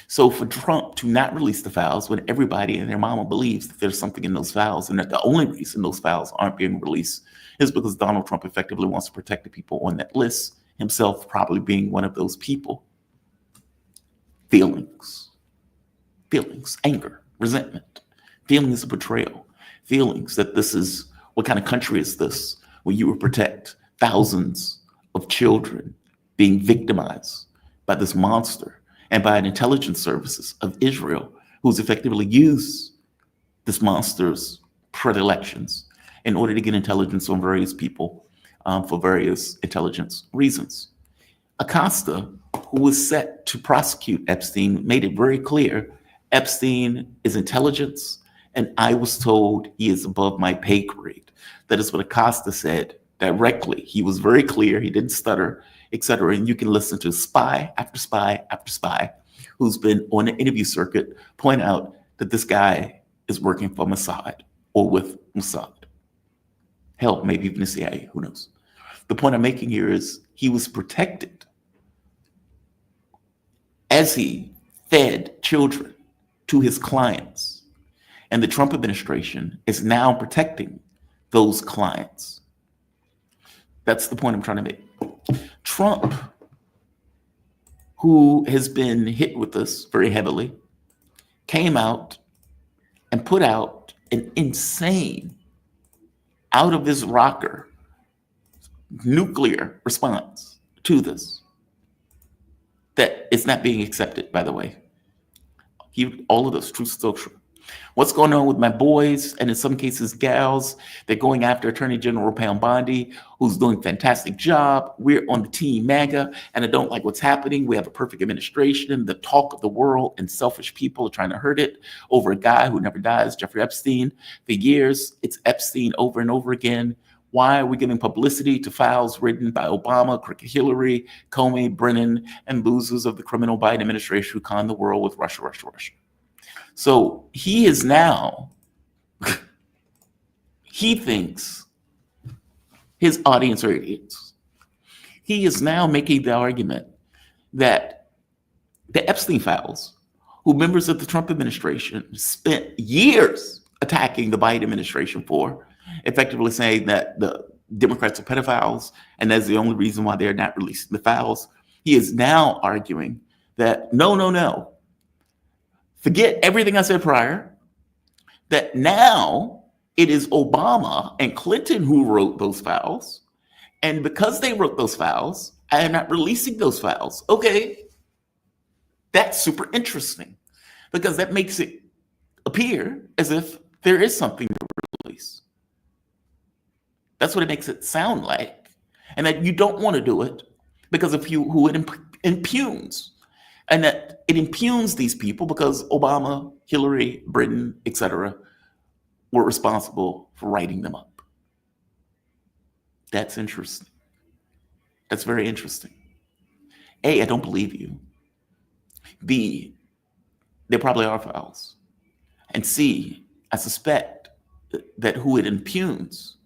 So for Trump to not release the files when everybody and their mama believes that there's something in those files and that the only reason those files aren't being released is because Donald Trump effectively wants to protect the people on that list, himself probably being one of those people. Feelings, anger, resentment, feelings of betrayal, feelings that this is, what kind of country is this where you would protect thousands of children being victimized by this monster and by an intelligence services of Israel who's effectively used this monster's predilections in order to get intelligence on various people for various intelligence reasons. Acosta, who was set to prosecute Epstein, made it very clear Epstein is intelligence, and I was told he is above my pay grade. That is what Acosta said directly. He was very clear, he didn't stutter, etc. And you can listen to spy after spy after spy who's been on the interview circuit point out that this guy is working for Mossad or with Mossad. Hell, maybe even the CIA, who knows? The point I'm making here is he was protected as he fed children to his clients. And the Trump administration is now protecting those clients. That's the point I'm trying to make. Trump, who has been hit with this very heavily, came out and put out an insane, out of his rocker, nuclear response to this that is not being accepted, by the way. All of this, Truth Social. What's going on with my boys, and in some cases gals, they're going after Attorney General Pam Bondi, who's doing a fantastic job. We're on the team MAGA, and I don't like what's happening. We have a perfect administration, the talk of the world, and selfish people are trying to hurt it over a guy who never dies, Jeffrey Epstein. For years, it's Epstein over and over again. Why are we giving publicity to files written by Obama, Crooked Hillary, Comey, Brennan, and losers of the criminal Biden administration who conned the world with Russia, Russia, Russia? So he is now, he thinks his audience are idiots. He is now making the argument that the Epstein files, who members of the Trump administration spent years attacking the Biden administration for, effectively saying that the Democrats are pedophiles, and that's the only reason why they're not releasing the files. He is now arguing that no. Forget everything I said prior, that now it is Obama and Clinton who wrote those files. And because they wrote those files, I am not releasing those files. Okay, that's super interesting because that makes it appear as if there is something to release. That's what it makes it sound like. And that you don't want to do it because of who it impugns. And that it impugns these people because Obama, Hillary, Britain, etc., were responsible for writing them up. That's interesting. That's very interesting. A, I don't believe you. B, there probably are files. And C, I suspect that who it impugns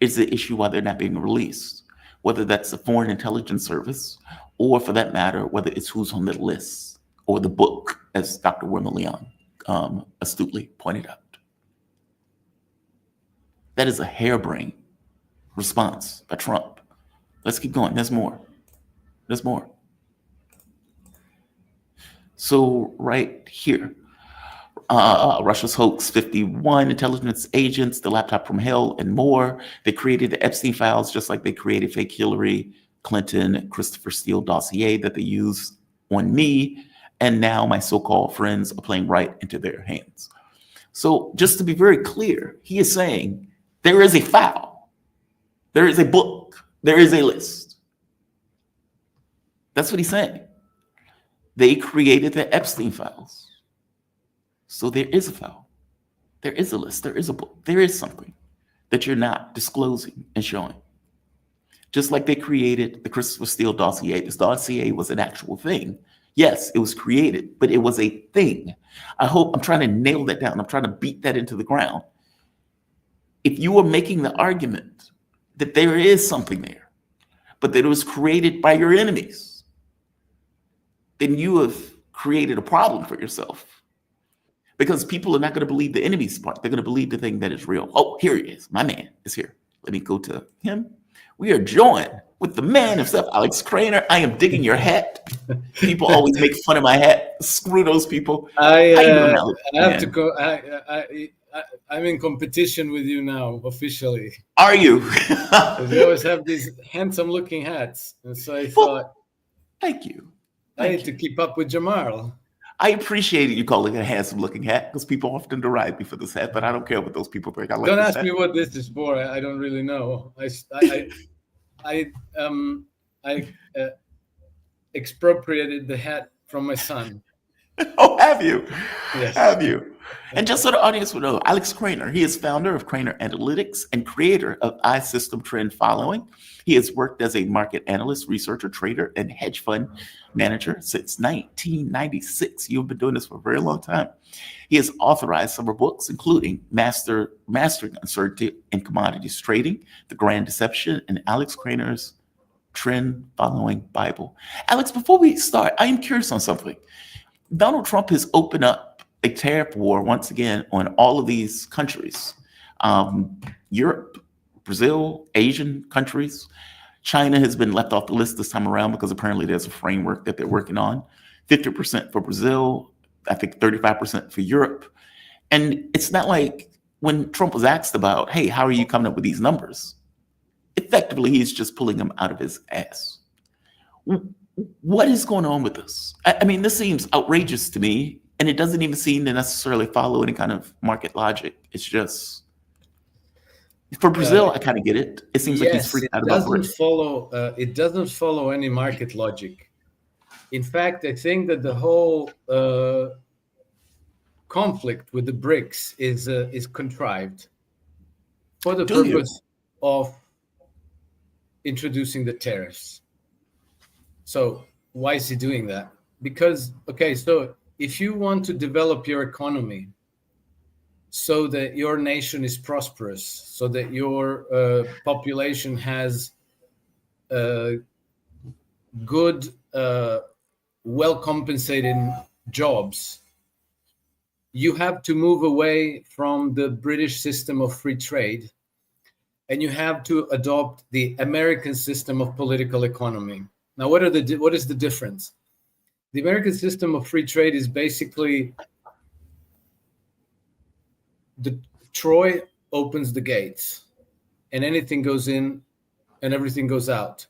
is the issue why they're not being released, whether that's the Foreign Intelligence Service, or for that matter, whether it's who's on the list or the book, as Dr. Wilma Leon astutely pointed out. That is a harebrained response by Trump. Let's keep going. There's more. There's more. So right here, Russia's hoax 51, intelligence agents, the laptop from hell, and more. They created the Epstein files just like they created fake Hillary Clinton, Christopher Steele dossier that they used on me. And now my so-called friends are playing right into their hands. So just to be very clear, he is saying there is a file, there is a book, there is a list. That's what he's saying. They created the Epstein files. So there is a file, there is a list, there is a book, there is something that you're not disclosing and showing. Just like they created the Christopher Steele dossier. This dossier was an actual thing. Yes, it was created, but it was a thing. I'm trying to nail that down. I'm trying to beat that into the ground. If you are making the argument that there is something there, but that it was created by your enemies, then you have created a problem for yourself. Because people are not going to believe the enemy's part. They're going to believe the thing that is real. Oh, here he is. My man is here. Let me go to him. We are joined with the man himself, Alex Krainer. I am digging your hat. People always make fun of my hat. Screw those people. I have to go. I'm in competition with you now, officially. Are you? We always have these handsome-looking hats, and so I thought, thank you. I need to keep up with Jamal. I appreciate you calling it a handsome-looking hat because people often deride me for this hat, but I don't care what those people think. I like Don't this ask hat. me what this is for. I don't really know. I expropriated the hat from my son. Oh, have you? Yes. Have you? And just so the audience will know, Alex Krainer, he is founder of Krainer Analytics and creator of iSystem Trend Following. He has worked as a market analyst, researcher, trader, and hedge fund manager since 1996. You've been doing this for a very long time. He has authorized several books, including Mastering Uncertainty in Commodities Trading, The Grand Deception, and Alex Krainer's trend following Bible. Alex, before we start, I am curious on something. Donald Trump has opened up a tariff war once again on all of these countries. Europe, Brazil, Asian countries. China has been left off the list this time around because apparently there's a framework that they're working on. 50% for Brazil, I think 35% for Europe. And it's not like when Trump was asked about, hey, how are you coming up with these numbers? Effectively, he's just pulling them out of his ass. What is going on with this? I mean, this seems outrageous to me, and it doesn't even seem to necessarily follow any kind of market logic. It's just, for Brazil, I kind of get it. It seems like he's freaked out about Brexit. It doesn't follow any market logic. In fact, I think that the whole conflict with the BRICS is contrived for the purpose of introducing the tariffs. So why is he doing that? Because, okay, so if you want to develop your economy so that your nation is prosperous, so that your population has good, well-compensated jobs, you have to move away from the British system of free trade, and you have to adopt the American system of political economy. Now, what is the difference? The American system of free trade is basically Troy opens the gates, and anything goes in and everything goes out.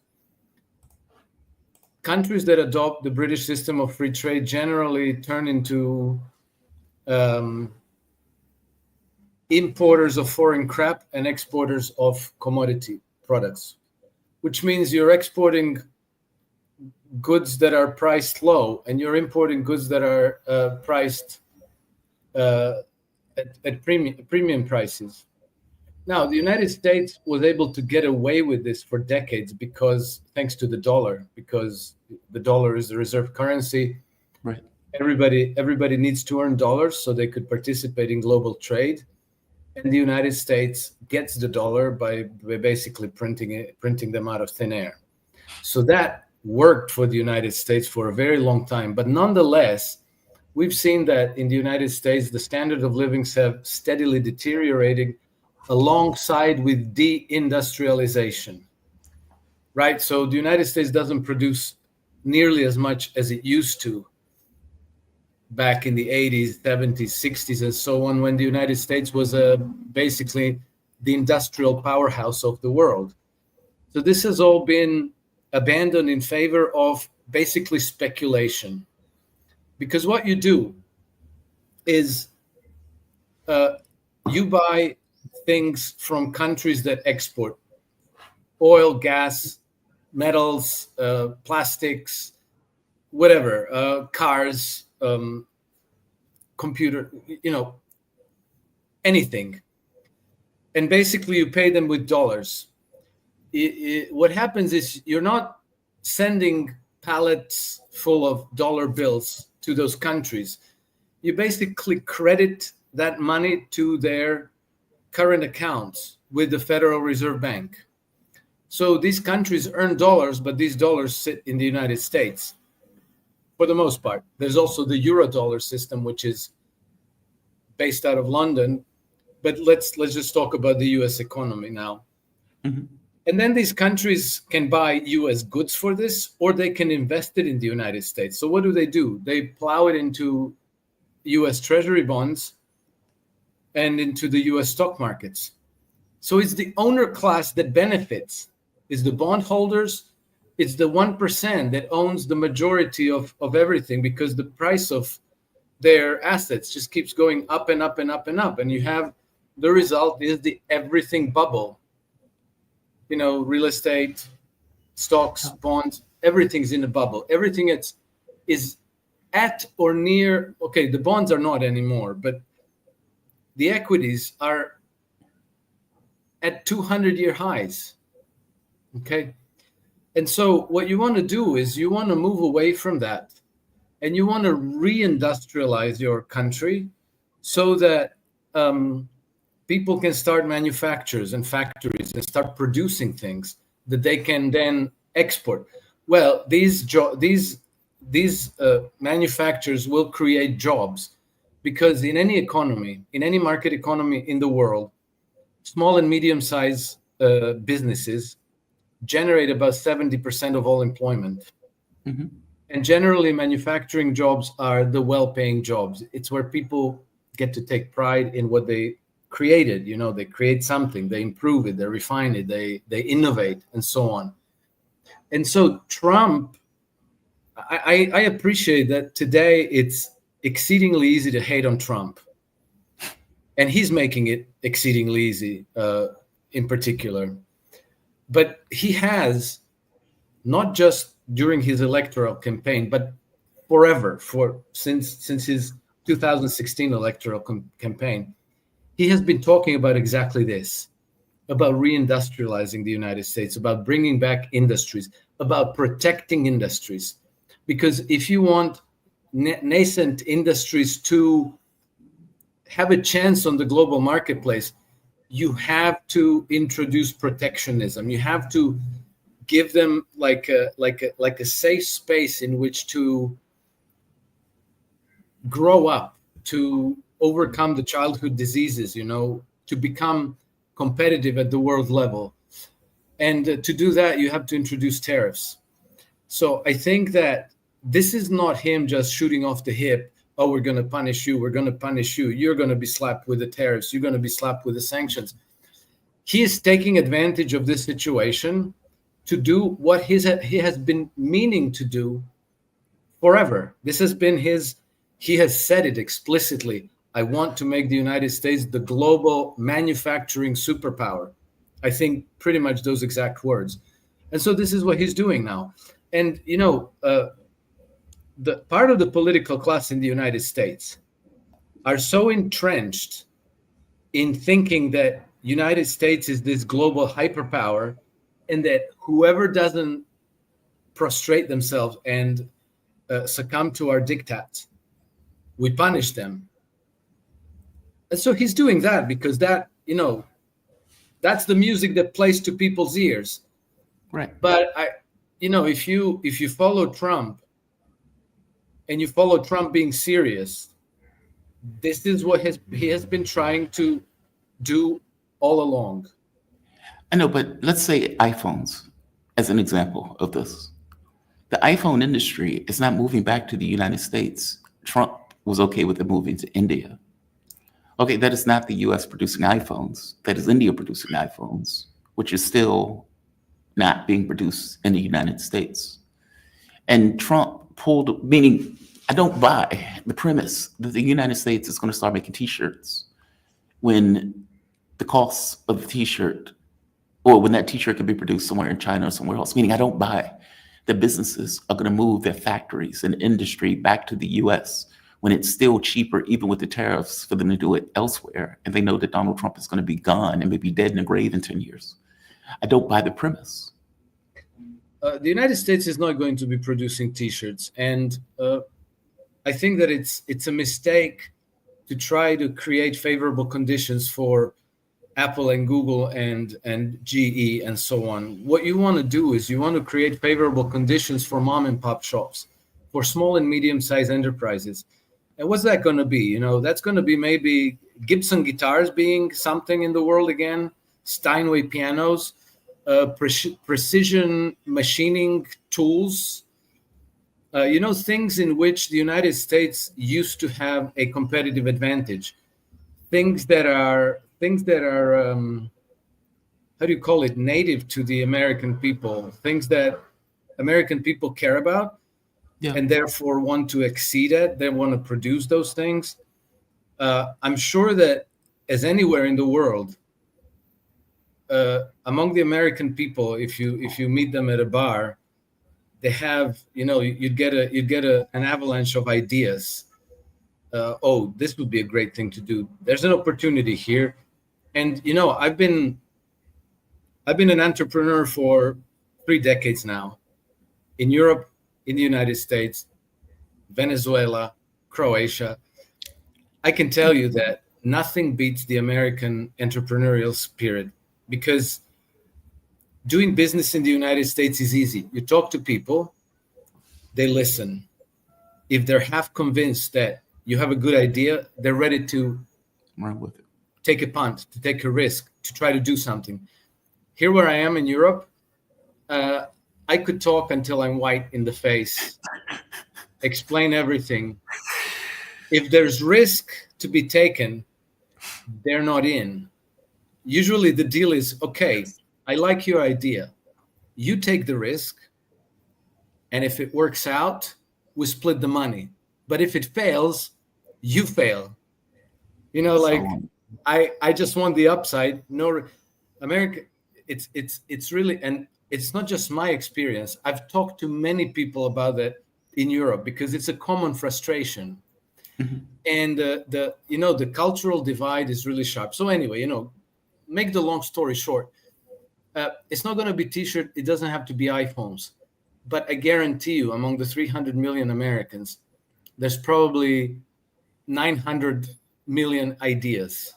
Countries that adopt the British system of free trade generally turn into importers of foreign crap and exporters of commodity products, which means you're exporting goods that are priced low and you're importing goods that are priced at premium prices. Now, the United States was able to get away with this for decades because, thanks to the dollar, because the dollar is the reserve currency. Right. Everybody needs to earn dollars so they could participate in global trade. And the United States gets the dollar by basically printing them out of thin air. So that worked for the United States for a very long time. But nonetheless, we've seen that in the United States, the standard of living have steadily deteriorated alongside with deindustrialization, right? So the United States doesn't produce nearly as much as it used to back in the 80s, 70s, 60s, and so on, when the United States was basically the industrial powerhouse of the world. So this has all been abandoned in favor of basically speculation. Because what you do is you buy things from countries that export oil, gas, metals, plastics, whatever, cars, computer, anything. And basically you pay them with dollars. What happens is you're not sending pallets full of dollar bills to those countries. You basically credit that money to their current accounts with the Federal Reserve Bank. So these countries earn dollars, but these dollars sit in the United States for the most part. There's also the Eurodollar system, which is based out of London. But let's just talk about the US economy now. Mm-hmm. And then these countries can buy US goods for this, or they can invest it in the United States. So what do? They plow it into US Treasury bonds and into the US stock markets. So it's the owner class that benefits. It's the bondholders. It's the 1% that owns the majority of everything, because the price of their assets just keeps going up and up and up and up. And you have the result is the everything bubble. Real estate, stocks, bonds, everything's in a bubble. Everything is at or near, okay, the bonds are not anymore, but the equities are at 200-year highs, okay? And so what you want to do is you want to move away from that, and you want to reindustrialize your country so that people can start manufacturers and factories and start producing things that they can then export. Well, these manufacturers will create jobs, because in any economy, in any market economy in the world, small and medium-sized businesses generate about 70% of all employment. Mhm. And generally, manufacturing jobs are the well-paying jobs. It's where people get to take pride in what they created. You know, they create something, they improve it, they refine it, they innovate, and so on. And so Trump, I appreciate that today it's exceedingly easy to hate on Trump. And he's making it exceedingly easy in particular. But he has, not just during his electoral campaign, but forever, since his 2016 electoral campaign, he has been talking about exactly this, about reindustrializing the United States, about bringing back industries, about protecting industries. Because if you want nascent industries to have a chance on the global marketplace, you have to introduce protectionism. You have to give them like a safe space in which to grow up, to overcome the childhood diseases, you know, to become competitive at the world level. And to do that, you have to introduce tariffs. So I think that this is not him just shooting off the hip. Oh, we're going to punish you. We're going to punish you. You're going to be slapped with the tariffs. You're going to be slapped with the sanctions. He is taking advantage of this situation to do what he has been meaning to do forever. This has been he has said it explicitly. I want to make the United States the global manufacturing superpower. I think pretty much those exact words. And so this is what he's doing now. And, you know, the part of the political class in the United States are so entrenched in thinking that United States is this global hyperpower, and that whoever doesn't prostrate themselves and succumb to our diktats, we punish them. And so he's doing that because that, you know, that's the music that plays to people's ears. Right. But you know, if you follow Trump and you follow Trump being serious, this is what he has been trying to do all along. I know, but let's say iPhones as an example of this. The iPhone industry is not moving back to the United States. Trump was okay with it moving to India. Okay, that is not the US producing iPhones. That is India producing iPhones, which is still not being produced in the United States. And Trump pulled, meaning I don't buy the premise that the United States is going to start making t-shirts when the cost of the t-shirt, or when that t-shirt can be produced somewhere in China or somewhere else. Meaning I don't buy that businesses are going to move their factories and industry back to the US when it's still cheaper, even with the tariffs, for them to do it elsewhere. And they know that Donald Trump is going to be gone and maybe dead in a grave in 10 years. I don't buy the premise. The United States is not going to be producing T-shirts, and I think that it's a mistake to try to create favorable conditions for Apple and Google and GE and so on. What you want to do is you want to create favorable conditions for mom and pop shops, for small and medium-sized enterprises. And what's that going to be? You know, that's going to be maybe Gibson guitars being something in the world again, Steinway pianos, precision machining tools, you know, things in which the United States used to have a competitive advantage, things that are how do you call it, native to the American people, things that American people care about, and therefore want to exceed at. They want to produce those things. I'm sure that as anywhere in the world, among the American people, if you meet them at a bar, they have, you know, you'd get an avalanche of ideas. Oh, this would be a great thing to do. There's an opportunity here. And, you know, I've been an entrepreneur for 3 decades now, in Europe, in the United States, Venezuela, Croatia. I can tell you that nothing beats the American entrepreneurial spirit, because doing business in the United States is easy. You talk to people, they listen. If they're half convinced that you have a good idea, they're ready to Run with it. take a punt, to take a risk, to try to do something. Here where I am in Europe, I could talk until I'm white in the face, explain everything. If there's risk to be taken, they're not in. Usually the deal is, okay, I like your idea. You take the risk, and if it works out, we split the money. But if it fails, you fail. You know, like I just want the upside. No, America, it's really, and it's not just my experience. I've talked to many people about that in Europe because it's a common frustration. Mm-hmm. And the cultural divide is really sharp. So anyway, make the long story short, it's not going to be T-shirt. It doesn't have to be iPhones, but I guarantee you, among the 300 million Americans, there's probably 900 million ideas,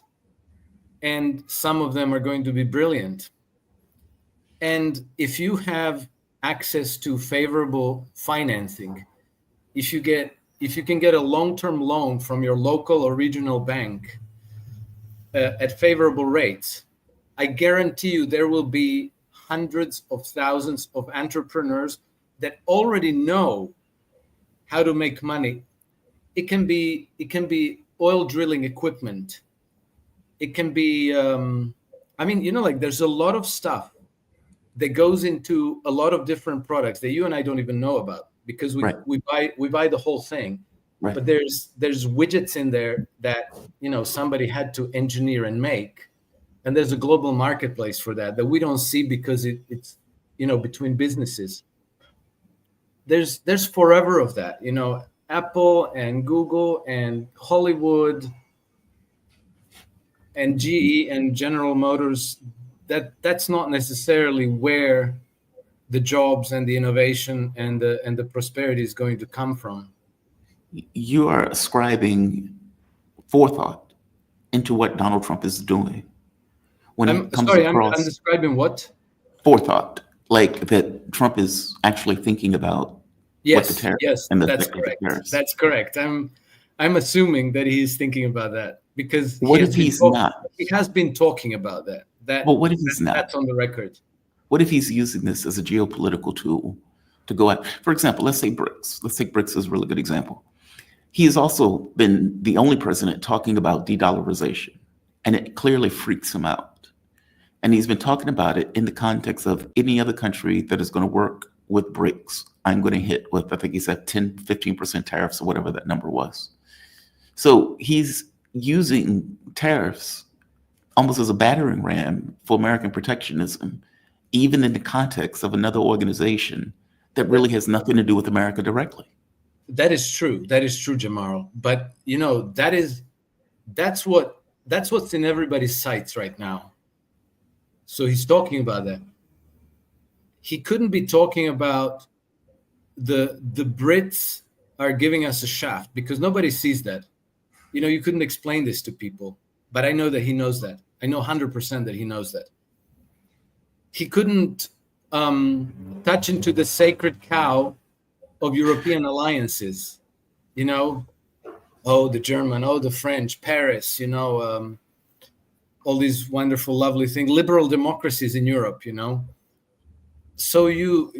and some of them are going to be brilliant. And if you have access to favorable financing, if you can get a long-term loan from your local or regional bank at favorable rates, I guarantee you there will be hundreds of thousands of entrepreneurs that already know how to make money. It can be oil drilling equipment. It can be, there's a lot of stuff that goes into a lot of different products that you and I don't even know about because we buy the whole thing. Right. But there's widgets in there that somebody had to engineer and make, and there's a global marketplace for that we don't see because it's between businesses. There's forever of that. Apple and Google and Hollywood and GE and General Motors. That's not necessarily where the jobs and the innovation and the prosperity is going to come from. You are ascribing forethought into what Donald Trump is doing. I'm describing what? Forethought, like that Trump is actually thinking about. Yes, that's correct. That's correct. I'm assuming that he's thinking about that because what if he's not? He has been talking about that. Well, what if he's not? That's on the record. What if he's using this as a geopolitical tool to go out? For example, let's say BRICS. Let's take BRICS as a really good example. He has also been the only president talking about de-dollarization, and it clearly freaks him out. And he's been talking about it in the context of any other country that is going to work with BRICS. I'm going to hit with, I think he said 10, 15% tariffs or whatever that number was. So he's using tariffs almost as a battering ram for American protectionism, even in the context of another organization that really has nothing to do with America directly. That is true. That is true, Jamal. But that's what's in everybody's sights right now. So he's talking about that. He couldn't be talking about the Brits are giving us a shaft because nobody sees that. You couldn't explain this to people, but I know that he knows that. I know 100% that he knows that. He couldn't touch into the sacred cow of European alliances, the German, the French, Paris, all these wonderful, lovely things, liberal democracies in Europe, So you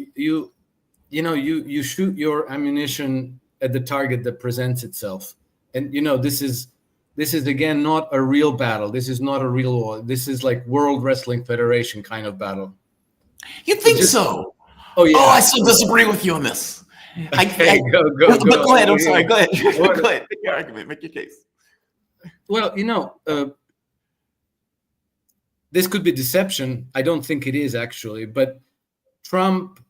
shoot your ammunition at the target that presents itself. And, this is again, not a real battle. This is not a real war. This is like World Wrestling Federation kind of battle. You think so? Oh, yeah. Oh, I still disagree with you on this. Okay, go. But go ahead. I'm sorry. Go ahead. Go ahead. Make your argument. Make your case. Well, this could be deception. I don't think it is actually. But Trump,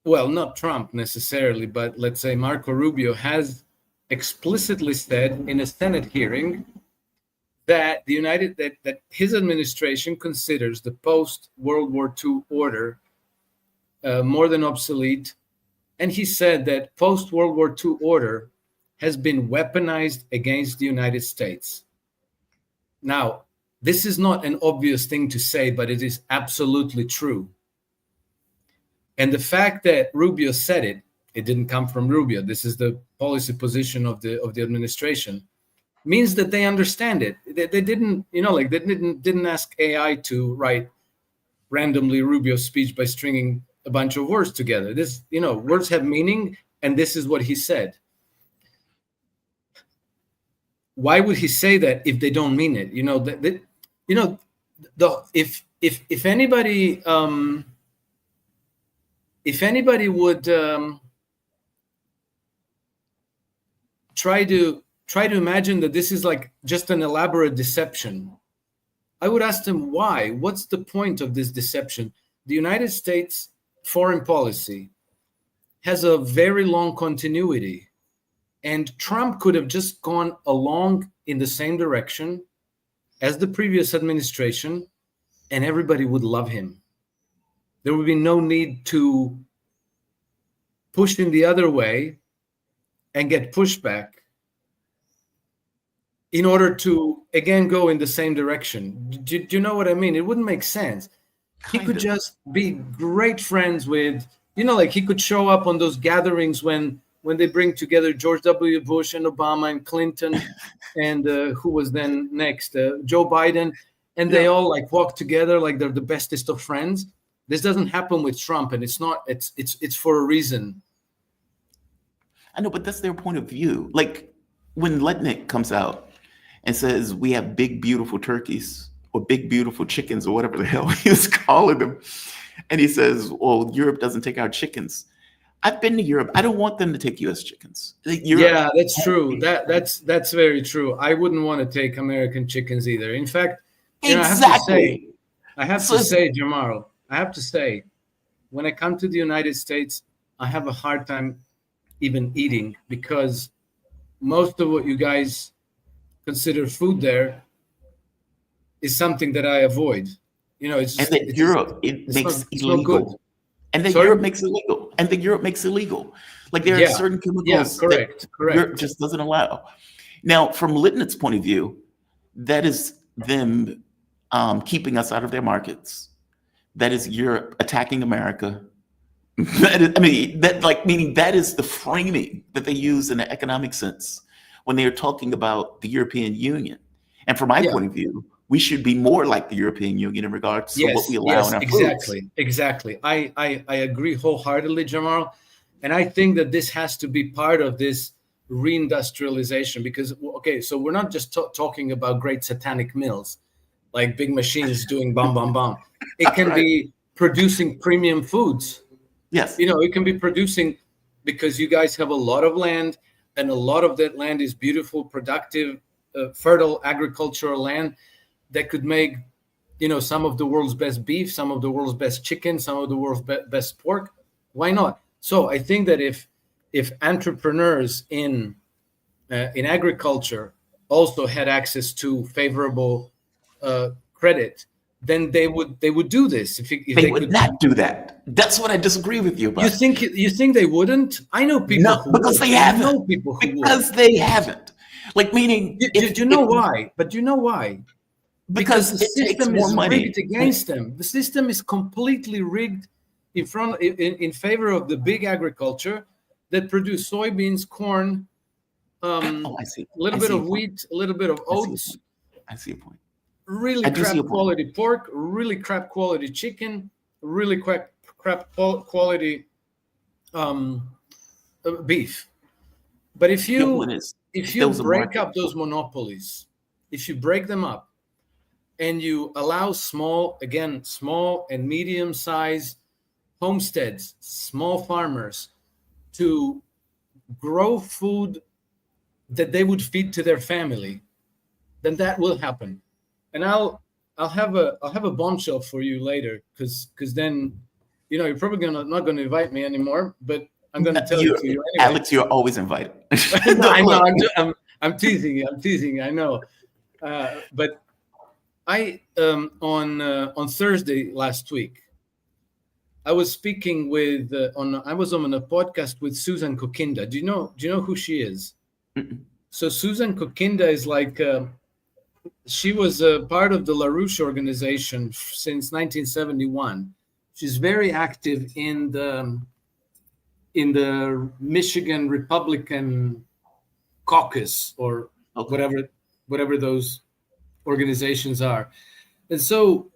well, not Trump necessarily, but let's say Marco Rubio has explicitly said in a Senate hearing that that his administration considers the post-World War II order more than obsolete. And he said that post-World War II order has been weaponized against the United States. Now, this is not an obvious thing to say, but it is absolutely true. And the fact that Rubio said it didn't come from Rubio. This is the policy position of the administration. Means that they understand it. They didn't, like they didn't ask AI to write randomly Rubio's speech by stringing a bunch of words together. This, words have meaning, and this is what he said. Why would he say that if they don't mean it? If anybody would try to imagine that this is like just an elaborate deception, I would ask them why. What's the point of this deception? The United States foreign policy has a very long continuity, and Trump could have just gone along in the same direction as the previous administration, and everybody would love him. There would be no need to push in the other way and get pushback in order to, again, go in the same direction. Do you know what I mean? It wouldn't make sense. He could just be great friends with, like he could show up on those gatherings when they bring together George W. Bush and Obama and Clinton and who was then next, Joe Biden, and they all like walk together like they're the bestest of friends. This doesn't happen with Trump, and it's not. It's for a reason. I know, but that's their point of view. Like when Letnick comes out and says we have big, beautiful turkeys or big, beautiful chickens or whatever the hell he was calling them, and he says, well, Europe doesn't take our chickens. I've been to Europe. I don't want them to take U.S. chickens. Yeah, that's true. That's very true. I wouldn't want to take American chickens either. In fact, exactly. I have to say, Jamal, I have to say, when I come to the United States, I have a hard time even eating because most of what you guys consider food there is something that I avoid. It's just, and that Europe makes illegal. And then Europe makes illegal. And then Europe makes illegal. Like there are certain chemicals correct. Europe just doesn't allow. Now, from Litnick's point of view, that is them keeping us out of their markets. That is Europe attacking America. Meaning that is the framing that they use in the economic sense when they are talking about the European Union. And from my point of view, we should be more like the European Union in regards to what we allow in our foods. Exactly. I agree wholeheartedly, Jamal. And I think that this has to be part of this reindustrialization because, so we're not just talking about great satanic mills, like big machines doing bam, bam, bam. It can be producing premium foods. Yes. It can be producing because you guys have a lot of land and a lot of that land is beautiful, productive, fertile agricultural land that could make, some of the world's best beef, some of the world's best chicken, some of the world's best pork. Why not? So I think that if entrepreneurs in agriculture also had access to favorable credit, then they would do this. If they would not do that. That's what I disagree with you about. You think they wouldn't? I know people who because would. they haven't. I know people who because would. they haven't. Like meaning, do you know why? But you know why? Because the system is money. rigged against them. The system is completely rigged in favor of the big agriculture that produce soybeans, corn, a little bit of wheat, a little bit of oats. I see a point. Really crap quality pork, really crap quality chicken, really crap quality beef. But if you break up those monopolies, if you break them up, and you allow small and medium-sized homesteads, small farmers, to grow food that they would feed to their family, then that will happen. And I'll have a bombshell for you later, because then, you're probably not gonna invite me anymore, but I'm gonna tell you to you anyway. Alex, you're always invited. No, I know. I'm teasing you. I know, but. I on Thursday last week, I was speaking with I was on a podcast with Susan Kokinda. Do you know who she is? Mm-mm. So Susan Kokinda is like she was a part of the LaRouche organization since 1971. She's very active in the Michigan Republican caucus, or whatever those organizations are. And so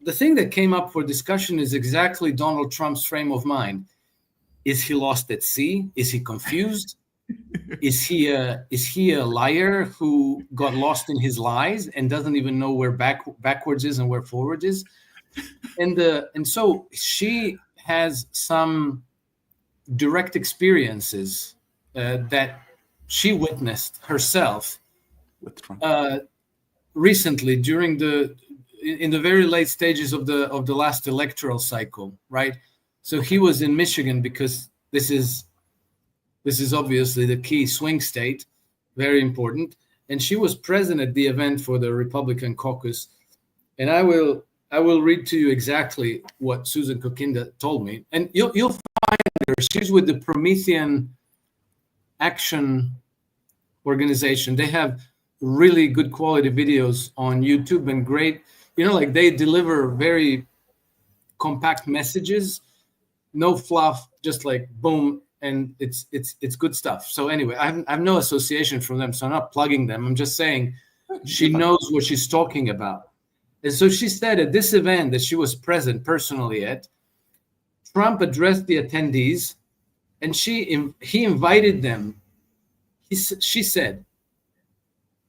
the thing that came up for discussion is exactly Donald Trump's frame of mind. Is he lost at sea? Is he confused? Is he a liar who got lost in his lies and doesn't even know where backwards is and where forward is? And so she has some direct experiences that she witnessed herself with Trump. Recently in the very late stages of the last electoral cycle, right? So he was in Michigan because this is obviously the key swing state, very important. And she was present at the event for the Republican caucus. And I will read to you exactly what Susan Kokinda told me. And you'll find her. She's with the Promethean Action Organization. They have really good quality videos on YouTube and great, like they deliver very compact messages, no fluff, just like boom, and it's good stuff. So anyway, I have no association from them, so I'm not plugging them. I'm just saying she knows what she's talking about. And so she said at this event that she was present personally at, Trump addressed the attendees, and he invited them. She said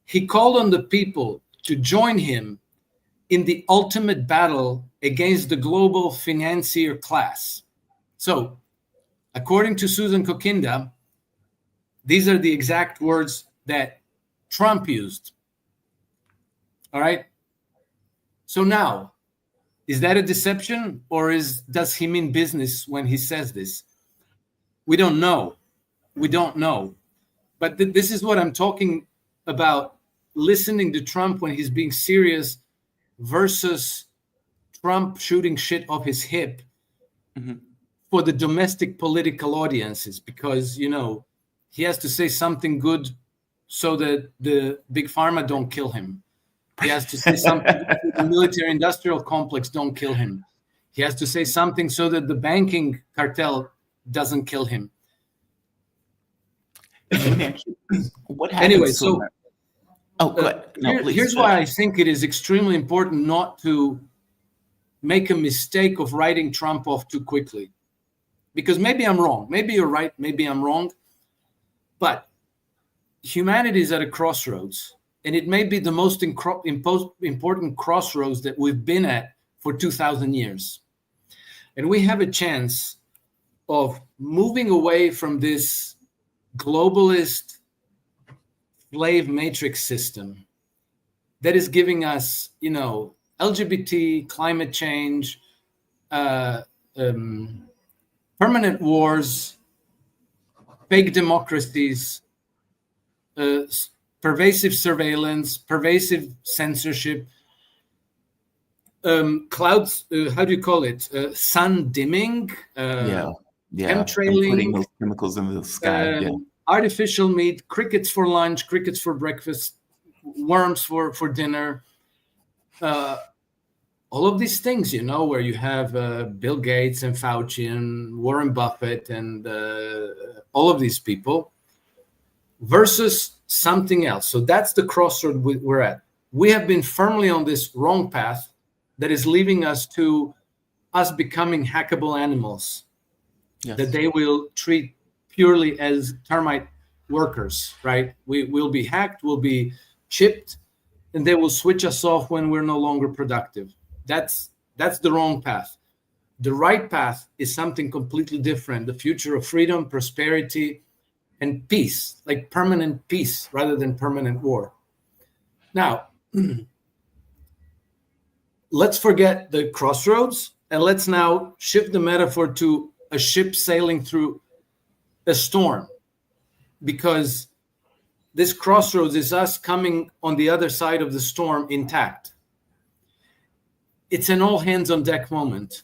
he called on the people to join him in the ultimate battle against the global financier class. So, according to Susan Kokinda, these are the exact words that Trump used. All right? So now, is that a deception, or does he mean business when he says this? We don't know. We don't know. But this is what I'm talking about, listening to Trump when he's being serious versus Trump shooting shit off his hip for the domestic political audiences, because, he has to say something good so that the big pharma don't kill him. He has to say something so the military-industrial complex don't kill him. He has to say something so that the banking cartel doesn't kill him. What happens? Anyway, so go ahead. No, please. Here's why I think it is extremely important not to make a mistake of writing Trump off too quickly. Because maybe I'm wrong. Maybe you're right. Maybe I'm wrong. But humanity is at a crossroads. And it may be the most important crossroads that we've been at for 2,000 years. And we have a chance of moving away from this globalist slave matrix system that is giving us, LGBT, climate change, permanent wars, fake democracies, pervasive surveillance, pervasive censorship, clouds, how do you call it? Sun dimming, chemtrailing, putting those chemicals in the sky, artificial meat, crickets for lunch, crickets for breakfast, worms for dinner, all of these things, where you have Bill Gates and Fauci and Warren Buffett and all of these people versus something else. So that's the crossroad we're at. We have been firmly on this wrong path that is leading us to us becoming hackable animals that they will treat purely as termite workers, right? We will be hacked, we'll be chipped, and they will switch us off when we're no longer productive. That's the wrong path. The right path is something completely different, the future of freedom, prosperity, and peace, like permanent peace rather than permanent war. Now, let's forget the crossroads, and let's now shift the metaphor to a ship sailing through a storm, because this crossroads is us coming on the other side of the storm intact. It's an all hands on deck moment.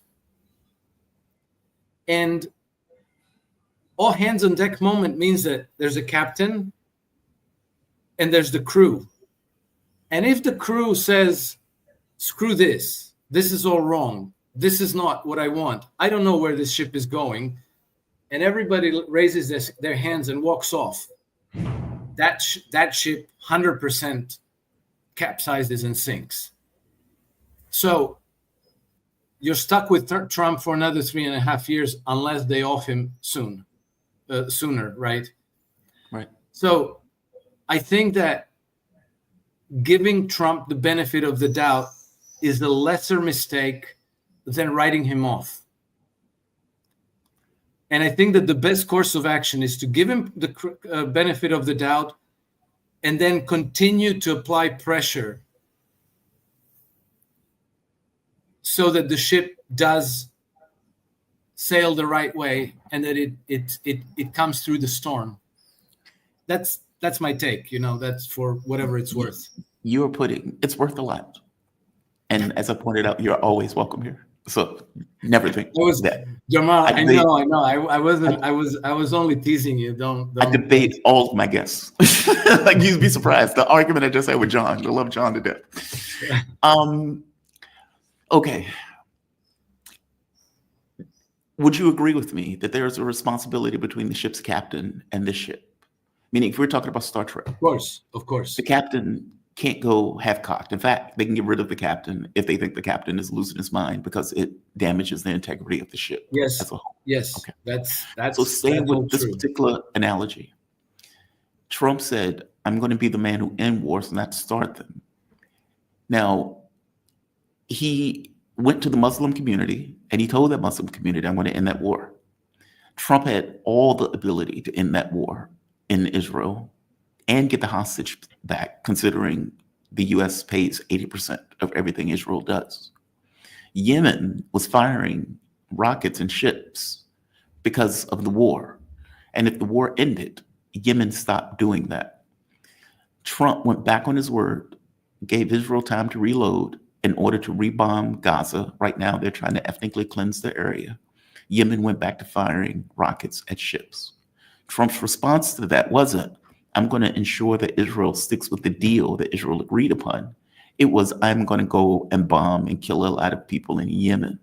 And all hands on deck moment means that there's a captain and there's the crew. And if the crew says, screw this is all wrong, this is not what I want. I don't know where this ship is going. And everybody raises their hands and walks off. That ship 100% capsizes and sinks. So you're stuck with Trump for another 3.5 years unless they off him sooner, right? Right. So I think that giving Trump the benefit of the doubt is a lesser mistake than writing him off. And I think that the best course of action is to give him the benefit of the doubt and then continue to apply pressure so that the ship does sail the right way and that it comes through the storm. That's my take. That's for whatever it's worth. It's worth a lot. And as I pointed out, you're always welcome here. So never think that. Jamal, I know. I was only teasing you. Don't. I debate all of my guests. Like, you'd be surprised. The argument I just had with John. I love John to death. Okay. Would you agree with me that there is a responsibility between the ship's captain and this ship? Meaning, if we're talking about Star Trek, of course, the captain can't go half-cocked. In fact, they can get rid of the captain if they think the captain is losing his mind because it damages the integrity of the ship. Yes. As a whole. Yes. Okay. That's so. Staying with this true. particular analogy, Trump said, "I'm going to be the man who end wars, not start them." Now, he went to the Muslim community and he told that Muslim community, "I'm going to end that war." Trump had all the ability to end that war in Israel and get the hostage back, considering the U.S. pays 80% of everything Israel does. Yemen was firing rockets and ships because of the war. And if the war ended, Yemen stopped doing that. Trump went back on his word, gave Israel time to reload in order to rebomb Gaza. Right now, they're trying to ethnically cleanse the area. Yemen went back to firing rockets at ships. Trump's response to that wasn't, "I'm going to ensure that Israel sticks with the deal that Israel agreed upon." It was, "I'm going to go and bomb and kill a lot of people in Yemen."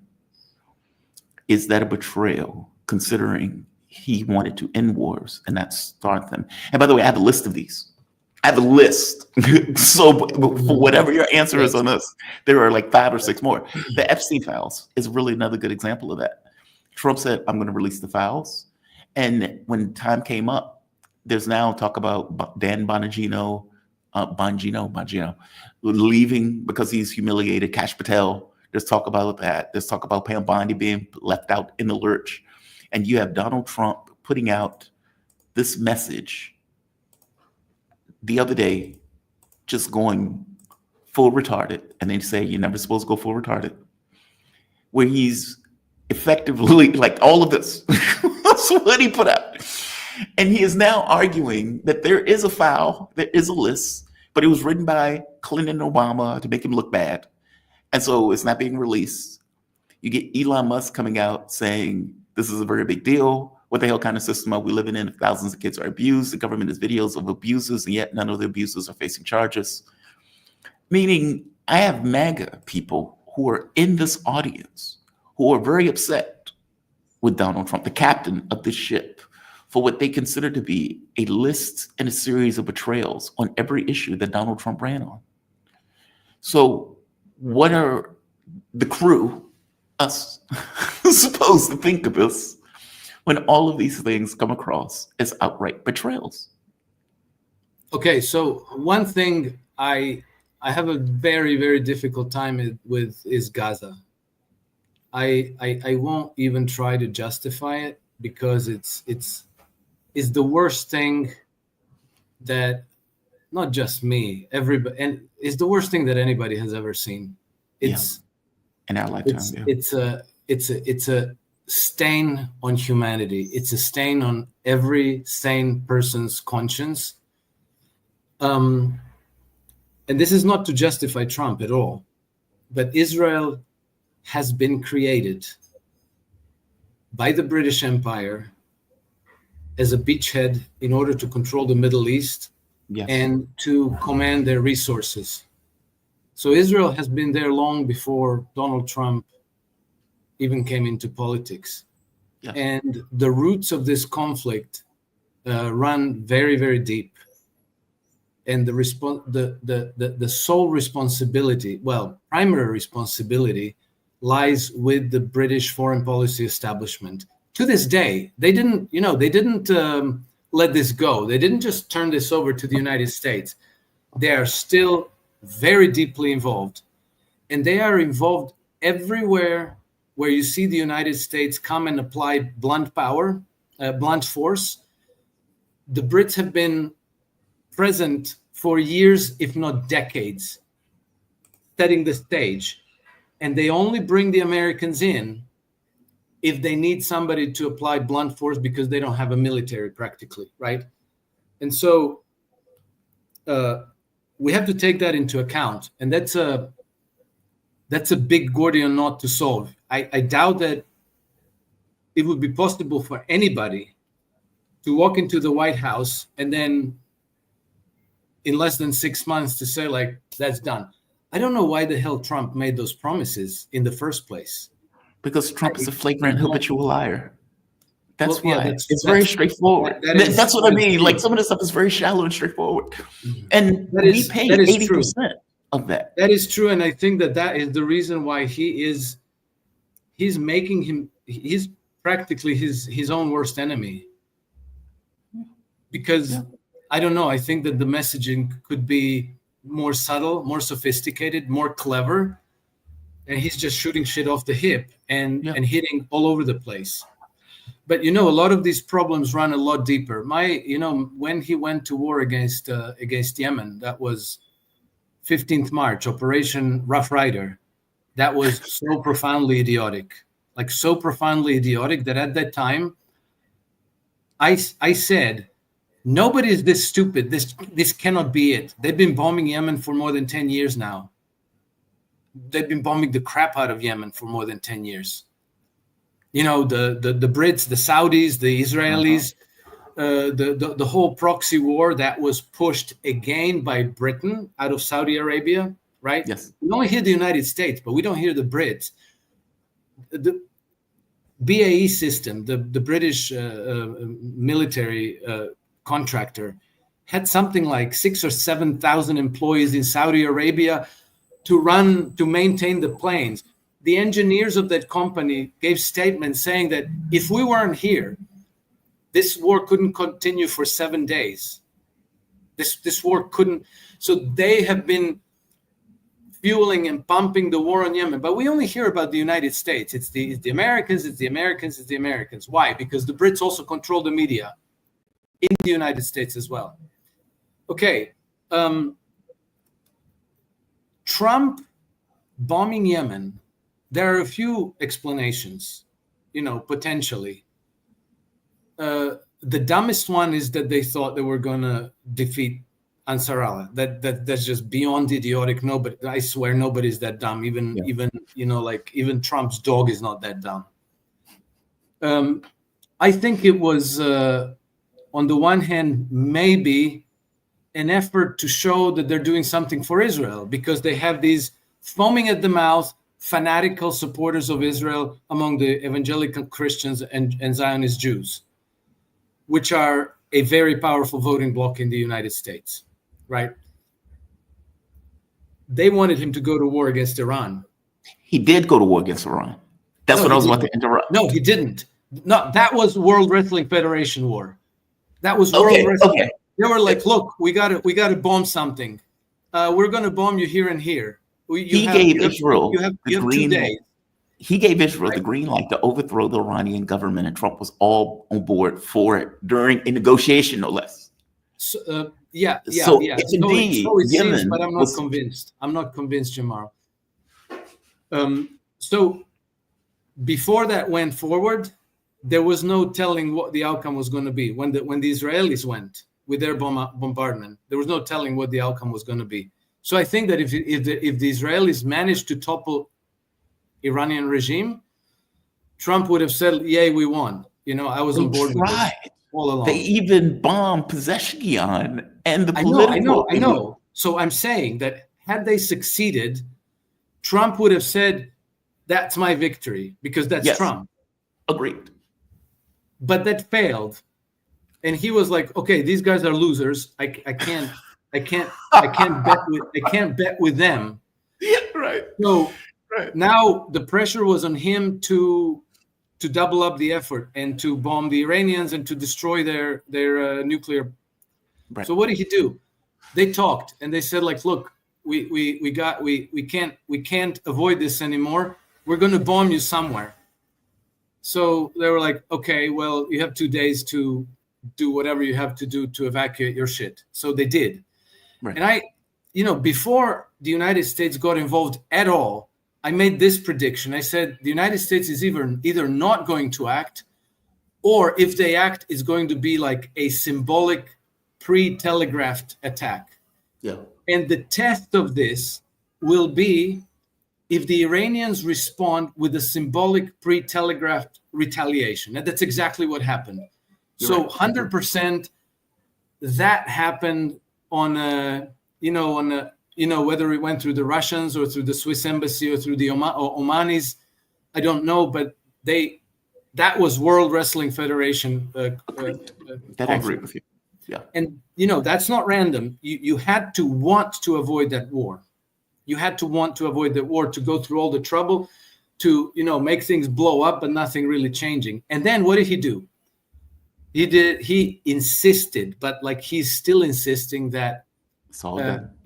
Is that a betrayal, considering he wanted to end wars and not start them? And by the way, I have a list of these. I have a list. So for whatever your answer is on this, there are like 5 or 6 more. The Epstein files is really another good example of that. Trump said, "I'm going to release the files." And when time came up, there's now talk about Dan Bongino leaving because he's humiliated Kash Patel. There's talk about that. There's talk about Pam Bondi being left out in the lurch. And you have Donald Trump putting out this message the other day, just going full retarded. And they say, "You're never supposed to go full retarded," where he's effectively like all of this. That's what he put out. And he is now arguing that there is a file, there is a list, but it was written by Clinton and Obama to make him look bad. And so it's not being released. You get Elon Musk coming out saying, "This is a very big deal. What the hell kind of system are we living in if thousands of kids are abused? The government has videos of abusers, and yet none of the abusers are facing charges." Meaning, I have MAGA people who are in this audience who are very upset with Donald Trump, the captain of this ship, for what they consider to be a list and a series of betrayals on every issue that Donald Trump ran on. So what are the crew, us, supposed to think of this when all of these things come across as outright betrayals? Okay, so one thing I have a very, very difficult time with is Gaza. I won't even try to justify it because it's the worst thing that not just me, everybody, and it's the worst thing that anybody has ever seen. It's in our lifetime. It's a stain on humanity. It's a stain on every sane person's conscience. And this is not to justify Trump at all, but Israel has been created by the British Empire as a beachhead in order to control the Middle East and to command their resources. So Israel has been there long before Donald Trump even came into politics. Yeah. And the roots of this conflict run very, very deep. And the sole responsibility, well, primary responsibility, lies with the British foreign policy establishment. To this day, they didn't let this go. They didn't just turn this over to the United States. They are still very deeply involved, and they are involved everywhere where you see the United States come and apply blunt power, blunt force. The Brits have been present for years, if not decades, setting the stage. And they only bring the Americans in if they need somebody to apply blunt force because they don't have a military practically, right? And so we have to take that into account. And that's a big Gordian knot to solve. I doubt that it would be possible for anybody to walk into the White House and then in less than 6 months to say, like, that's done. I don't know why the hell Trump made those promises in the first place. Because Trump is a flagrant habitual liar. That's Well, yeah, why. It's very straightforward. That's what I mean. Like, some of this stuff is very shallow and straightforward. And we pay 80% of that. That is true. And I think that is the reason why he's practically his own worst enemy. Because I don't know, I think that the messaging could be more subtle, more sophisticated, more clever, and he's just shooting shit off the hip and hitting all over the place. But a lot of these problems run a lot deeper. When he went to war against Yemen, that was 15th March, Operation Rough Rider. That was so profoundly idiotic, that at that time, I said, nobody is this stupid. This cannot be it. They've been bombing Yemen for more than 10 years now. They've been bombing the crap out of Yemen for more than 10 years. The Brits, the Saudis, the Israelis, the whole proxy war that was pushed again by Britain out of Saudi Arabia, right? Yes. We only hear the United States, but we don't hear the Brits. The BAE system, the British military contractor, had something like 6,000 or 7,000 employees in Saudi Arabia to maintain the planes. The engineers of that company gave statements saying that if we weren't here, this war couldn't continue for 7 days. This war couldn't. So they have been fueling and pumping the war on Yemen. But we only hear about the United States. It's the Americans, it's the Americans, it's the Americans. Why? Because the Brits also control the media in the United States as well. Okay. Trump bombing Yemen, there are a few explanations, potentially. The dumbest one is that they thought they were going to defeat Ansar Allah. That's just beyond idiotic. Nobody, I swear, nobody's that dumb. Even Trump's dog is not that dumb. I think it was, on the one hand, maybe an effort to show that they're doing something for Israel, because they have these foaming at the mouth, fanatical supporters of Israel among the evangelical Christians and Zionist Jews, which are a very powerful voting bloc in the United States, right? They wanted him to go to war against Iran. He did go to war against Iran. That's what I was about to interrupt. No, he didn't. No, that was World Wrestling Federation war. That was World Wrestling. Okay. They were like, look, we got to bomb something. We're going to bomb you here and here. He gave Israel the green 2 days. He gave Israel the green light to overthrow the Iranian government, and Trump was all on board for it during a negotiation, no less. So, yeah. Indeed, so it Yemen seems, but I'm not convinced. I'm not convinced, Jamar. So before that went forward, there was no telling what the outcome was going to be. When the Israelis went with their bombardment, there was no telling what the outcome was going to be. So I think that if the Israelis managed to topple Iranian regime, Trump would have said, "Yay, we won." I was on board with this all along. They even bombed Pezeshkian and the political. I know. So I'm saying that had they succeeded, Trump would have said, that's my victory because that's Yes. Trump. Agreed. But that failed, and he was like, "Okay, these guys are losers. I can't bet with them." Yeah, right. So Right. now the pressure was on him to double up the effort and to bomb the Iranians and to destroy their nuclear. Right. So what did he do? They talked and they said, like, look, we can't avoid this anymore. We're going to bomb you somewhere. So they were like, okay, well, you have 2 days to do whatever you have to do to evacuate your shit. So they did. Right. And before the United States got involved at all, I made this prediction. I said the United States is either not going to act, or if they act, it's going to be like a symbolic pre-telegraphed attack. Yeah. And the test of this will be if the Iranians respond with a symbolic pre-telegraphed retaliation. And that's exactly what happened. You're So right. 100% that happened whether it went through the Russians or through the Swiss embassy or through the Omanis, I don't know, but that was World Wrestling Federation. That I agree with you. Yeah. And, that's not random. You had to want to avoid that war. You had to want to avoid that war, to go through all the trouble, to, make things blow up, but nothing really changing. And then what did he do? He insisted, but like he's still insisting that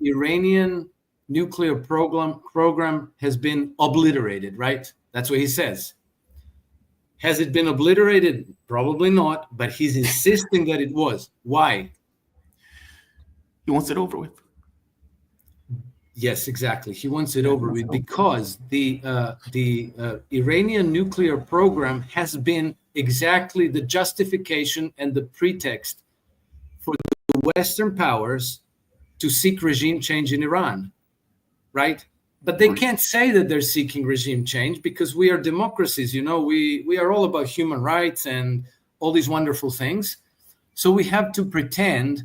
Iranian nuclear program has been obliterated, right? That's what he says. Has it been obliterated? Probably not, but he's insisting that it was. Why? He wants it over with. Yes, exactly. He wants it over with because the Iranian nuclear program has been exactly the justification and the pretext for the Western powers to seek regime change in Iran, right? But they can't say that they're seeking regime change because we are democracies. We are all about human rights and all these wonderful things. So we have to pretend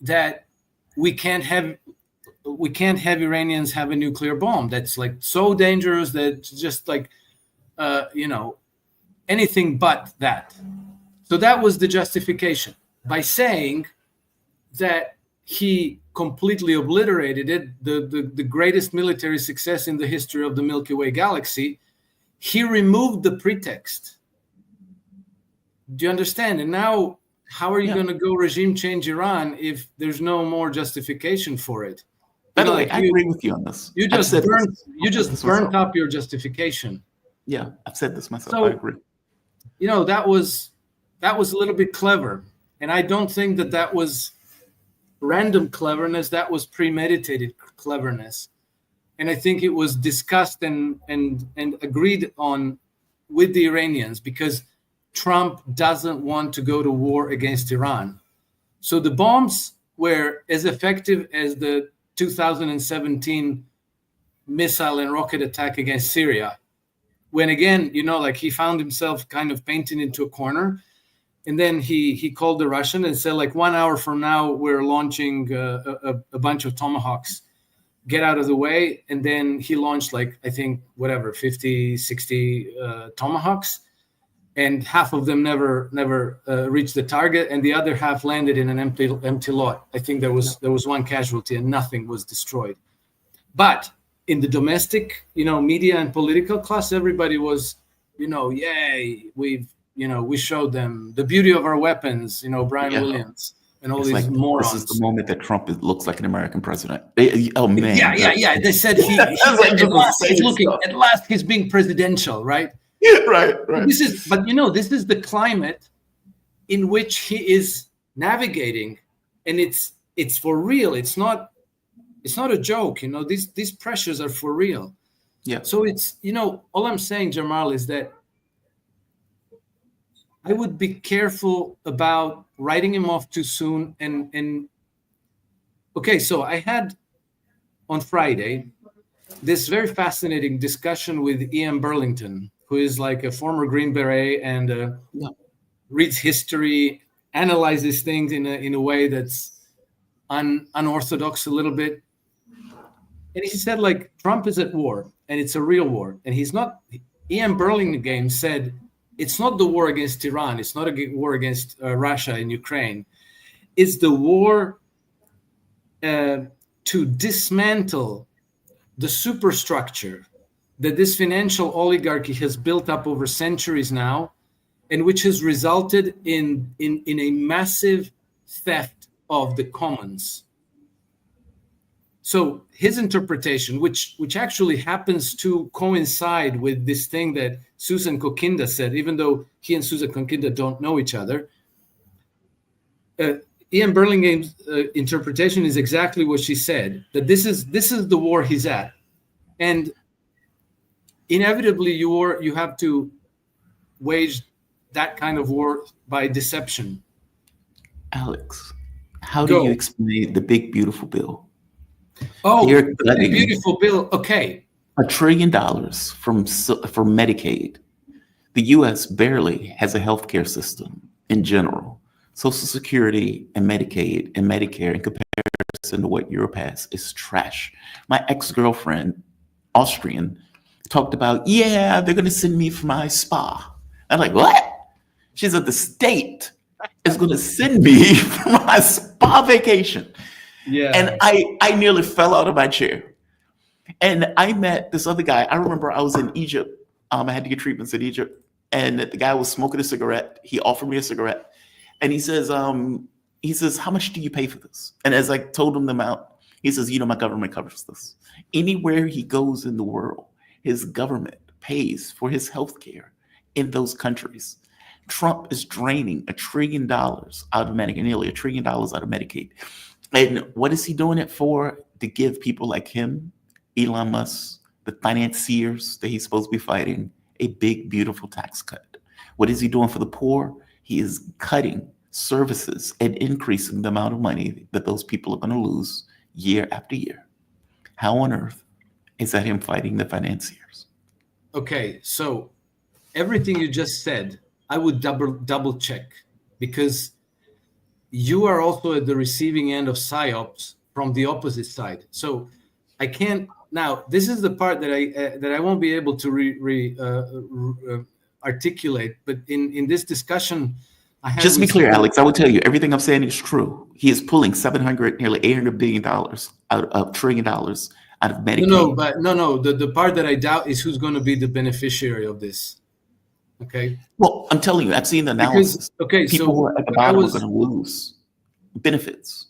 that we can't have Iranians have a nuclear bomb. That's like so dangerous that just like, anything but that. So that was the justification by saying that he completely obliterated it, the greatest military success in the history of the Milky Way galaxy. He removed the pretext. Do you understand? And now, how are you going to go regime change Iran if there's no more justification for it? By the way, I agree with you on this. You just burnt up your justification. Yeah, I've said this myself. So, I agree. That was a little bit clever, and I don't think that was random cleverness. That was premeditated cleverness, and I think it was discussed and agreed on with the Iranians because Trump doesn't want to go to war against Iran. So the bombs were as effective as the 2017 missile and rocket attack against Syria, when again, he found himself kind of painted into a corner. And then he called the Russian and said, like, 1 hour from now, we're launching a bunch of Tomahawks. Get out of the way. And then he launched, 50, 60 Tomahawks. And half of them never reached the target. And the other half landed in an empty lot. I think there was one casualty and nothing was destroyed. But in the domestic, media and political class, everybody was, yay, we showed them the beauty of our weapons, Brian Williams and all these morons. This is the moment that Trump looks like an American president. Oh man. Yeah. They said at last he's being presidential, right? Yeah, right. This is the climate in which he is navigating, and it's for real. It's not a joke. These pressures are for real. Yeah. So it's all I'm saying, Jamal, is that I would be careful about writing him off too soon. And okay, so I had on Friday this very fascinating discussion with Ian Burlington, who is like a former Green Beret and reads history, analyzes things in a way that's unorthodox a little bit. And he said, like, Trump is at war, and it's a real war. And he's not. Ian Burlingame said, it's not the war against Iran. It's not a war against Russia and Ukraine. It's the war to dismantle the superstructure that this financial oligarchy has built up over centuries now, and which has resulted in a massive theft of the commons. So his interpretation, which actually happens to coincide with this thing that Susan Kokinda said, even though he and Susan Kokinda don't know each other, Ian Burlingame's interpretation is exactly what she said, that this is the war he's at. And inevitably you have to wage that kind of war by deception. Alex, how do you explain the big beautiful bill? Oh, the big beautiful bill. Okay. $1 trillion from Medicaid. The U.S. barely has a healthcare system in general. Social Security and Medicaid and Medicare in comparison to what Europe has is trash. My ex-girlfriend, Austrian, talked about, yeah, they're going to send me for my spa. I'm like, what? She said the state is going to send me for my spa vacation. Yeah. And I nearly fell out of my chair. And I met this other guy. I remember I was in Egypt. I had to get treatments in Egypt. And the guy was smoking a cigarette. He offered me a cigarette. And he says, how much do you pay for this? And as I told him the amount, he says, my government covers this. Anywhere he goes in the world, his government pays for his health care in those countries. Trump is draining $1 trillion out of Medicaid, nearly $1 trillion out of Medicaid. And what is he doing it for? To give people like him, Elon Musk, the financiers that he's supposed to be fighting, a big, beautiful tax cut. What is he doing for the poor? He is cutting services and increasing the amount of money that those people are going to lose year after year. How on earth is that him fighting the financiers? Okay, so everything you just said, I would double check, because you are also at the receiving end of psyops from the opposite side. So I can't now. This is the part that I won't be able to articulate. But in this discussion, I had just to be clear, Alex, I will tell you everything I'm saying is true. He is pulling nearly $800 billion out of $1 trillion out of Medicaid. No. The part that I doubt is who's going to be the beneficiary of this. Okay. Well, I'm telling you, I've seen the analysis. People who are at the bottom are going to lose benefits.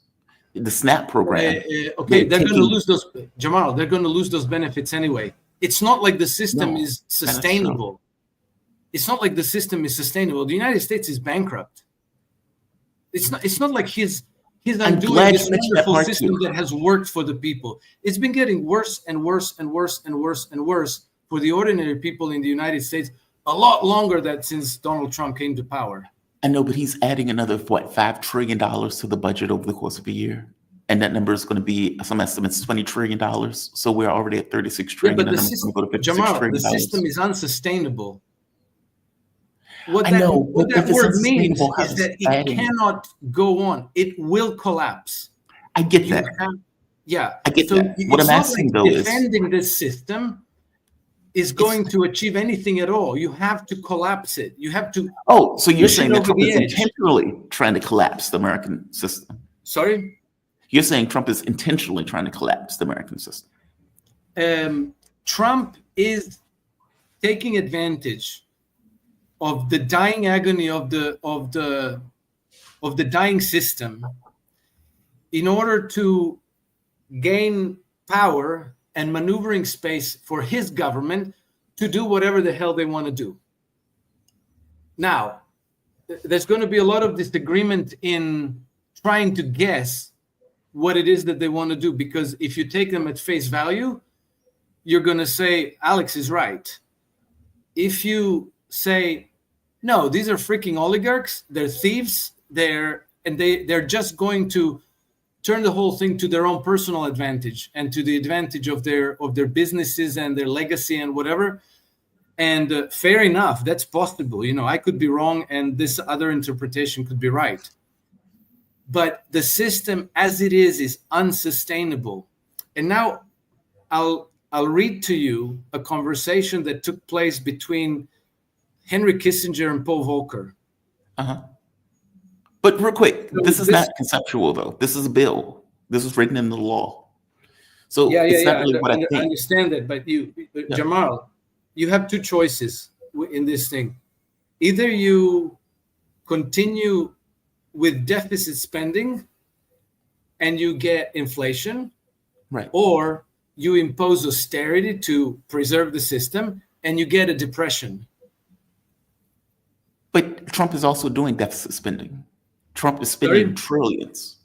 The SNAP program. They're going to lose those, Jamal. They're going to lose those benefits anyway. It's not like the system is sustainable. It's not like the system is sustainable. The United States is bankrupt. It's not like he's undoing this wonderful system that has worked for the people. It's been getting worse and worse and worse and worse and worse for the ordinary people in the United States. A lot longer than since Donald Trump came to power. I know, but he's adding another, $5 trillion to the budget over the course of a year. And that number is going to be, some estimates, $20 trillion. So we're already at $36 trillion. Yeah, but the system is unsustainable. What that word means is that it cannot go on. It will collapse. I get that. I get that. What I'm asking, though, is defending this system is going to achieve anything at all. You have to collapse it. You have to. Oh, so you're saying that Trump is intentionally trying to collapse the American system? Sorry? You're saying Trump is intentionally trying to collapse the American system? Trump is taking advantage of the dying agony of the dying system in order to gain power and maneuvering space for his government to do whatever the hell they want to do. Now, there's going to be a lot of disagreement in trying to guess what it is that they want to do, because if you take them at face value, you're going to say, Alex is right. If you say, no, these are freaking oligarchs, they're thieves, they're just going to turn the whole thing to their own personal advantage and to the advantage of their businesses and their legacy and whatever. And fair enough, that's possible. I could be wrong, and this other interpretation could be right. But the system as it is unsustainable. And now I'll read to you a conversation that took place between Henry Kissinger and Paul Volcker. But real quick, So this is not conceptual, though. This is a bill. This is written in the law. So it's not really what I I think. understand that, but Jamal, you have two choices in this thing. Either you continue with deficit spending and you get inflation, Right. or you impose austerity to preserve the system and you get a depression. But Trump is also doing deficit spending. Trump is spending trillions.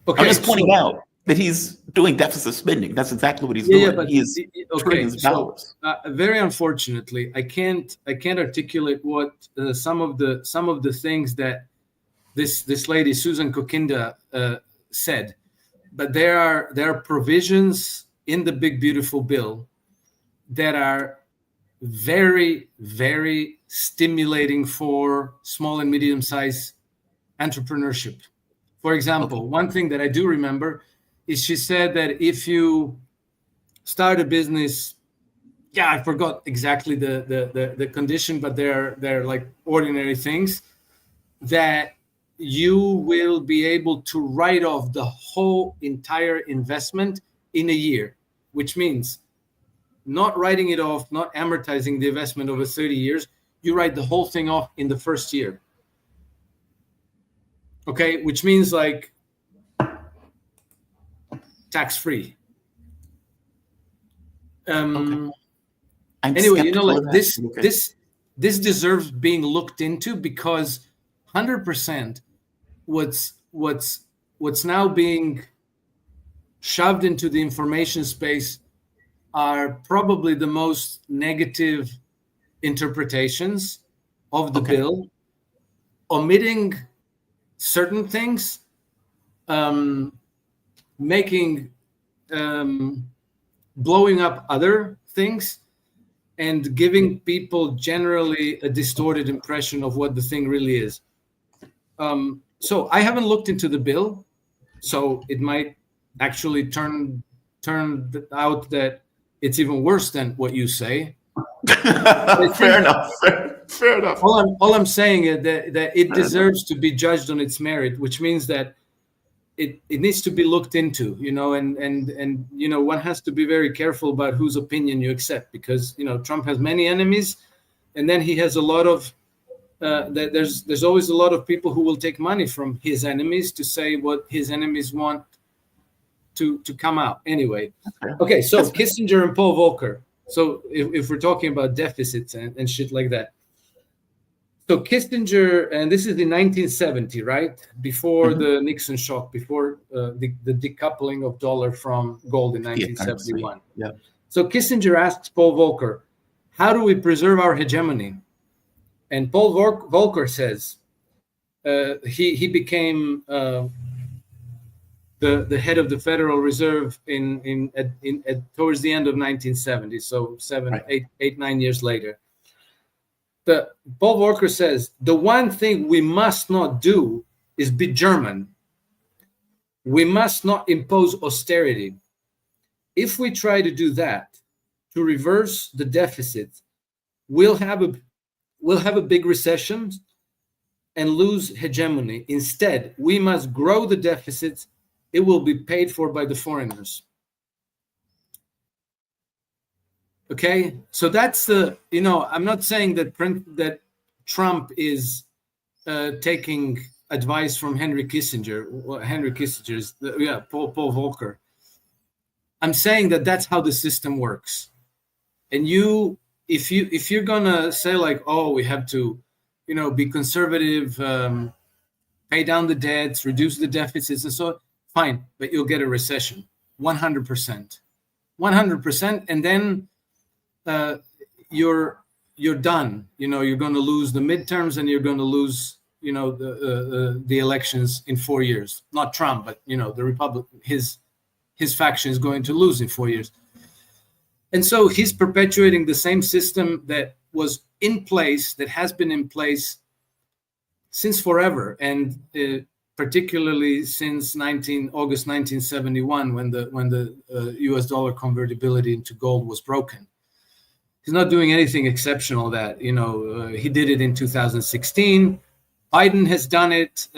Okay, I'm just pointing out that he's doing deficit spending. That's exactly what he's doing. Yeah, but He is trillions of dollars. Very unfortunately, I can't articulate what some of the things that this lady Susan Kokinda said, but there are provisions in the big beautiful bill that are very, very stimulating for small and medium-sized entrepreneurship. For example, one thing that I do remember is she said that if you start a business, I forgot exactly the condition, but they're like ordinary things, that you will be able to write off the whole entire investment in a year, which means not writing it off, not amortizing the investment over 30 years. You write the whole thing off in the first year. Okay, which means like tax-free. I'm Anyway, like skeptical of this, that. Okay. this deserves being looked into, because 100% what's now being shoved into the information space are probably the most negative interpretations of the bill, omitting certain things, making blowing up other things, and giving people generally a distorted impression of what the thing really is. So I haven't looked into the bill, so it might actually turn out that it's even worse than what you say. Fair enough. Fair enough. All I'm saying is that it deserves to be judged on its merit, which means that it needs to be looked into, and one has to be very careful about whose opinion you accept, because Trump has many enemies, and then he has a lot of there's always a lot of people who will take money from his enemies to say what his enemies want to come out. Anyway, okay, so Kissinger and Paul Volcker. So if we're talking about deficits and shit like that. So Kissinger, and this is in 1970, right? Before the Nixon shock, before the decoupling of dollar from gold in 1971. Yeah. So Kissinger asks Paul Volcker, how do we preserve our hegemony? And Paul Volcker says, he became the head of the Federal Reserve towards the end of 1970, so 9 years later. Paul Volcker says, the one thing we must not do is be German. We must not impose austerity. If we try to do that, to reverse the deficit, we'll have a big recession and lose hegemony. Instead, we must grow the deficits. It will be paid for by the foreigners. Okay, so that's I'm not saying that Trump is taking advice from Henry Kissinger. Well, Henry Kissinger's, Paul Volcker. I'm saying that that's how the system works. And if you're gonna say like, oh, we have to, be conservative, pay down the debts, reduce the deficits, and so on, fine, but you'll get a recession, 100%, and then you're done. You're going to lose the midterms, and you're going to lose, the elections in 4 years. Not Trump, but the Republic, his faction is going to lose in 4 years. And so he's perpetuating the same system that was in place, that has been in place since forever. And particularly since August 1971, when the U.S. dollar convertibility into gold was broken. He's not doing anything exceptional. That he did it in 2016. Biden has done it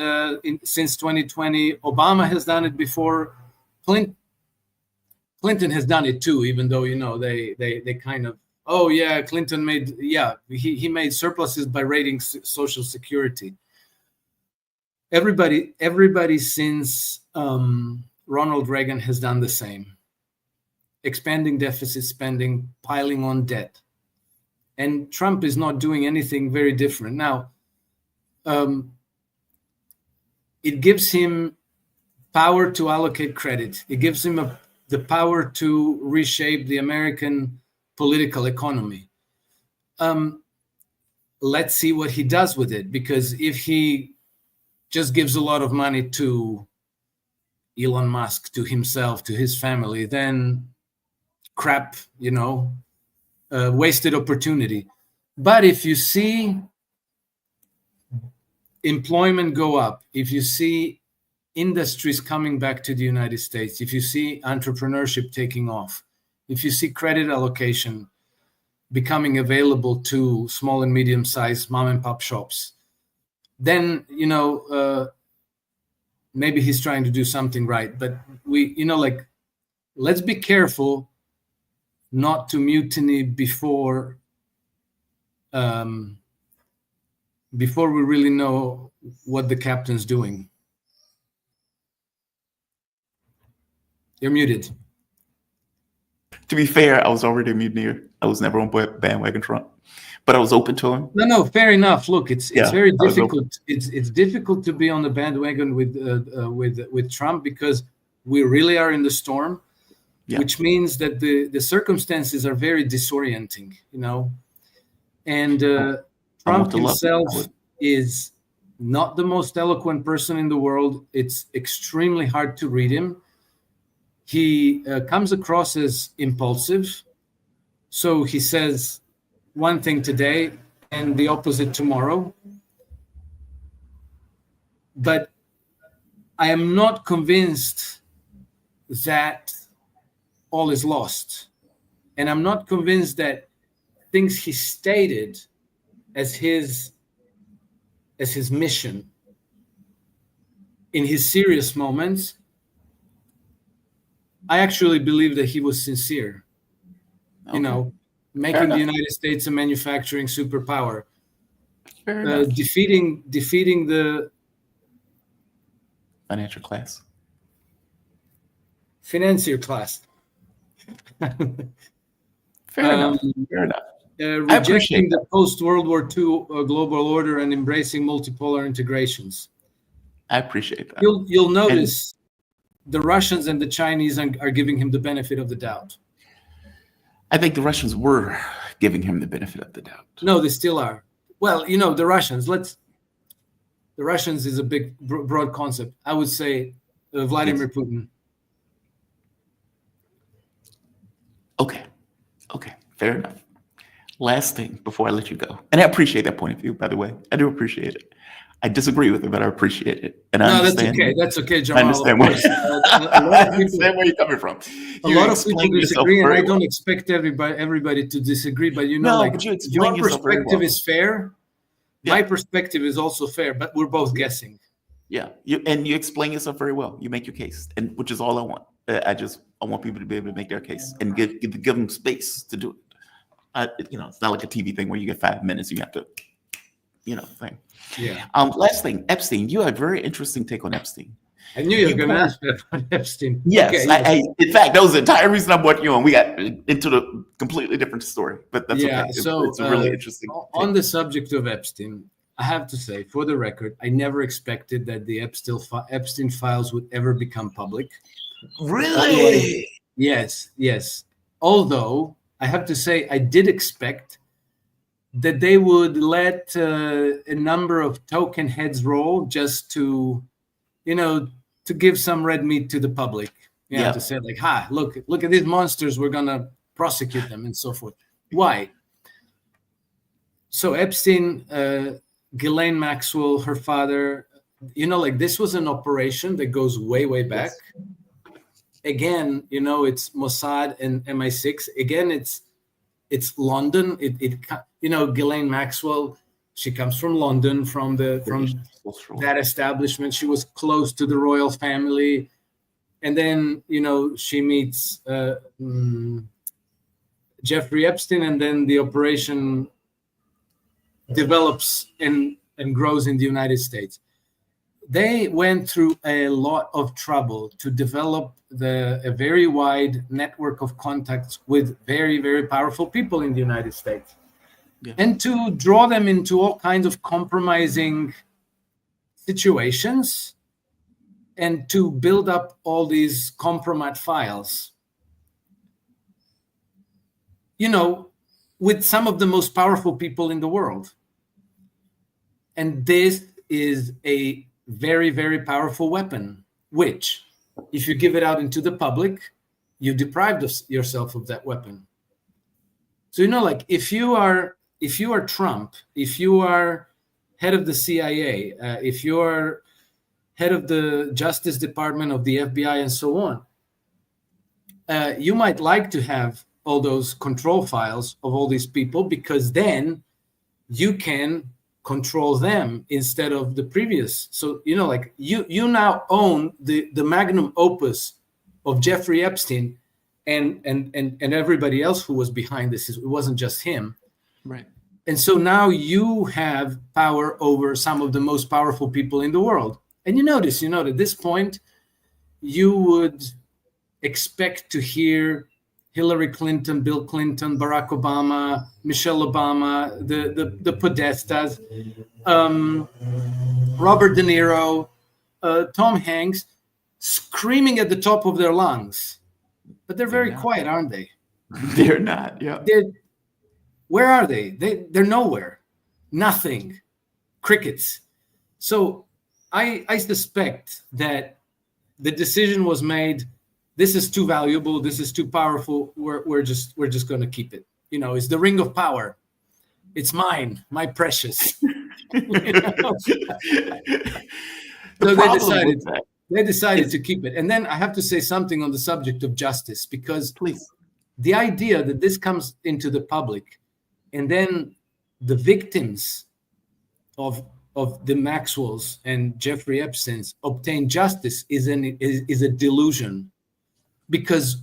since 2020. Obama has done it before. Clinton has done it too, even though they kind of, oh yeah, Clinton he made surpluses by raiding Social Security. Everybody since Ronald Reagan has done the same, expanding deficit spending, piling on debt, and Trump is not doing anything very different now. It gives him power to allocate credit. It gives him the power to reshape the American political economy. Let's see what he does with it, because if he just gives a lot of money to Elon Musk, to himself, to his family, then crap, wasted opportunity. But if you see employment go up, if you see industries coming back to the United States, if you see entrepreneurship taking off, if you see credit allocation becoming available to small and medium-sized mom and pop shops, then maybe he's trying to do something right. But let's be careful not to mutiny before we really know what the captain's doing. You're muted. To be fair, I was already a mutineer. I was never on bandwagon Trump, but I was open to him. No, fair enough. Look, it's very difficult. It's difficult to be on the bandwagon with Trump, because we really are in the storm, which means that the circumstances are very disorienting, And Trump himself is not the most eloquent person in the world. It's extremely hard to read him. He comes across as impulsive. So he says one thing today and the opposite tomorrow. But I am not convinced that all is lost. And I'm not convinced that things he stated as his mission in his serious moments, I actually believe that he was sincere. Okay. Making the United States a manufacturing superpower, defeating the financier class. Financier class. Fair enough. Rejecting the post-World War II global order and embracing multipolar integrations. I appreciate that. You'll notice the Russians and the Chinese are giving him the benefit of the doubt. I think the Russians were giving him the benefit of the doubt. No, they still are. Well, the Russians. The Russians is a big, broad concept. I would say Vladimir Putin. Okay, fair enough. Last thing before I let you go, and I appreciate that point of view, by the way. I do appreciate it. I disagree with it, but I appreciate it. And I understand. That's okay, Jamal. I understand where you're coming from. A lot of people disagree, and I don't expect everybody to disagree. But your perspective is fair. Yeah. My perspective is also fair, but we're both guessing. Yeah, you explain yourself very well. You make your case, and which is all I want. I want people to be able to make their case and give them space to do it. It's not like a TV thing where you get 5 minutes. You have to, thing. Yeah. Last thing, Epstein. You have a very interesting take on Epstein. I knew you were going to ask me about Epstein. Yes. Okay, in fact, that was the entire reason I brought you on. We got into the completely different story, but that's okay. So it's a really interesting on the subject of Epstein, I have to say, for the record, I never expected that the Epstein files would ever become public. Really? Yes. Although I have to say, I did expect that they would let a number of token heads roll just to, to give some red meat to the public. To say look at these monsters. We're gonna prosecute them and so forth. Why? So Epstein, Ghislaine Maxwell, her father, like this was an operation that goes way back. Again, it's Mossad and MI6. Again, it's London. Ghislaine Maxwell, she comes from London, from that establishment. She was close to the royal family. And then, she meets Jeffrey Epstein, and then the operation develops and grows in the United States. They went through a lot of trouble to develop a very wide network of contacts with very, very powerful people in the United States, and to draw them into all kinds of compromising situations, and to build up all these compromat files, with some of the most powerful people in the world. And this is a very, very powerful weapon, which, if you give it out into the public, you deprive yourself of that weapon. So, if you are Trump, if you are head of the CIA, if you are head of the Justice Department of the FBI and so on, you might like to have all those control files of all these people, because then you can control them instead of the previous. So, you now own the magnum opus of Jeffrey Epstein and everybody else who was behind this. It wasn't just him. Right. And so now you have power over some of the most powerful people in the world. And you notice, at this point, you would expect to hear Hillary Clinton, Bill Clinton, Barack Obama, Michelle Obama, the Podestas, Robert De Niro, Tom Hanks, screaming at the top of their lungs. But they're very quiet, aren't they? They're not, yeah. Where are they? They're nowhere. Nothing. Crickets. So I suspect that the decision was made, this is too valuable, this is too powerful, we're just going to keep it. It's the ring of power. It's mine, my precious. So they decided to keep it. And then I have to say something on the subject of justice, because the idea that this comes into the public, and then the victims of the Maxwells and Jeffrey Epstein's obtain justice is a delusion, because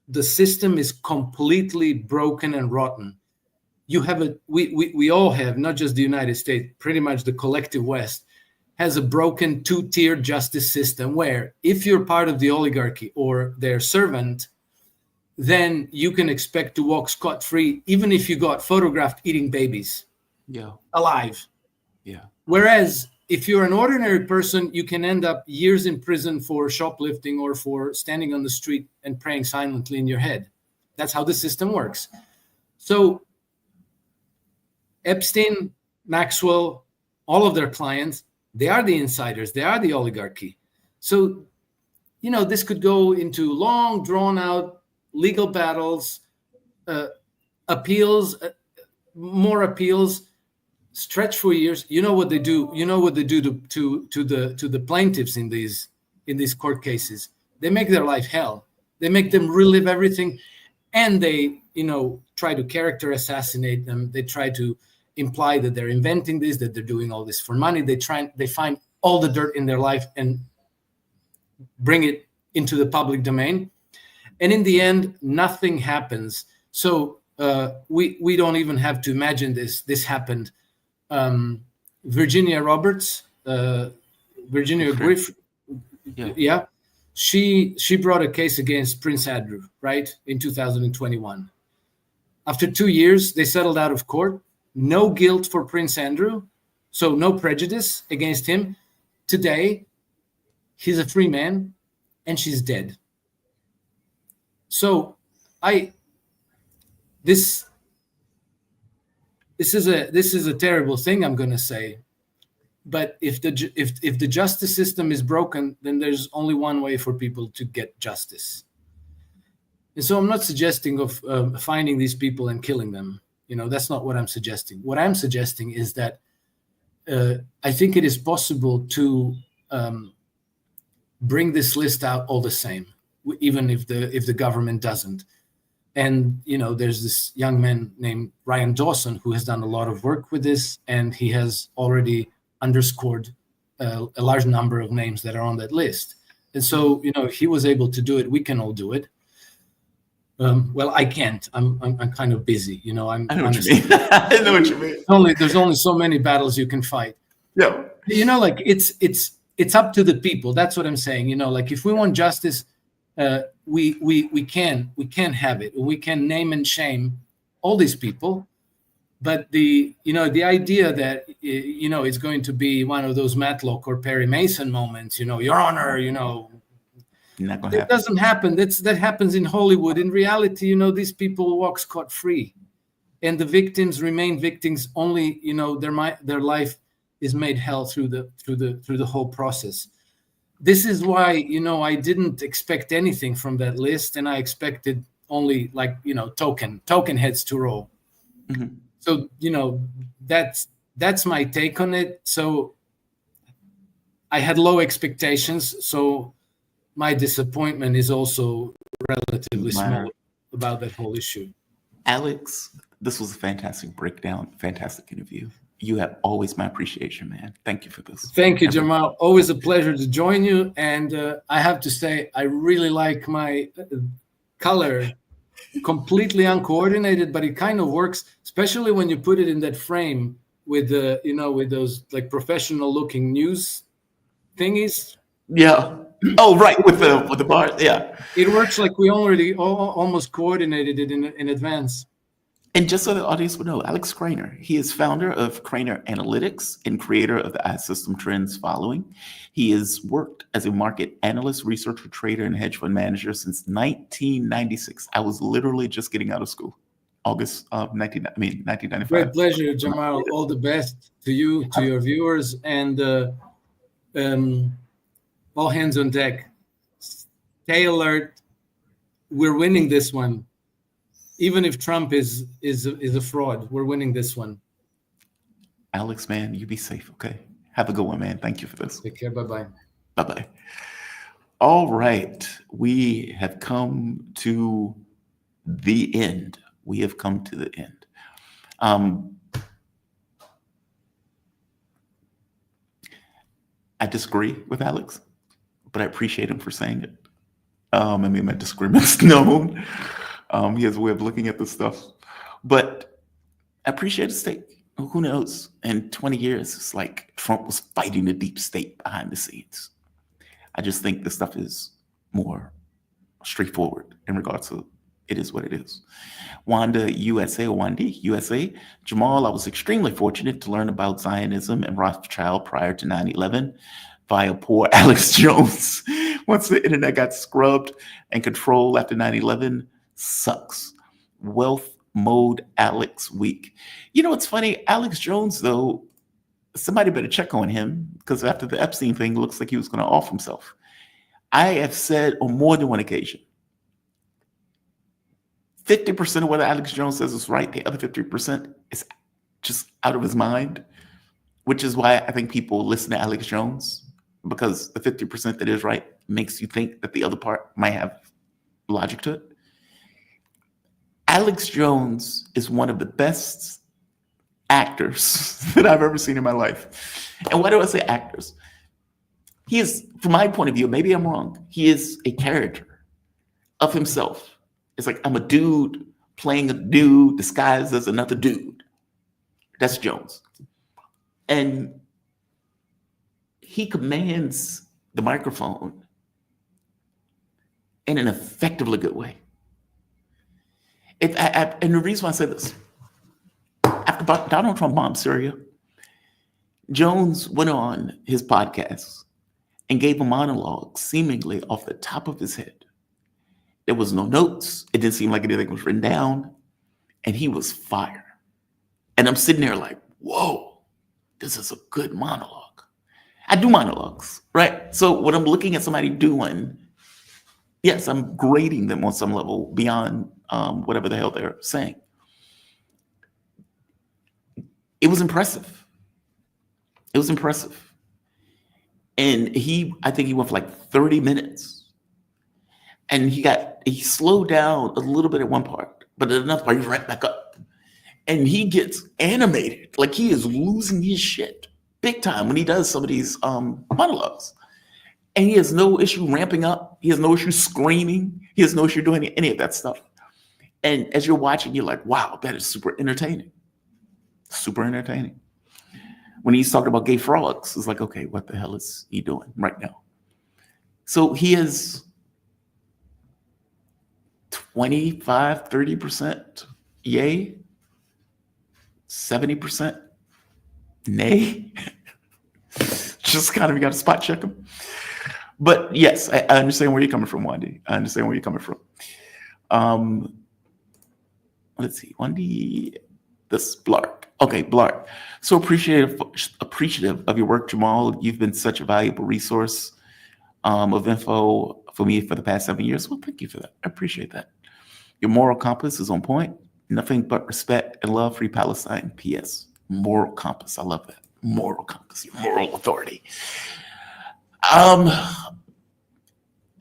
the system is completely broken and rotten. We all have, not just the United States, pretty much the collective West has a broken two-tier justice system, where if you're part of the oligarchy or their servant, then you can expect to walk scot-free, even if you got photographed eating babies alive. Yeah. Whereas if you're an ordinary person, you can end up years in prison for shoplifting or for standing on the street and praying silently in your head. That's how the system works. So Epstein, Maxwell, all of their clients, they are the insiders. They are the oligarchy. So, this could go into long, drawn-out legal battles, appeals, more appeals, stretch for years. You know what they do. You know what they do to the plaintiffs in these court cases. They make their life hell. They make them relive everything, and they try to character assassinate them. They try to imply that they're inventing this, that they're doing all this for money. They find all the dirt in their life and bring it into the public domain. And in the end, nothing happens. So we don't even have to imagine this. This happened. Virginia Roberts, Virginia Griff, she brought a case against Prince Andrew, right, in 2021. After 2 years, they settled out of court. No guilt for Prince Andrew, so no prejudice against him. Today, he's a free man, and she's dead. So, this is a terrible thing I'm going to say, but if the justice system is broken, then there's only one way for people to get justice. And so I'm not suggesting of finding these people and killing them. That's not what I'm suggesting. What I'm suggesting is that I think it is possible to bring this list out all the same, even if the government doesn't. And there's this young man named Ryan Dawson who has done a lot of work with this, and he has already underscored a large number of names that are on that list. And so, if he was able to do it, we can all do it. Well, I can't. I'm kind of busy. I know what you mean. I know what you mean. There's only so many battles you can fight. Yeah. Like it's up to the people. That's what I'm saying. Like if we want justice, we can have it. We can name and shame all these people. But the idea that it's going to be one of those Matlock or Perry Mason moments, Your Honor, Not gonna it happen. doesn't happen. That happens in Hollywood. In reality, these people walk scot-free, and the victims remain victims. Only their life is made hell through the whole process. This is why I didn't expect anything from that list, and I expected only token heads to roll. Mm-hmm. So that's my take on it. So I had low expectations. So my disappointment is also relatively small about that whole issue. Alex, this was a fantastic breakdown, fantastic interview. You have always my appreciation, man. Thank you for this. Thank you, Jamal. Always a pleasure to join you. And I have to say, I really like my color. Completely uncoordinated, but it kind of works, especially when you put it in that frame with with those like professional looking news thingies. Yeah. Oh, right. With the bar. Yeah. It works like we already almost coordinated it in advance. And just so the audience would know, Alex Krainer, he is founder of Krainer Analytics and creator of the iSystem Trends Following. He has worked as a market analyst, researcher, trader, and hedge fund manager since 1996. I was literally just getting out of school, August of 1995. Great pleasure, Jamal. All the best to you, to your viewers, and all hands on deck. Stay alert. We're winning this one. Even if Trump is a fraud, we're winning this one. Alex, man, you be safe, okay? Have a good one, man. Thank you for this. Take care. Bye-bye. Bye-bye. All right. We have come to the end. We have come to the end. I disagree with Alex, but I appreciate him for saying it. My disagreement's known. He has a way of looking at this stuff. But I appreciate his take. Who knows? In 20 years, it's like Trump was fighting the deep state behind the scenes. I just think this stuff is more straightforward in regards to it is what it is. Wanda USA, Jamal, I was extremely fortunate to learn about Zionism and Rothschild prior to 9/11 via poor Alex Jones. Once the internet got scrubbed and controlled after 9/11, sucks. Wealth mode Alex week. It's funny. Alex Jones, though, somebody better check on him because after the Epstein thing, it looks like he was going to off himself. I have said on more than one occasion, 50% of what Alex Jones says is right. The other 50% is just out of his mind, which is why I think people listen to Alex Jones, because the 50% that is right makes you think that the other part might have logic to it. Alex Jones is one of the best actors that I've ever seen in my life. And why do I say actors? He is, from my point of view, maybe I'm wrong, he is a character of himself. It's like, I'm a dude playing a dude disguised as another dude. That's Jones. And he commands the microphone in an effectively good way. And the reason why I say this, after Donald Trump bombed Syria, Jones went on his podcast and gave a monologue seemingly off the top of his head. There was no notes. It didn't seem like anything was written down. And he was fire. And I'm sitting there like, whoa, this is a good monologue. I do monologues, right? So when I'm looking at somebody doing, yes, I'm grading them on some level beyond whatever the hell they're saying. It was impressive. was impressive. And I think he went for like 30 minutes. And he slowed down a little bit at one part, but at another part, he right back up. And he gets animated, like he is losing his shit big time when he does some of these monologues. And he has no issue ramping up. He has no issue screaming. He has no issue doing any of that stuff. And as you're watching, you're like, wow, that is super entertaining. Super entertaining. When he's talking about gay frogs, it's like, okay, what the hell is he doing right now? So he is 25, 30% yay, 70% nay. Just kind of, you got to spot check him. But yes, I understand where you're coming from, Wandy. I understand where you're coming from. Let's see, Wandy, this Blark. Okay, Blark. So appreciative of your work, Jamal. You've been such a valuable resource of info for me for the past 7 years. Well, thank you for that. I appreciate that. Your moral compass is on point. Nothing but respect and love. Free Palestine. P.S. Moral compass. I love that. Moral compass. Your moral authority. I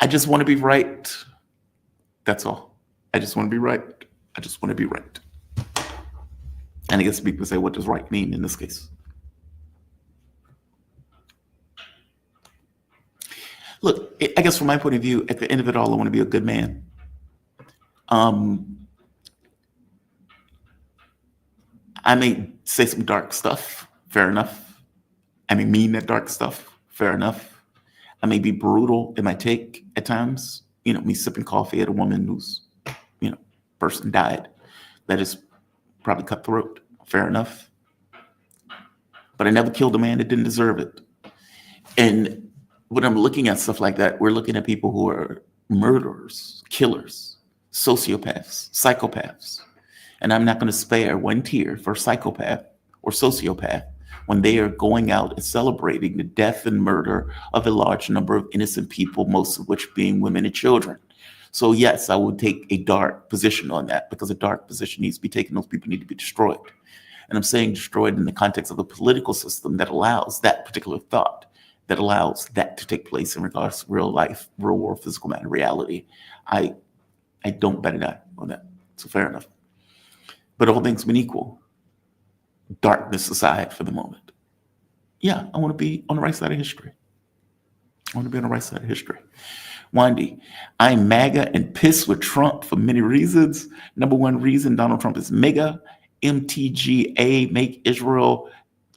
just want to be right. That's all. I just want to be right. I just want to be right. And I guess people say, what does right mean in this case? Look, I guess from my point of view, at the end of it all, I want to be a good man. I may say some dark stuff, fair enough. I may mean that dark stuff, fair enough. I may be brutal in my take at times. You know, me sipping coffee at a woman who's, person died. That is probably cutthroat, fair enough. But I never killed a man that didn't deserve it. And when I'm looking at stuff like that, we're looking at people who are murderers, killers, sociopaths, psychopaths. And I'm not going to spare one tear for a psychopath or sociopath when they are going out and celebrating the death and murder of a large number of innocent people, most of which being women and children. So yes, I would take a dark position on that, because a dark position needs to be taken. Those people need to be destroyed. And I'm saying destroyed in the context of a political system that allows that particular thought, that allows that to take place in regards to real life, real world, physical matter, reality. I don't bet an eye on that. So fair enough. But all things being equal, darkness aside for the moment, yeah, I want to be on the right side of history. I want to be on the right side of history. Wandy, I'm MAGA and pissed with Trump for many reasons. Number one reason, Donald Trump is MAGA, MTGA, make Israel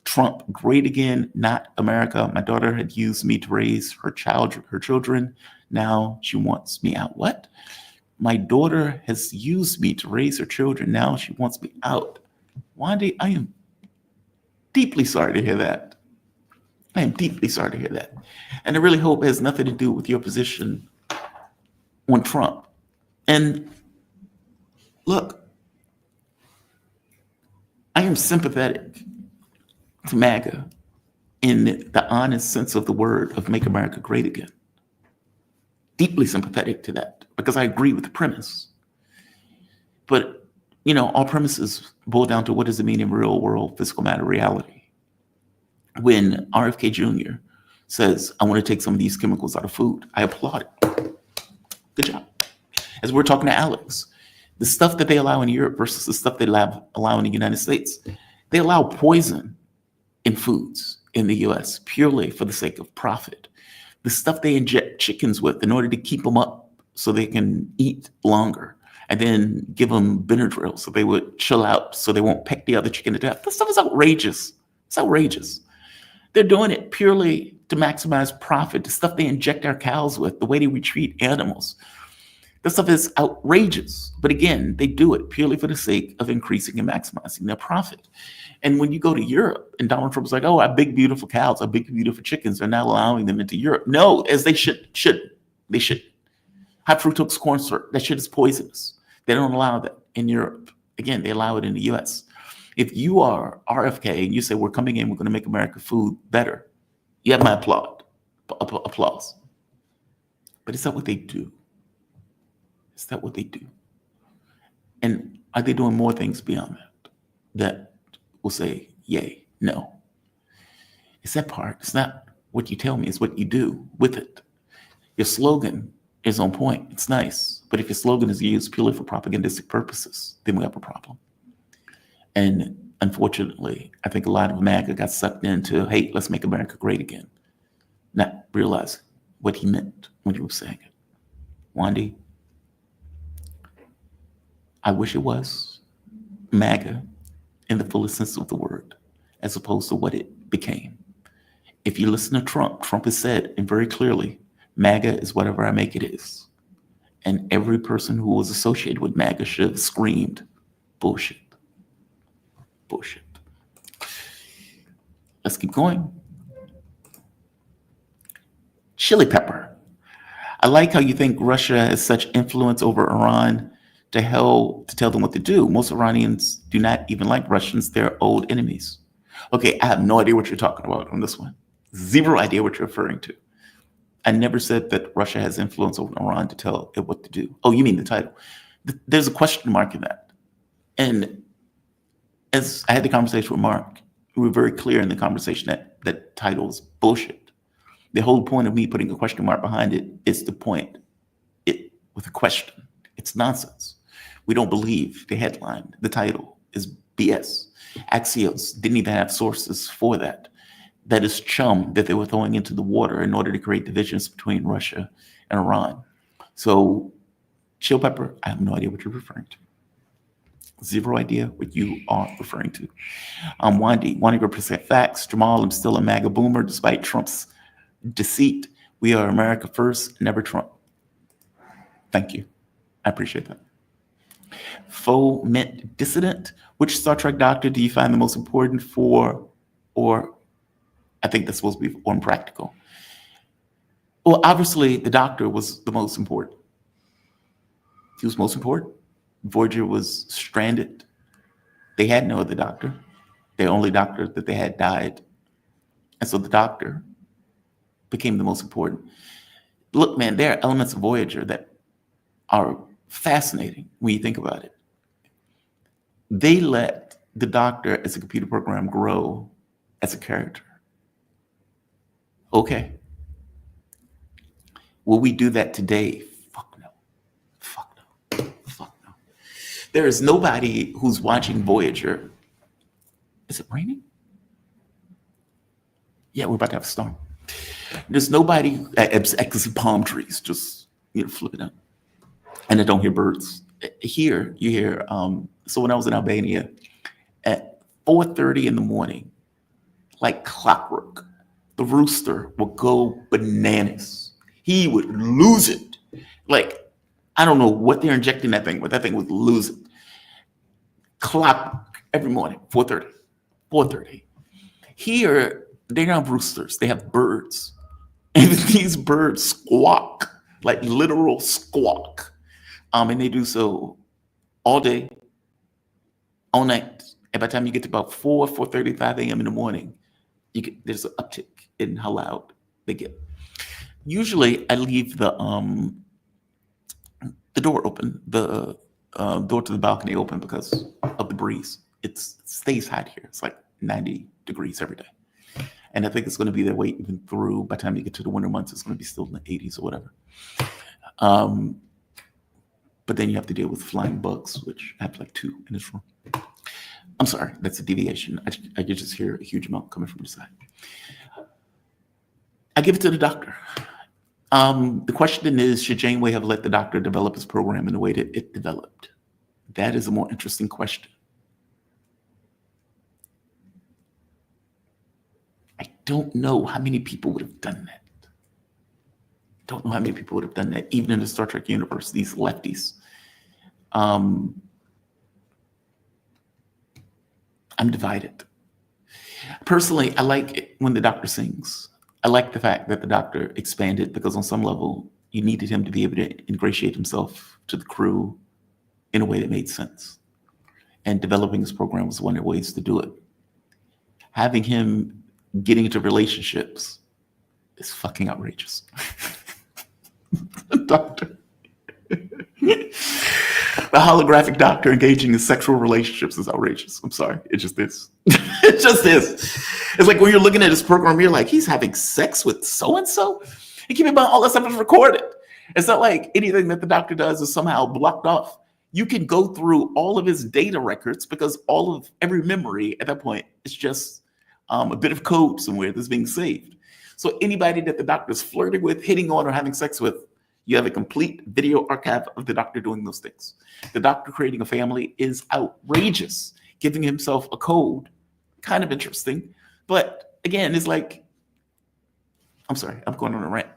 Trump great again, not America. My daughter had used me to raise her children. Now she wants me out. What? My daughter has used me to raise her children. Now she wants me out. Wandy, I am deeply sorry to hear that. I am deeply sorry to hear that. And I really hope it has nothing to do with your position on Trump. And look, I am sympathetic to MAGA in the honest sense of the word of make America great again. Deeply sympathetic to that, because I agree with the premise. But, all premises boil down to what does it mean in real world, physical matter, reality? When RFK Jr. says, I want to take some of these chemicals out of food, I applaud it. Good job. As we're talking to Alex, the stuff that they allow in Europe versus the stuff they allow in the United States, they allow poison in foods in the US purely for the sake of profit. The stuff they inject chickens with in order to keep them up so they can eat longer, and then give them Benadryl so they would chill out so they won't peck the other chicken to death. This stuff is outrageous. It's outrageous. They're doing it purely to maximize profit. The stuff they inject our cows with, the way they treat animals. This stuff is outrageous. But again, they do it purely for the sake of increasing and maximizing their profit. And when you go to Europe and Donald Trump's like, oh, our big, beautiful cows, our big, beautiful chickens, they're not allowing them into Europe. No, as they should. They should. High fructose corn syrup, that shit is poisonous. They don't allow that in Europe. Again, they allow it in the US. If you are RFK and you say, we're coming in, we're going to make America food better, you have my applause. But is that what they do? Is that what they do? And are they doing more things beyond that will say, yay, no? It's that part. It's not what you tell me, it's what you do with it. Your slogan is on point. It's nice. But if your slogan is used purely for propagandistic purposes, then we have a problem. And unfortunately, I think a lot of MAGA got sucked into, hey, let's make America great again, not realizing what he meant when he was saying it. Wandy, I wish it was MAGA in the fullest sense of the word, as opposed to what it became. If you listen to Trump, Trump has said, and very clearly, MAGA is whatever I make it is. And every person who was associated with MAGA should have screamed, bullshit. Bullshit. Let's keep going. Chili pepper. I like how you think Russia has such influence over Iran to hell to tell them what to do. Most Iranians do not even like Russians. They're old enemies. Okay, I have no idea what you're talking about on this one. Zero idea what you're referring to. I never said that Russia has influence over Iran to tell it what to do. Oh, you mean the title. There's a question mark in that. And as I had the conversation with Mark, we were very clear in the conversation that title is bullshit. The whole point of me putting a question mark behind it is to point it with a question. It's nonsense. We don't believe the headline. The title is BS. Axios didn't even have sources for that. That is chum that they were throwing into the water in order to create divisions between Russia and Iran. So, Chill Pepper, I have no idea what you're referring to. Zero idea what you are referring to. Wandy, 100% facts. Jamal, I'm still a MAGA boomer despite Trump's deceit. We are America first, never Trump. Thank you. I appreciate that. Faux mint dissident. Which Star Trek doctor do you find the most important for, or I think that's supposed to be unpractical? Well, obviously, the doctor was the most important. He was most important. Voyager was stranded. They had no other doctor. Their only doctor that they had died. And so the doctor became the most important. Look, man, there are elements of Voyager that are fascinating when you think about it. They let the doctor as a computer program grow as a character. Okay. Will we do that today? Fuck no. Fuck no. Fuck no. There is nobody who's watching Voyager. Is it raining? Yeah, we're about to have a storm. There's nobody at palm trees, just flip it up. And I don't hear birds. Here, you hear, so when I was in Albania, at 4:30 in the morning, like clockwork, the rooster would go bananas. He would lose it. Like, I don't know what they're injecting that thing, but that thing would lose it. Clockwork every morning, 4:30. 4:30. Here, they don't have roosters, they have birds. And these birds squawk, like literal squawk. And they do so all day, all night. And by the time you get to about 4:30, 5 a.m. in the morning, there's an uptick in how loud they get. Usually, I leave the door open, the door to the balcony open because of the breeze. It stays hot here. It's like 90 degrees every day. And I think it's going to be that way even through, by the time you get to the winter months, it's going to be still in the 80s or whatever. But then you have to deal with flying bugs, which I have like 2 in this room. I'm sorry, that's a deviation. I could just hear a huge amount coming from the side. I give it to the doctor. The question is, should Janeway have let the doctor develop his program in the way that it developed? That is a more interesting question. I don't know how many people would have done that. Don't know how many people would have done that, even in the Star Trek universe, these lefties. I'm divided. Personally, I like it when the doctor sings. I like the fact that the doctor expanded because on some level, you needed him to be able to ingratiate himself to the crew in a way that made sense. And developing his program was one of the ways to do it. Having him getting into relationships is fucking outrageous. Doctor. The holographic doctor engaging in sexual relationships is outrageous. I'm sorry. It just is. It just is. It's like when you're looking at his program, you're like, he's having sex with so-and-so? And keep in mind, all that stuff is recorded. It's not like anything that the doctor does is somehow blocked off. You can go through all of his data records because all of every memory at that point is just a bit of code somewhere that's being saved. So anybody that the doctor's flirting with, hitting on, or having sex with, you have a complete video archive of the doctor doing those things. The doctor creating a family is outrageous. Giving himself a code, kind of interesting. But again, it's like, I'm sorry, I'm going on a rant.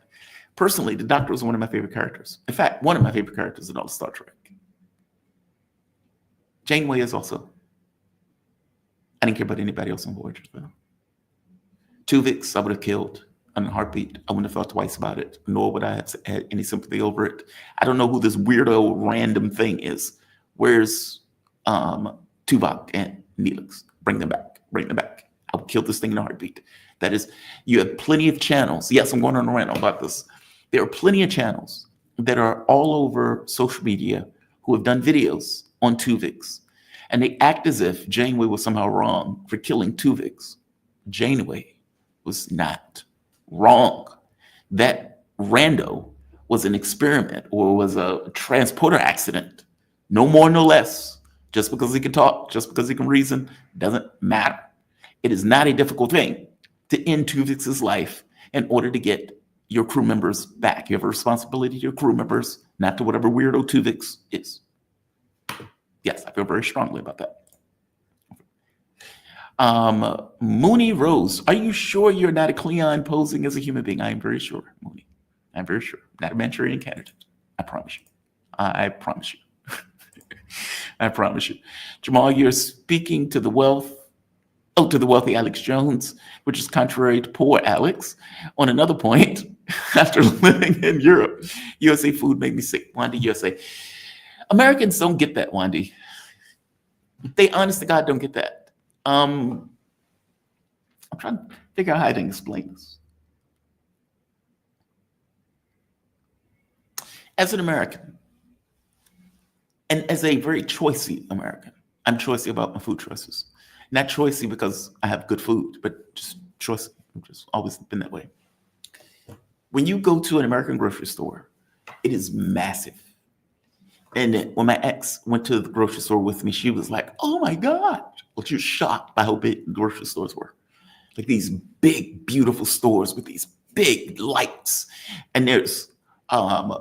Personally, the doctor was one of my favorite characters. In fact, one of my favorite characters in all of Star Trek. Janeway is also. I didn't care about anybody else on Voyager, though. Tuvix, I would have killed on a heartbeat. I wouldn't have thought twice about it, nor would I have had any sympathy over it. I don't know who this weirdo random thing is. Where's Tuvok and Neelix? Bring them back. Bring them back. I would kill this thing in a heartbeat. That is, you have plenty of channels. Yes, I'm going on a rant about this. There are plenty of channels that are all over social media who have done videos on Tuvix, and they act as if Janeway was somehow wrong for killing Tuvix. Janeway was not wrong. That rando was an experiment or was a transporter accident. No more, no less. Just because he can talk, just because he can reason, doesn't matter. It is not a difficult thing to end Tuvix's life in order to get your crew members back. You have a responsibility to your crew members, not to whatever weirdo Tuvix is. Yes, I feel very strongly about that. Mooney Rose, are you sure you're not a Cleon posing as a human being? I am very sure, Mooney. I'm very sure. Not a Manchurian candidate. I promise you. I promise you. I promise you. Jamal, you're speaking to the wealthy Alex Jones, which is contrary to poor Alex. On another point, after living in Europe, USA food made me sick. Wandy, USA. Americans don't get that, Wandy. They honest to God don't get that. I'm trying to figure out how to explain this. As an American, and as a very choicey American, I'm choicey about my food choices. Not choicey because I have good food, but just choicey. I've just always been that way. When you go to an American grocery store, it is massive. And when my ex went to the grocery store with me, she was like, oh my God. Well, she was shocked by how big grocery stores were. Like these big, beautiful stores with these big lights. And there's a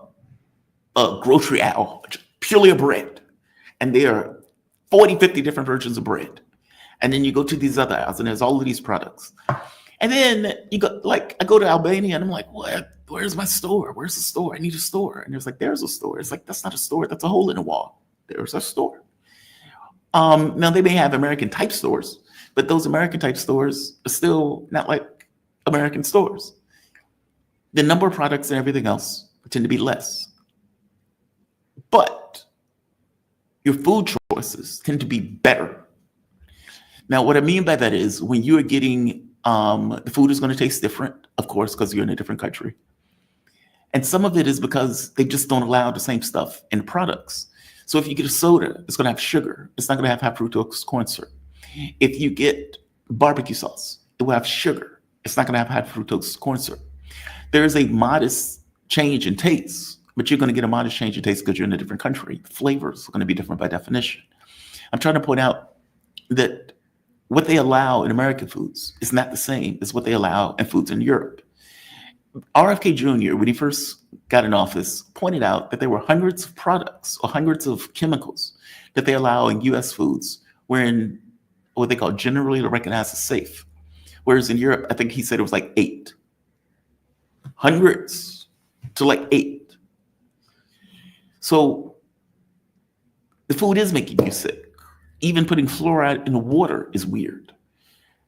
grocery aisle, purely of bread. And there are 40, 50 different versions of bread. And then you go to these other aisles and there's all of these products. And then you go, like, I go to Albania and I'm like, where's my store? Where's the store? I need a store. And there's like, there's a store. It's like, that's not a store. That's a hole in the wall. There's a store. Now they may have American type stores, but those American type stores are still not like American stores. The number of products and everything else tend to be less. But your food choices tend to be better. Now, what I mean by that is when you are getting, the food is going to taste different, of course, because you're in a different country. And some of it is because they just don't allow the same stuff in the products. So if you get a soda, it's going to have sugar. It's not going to have high fructose corn syrup. If you get barbecue sauce, it will have sugar. It's not going to have high fructose corn syrup. There is a modest change in taste, but you're going to get a modest change in taste because you're in a different country. The flavors are going to be different by definition. I'm trying to point out that what they allow in American foods is not the same as what they allow in foods in Europe. RFK Jr., when he first got in office, pointed out that there were hundreds of products or hundreds of chemicals that they allow in US foods, wherein what they call generally recognized as safe. Whereas in Europe, I think he said it was like 8. Hundreds to like 8. So the food is making you sick. Even putting fluoride in the water is weird.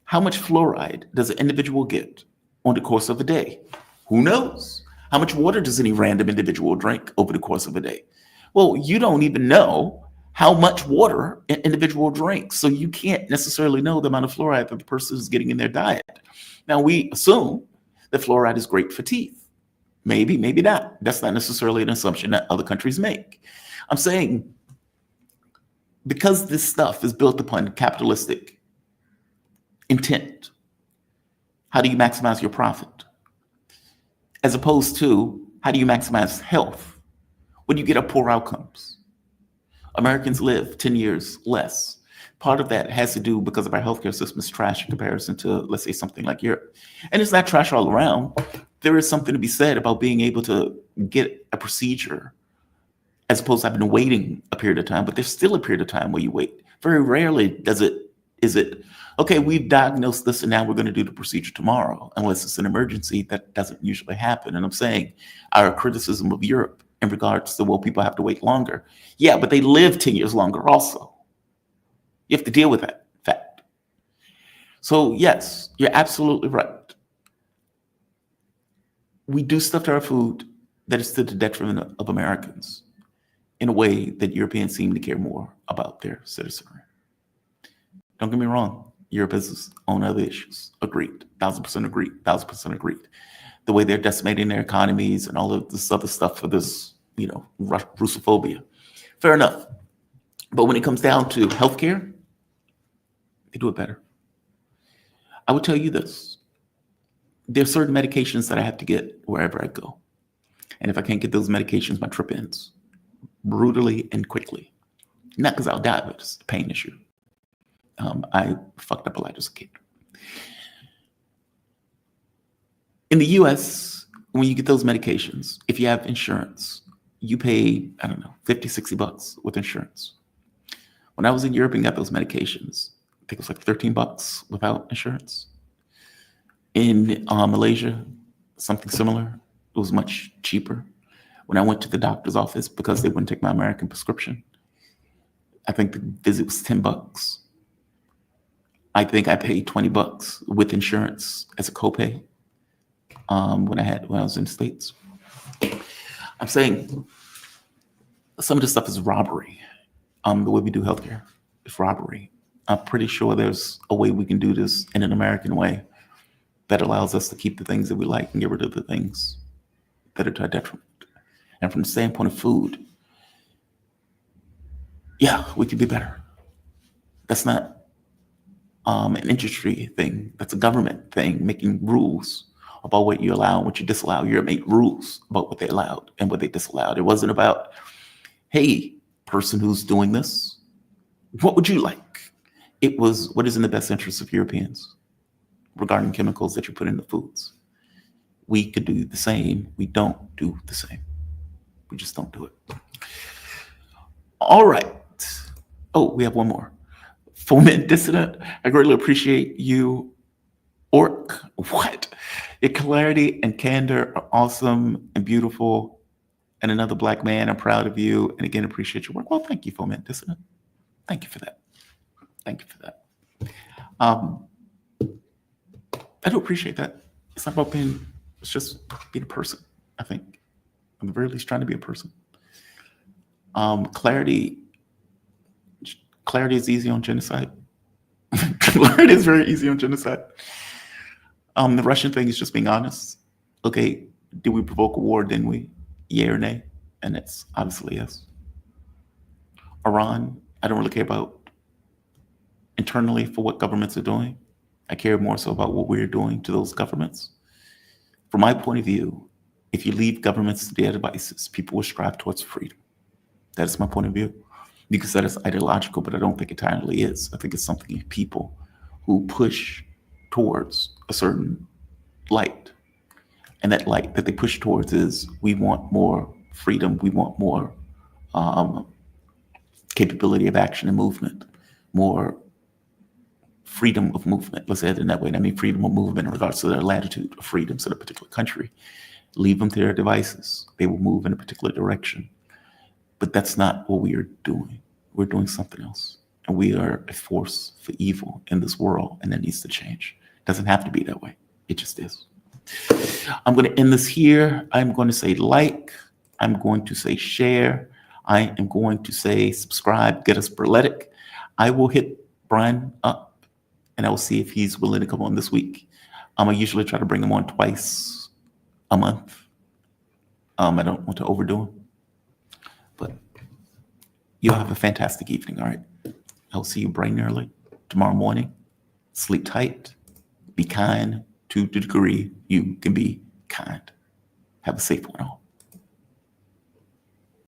How much fluoride does an individual get on the course of a day? Who knows? How much water does any random individual drink over the course of a day? Well, you don't even know how much water an individual drinks, so you can't necessarily know the amount of fluoride that the person is getting in their diet. Now, we assume that fluoride is great for teeth. Maybe, maybe not. That's not necessarily an assumption that other countries make. I'm saying because this stuff is built upon capitalistic intent, how do you maximize your profit? As opposed to, how do you maximize health? What do you get are poor outcomes? Americans live 10 years less. Part of that has to do because of our healthcare system is trash in comparison to, let's say, something like Europe. And it's not trash all around. There is something to be said about being able to get a procedure as opposed to having waiting a period of time, but there's still a period of time where you wait. Very rarely is it, okay, we've diagnosed this and now we're going to do the procedure tomorrow, unless it's an emergency. That doesn't usually happen. And I'm saying our criticism of Europe in regards to, well, people have to wait longer. Yeah, but they live 10 years longer also. You have to deal with that fact. So yes, you're absolutely right. We do stuff to our food that is to the detriment of Americans in a way that Europeans seem to care more about their citizenry. Don't get me wrong. Europe has its own other issues. Agreed. 1,000% agreed. 1,000% agreed. The way they're decimating their economies and all of this other stuff for this, Russophobia. Fair enough. But when it comes down to healthcare, they do it better. I would tell you this. There are certain medications that I have to get wherever I go. And if I can't get those medications, my trip ends brutally and quickly. Not because I'll die, but it's a pain issue. I fucked up a lot as a kid. In the US, when you get those medications, if you have insurance, you pay, I don't know, 50, 60 bucks with insurance. When I was in Europe and got those medications, I think it was like 13 bucks without insurance. In Malaysia, something similar. It was much cheaper. When I went to the doctor's office, because they wouldn't take my American prescription, I think the visit was 10 bucks. I think I paid 20 bucks with insurance as a copay when I was in the States. I'm saying some of this stuff is robbery. The way we do healthcare is robbery. I'm pretty sure there's a way we can do this in an American way that allows us to keep the things that we like and get rid of the things that are to our detriment. And from the standpoint of food, yeah, we could be better. That's not an industry thing. That's a government thing, making rules about what you allow and what you disallow. You make rules about what they allowed and what they disallowed. It wasn't about, hey, person who's doing this, what would you like? It was, what is in the best interest of Europeans regarding chemicals that you put in the foods. We could do the same. We don't do the same. We just don't do it. All right. Oh, we have one more. Foment Dissident, I greatly appreciate you. Orc, what? Your clarity and candor are awesome and beautiful. And another Black man, I'm proud of you. And again, appreciate your work. Well, thank you, Foment Dissident. Thank you for that. Thank you for that. I do appreciate that. It's not about being, it's just being a person, I think. I'm at the very least trying to be a person. Clarity is easy on genocide. Clarity is very easy on genocide. The Russian thing is just being honest. Okay, did we provoke a war? Didn't we? Yay or nay? And it's obviously yes. Iran, I don't really care about internally for what governments are doing. I care more so about what we're doing to those governments. From my point of view, if you leave governments to their devices, people will strive towards freedom. That is my point of view. You can say it's ideological, but I don't think it entirely is. I think it's something people who push towards a certain light. And that light that they push towards is, we want more freedom. We want more capability of action and movement, more freedom of movement. Let's say it in that way. And I mean freedom of movement in regards to their latitude of freedoms in a particular country. Leave them to their devices. They will move in a particular direction. But that's not what we are doing. We're doing something else. And we are a force for evil in this world, and that needs to change. It doesn't have to be that way. It just is. I'm going to end this here. I'm going to say like. I'm going to say share. I am going to say subscribe. Get us Berletic. I will hit Brian up, and I will see if he's willing to come on this week. I usually try to bring him on twice a month. I don't want to overdo him. But you'll have a fantastic evening, all right? I'll see you bright and early tomorrow morning. Sleep tight. Be kind to the degree you can be kind. Have a safe one all.